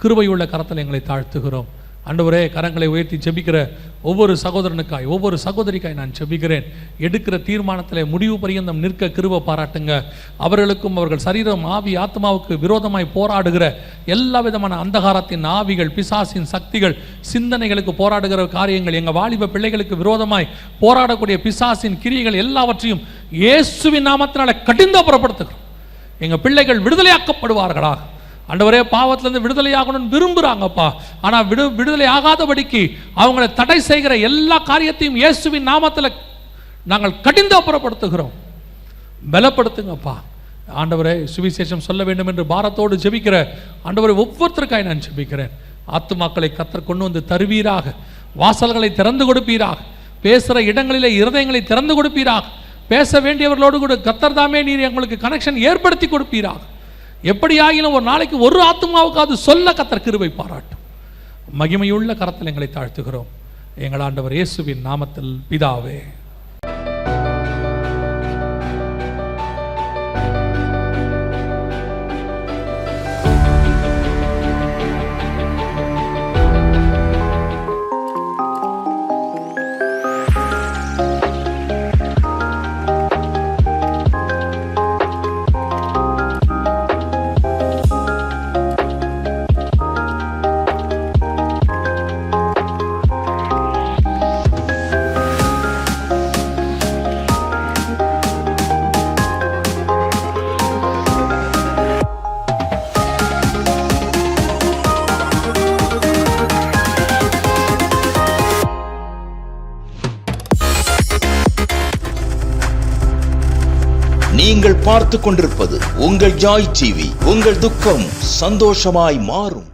கிருபையுள்ள கரத்தில் எங்களை தாழ்த்துகிறோம். ஆண்டவரே, கரங்களை உயர்த்தி ஜெபிக்கிற ஒவ்வொரு சகோதரனுக்காய், ஒவ்வொரு சகோதரிக்காய் நான் ஜெபிக்கிறேன். எடுக்கிற தீர்மானத்தில் முடிவு பரியந்தம் நிற்க கிருபை பாராட்டுங்க. அவர்களுக்கும் அவர்கள் சரீரம், ஆவி, ஆத்மாவுக்கு விரோதமாய் போராடுகிற எல்லா விதமான அந்தகாரத்தின் ஆவிகள், பிசாசின் சக்திகள், சிந்தனைகளுக்கு போராடுகிற காரியங்கள், எங்கள் வாலிப பிள்ளைகளுக்கு விரோதமாய் போராடக்கூடிய பிசாசின் கிரியைகள் எல்லாவற்றையும் இயேசுவின் நாமத்தினால கடிந்தப்புறப்படுத்துகிறோம். எங்கள் பிள்ளைகள் விடுதலையாக்கப்படுவார்களா? ஆண்டவரே, பாவத்திலிருந்து விடுதலையாகணும்னு விரும்புகிறாங்கப்பா. ஆனால் விடுதலை ஆகாதபடிக்கு அவங்களை தடை செய்கிற எல்லா காரியத்தையும் இயேசுவின் நாமத்தில் நாங்கள் கடிந்தப்புறப்படுத்துகிறோம். பலப்படுத்துங்கப்பா. ஆண்டவரே, சுவிசேஷம் சொல்ல வேண்டும் என்று பாரத்தோடு ஜெபிக்கிற ஆண்டவரை ஒவ்வொருத்தருக்காய் நான் ஜெபிக்கிறேன். ஆத்துமாக்களை கர்த்தர் கொண்டு வந்து தருவீராக. வாசல்களை திறந்து கொடுப்பீராக. பேசுகிற இடங்களிலே இருதயங்களை திறந்து கொடுப்பீராக. பேச வேண்டியவர்களோடு கூட கர்த்தர் தாமே நீர் எங்களுக்கு கனெக்ஷன் ஏற்படுத்தி கொடுப்பீராக. எப்படியாகிலும் ஒரு நாளைக்கு ஒரு ஆத்துமாவுக்காவது சொல்ல கர்த்தர் கிருபை பாராட்டும். மகிமையுள்ள கரத்தில் எங்களை தாழ்த்துகிறோம் எங்கள் ஆண்டவர் இயேசுவின் நாமத்தில் பிதாவே. நீங்கள் பார்த்துக் கொண்டிருப்பது உங்கள் ஜாய் டிவி. உங்கள் துக்கம் சந்தோஷமாய் மாறும்.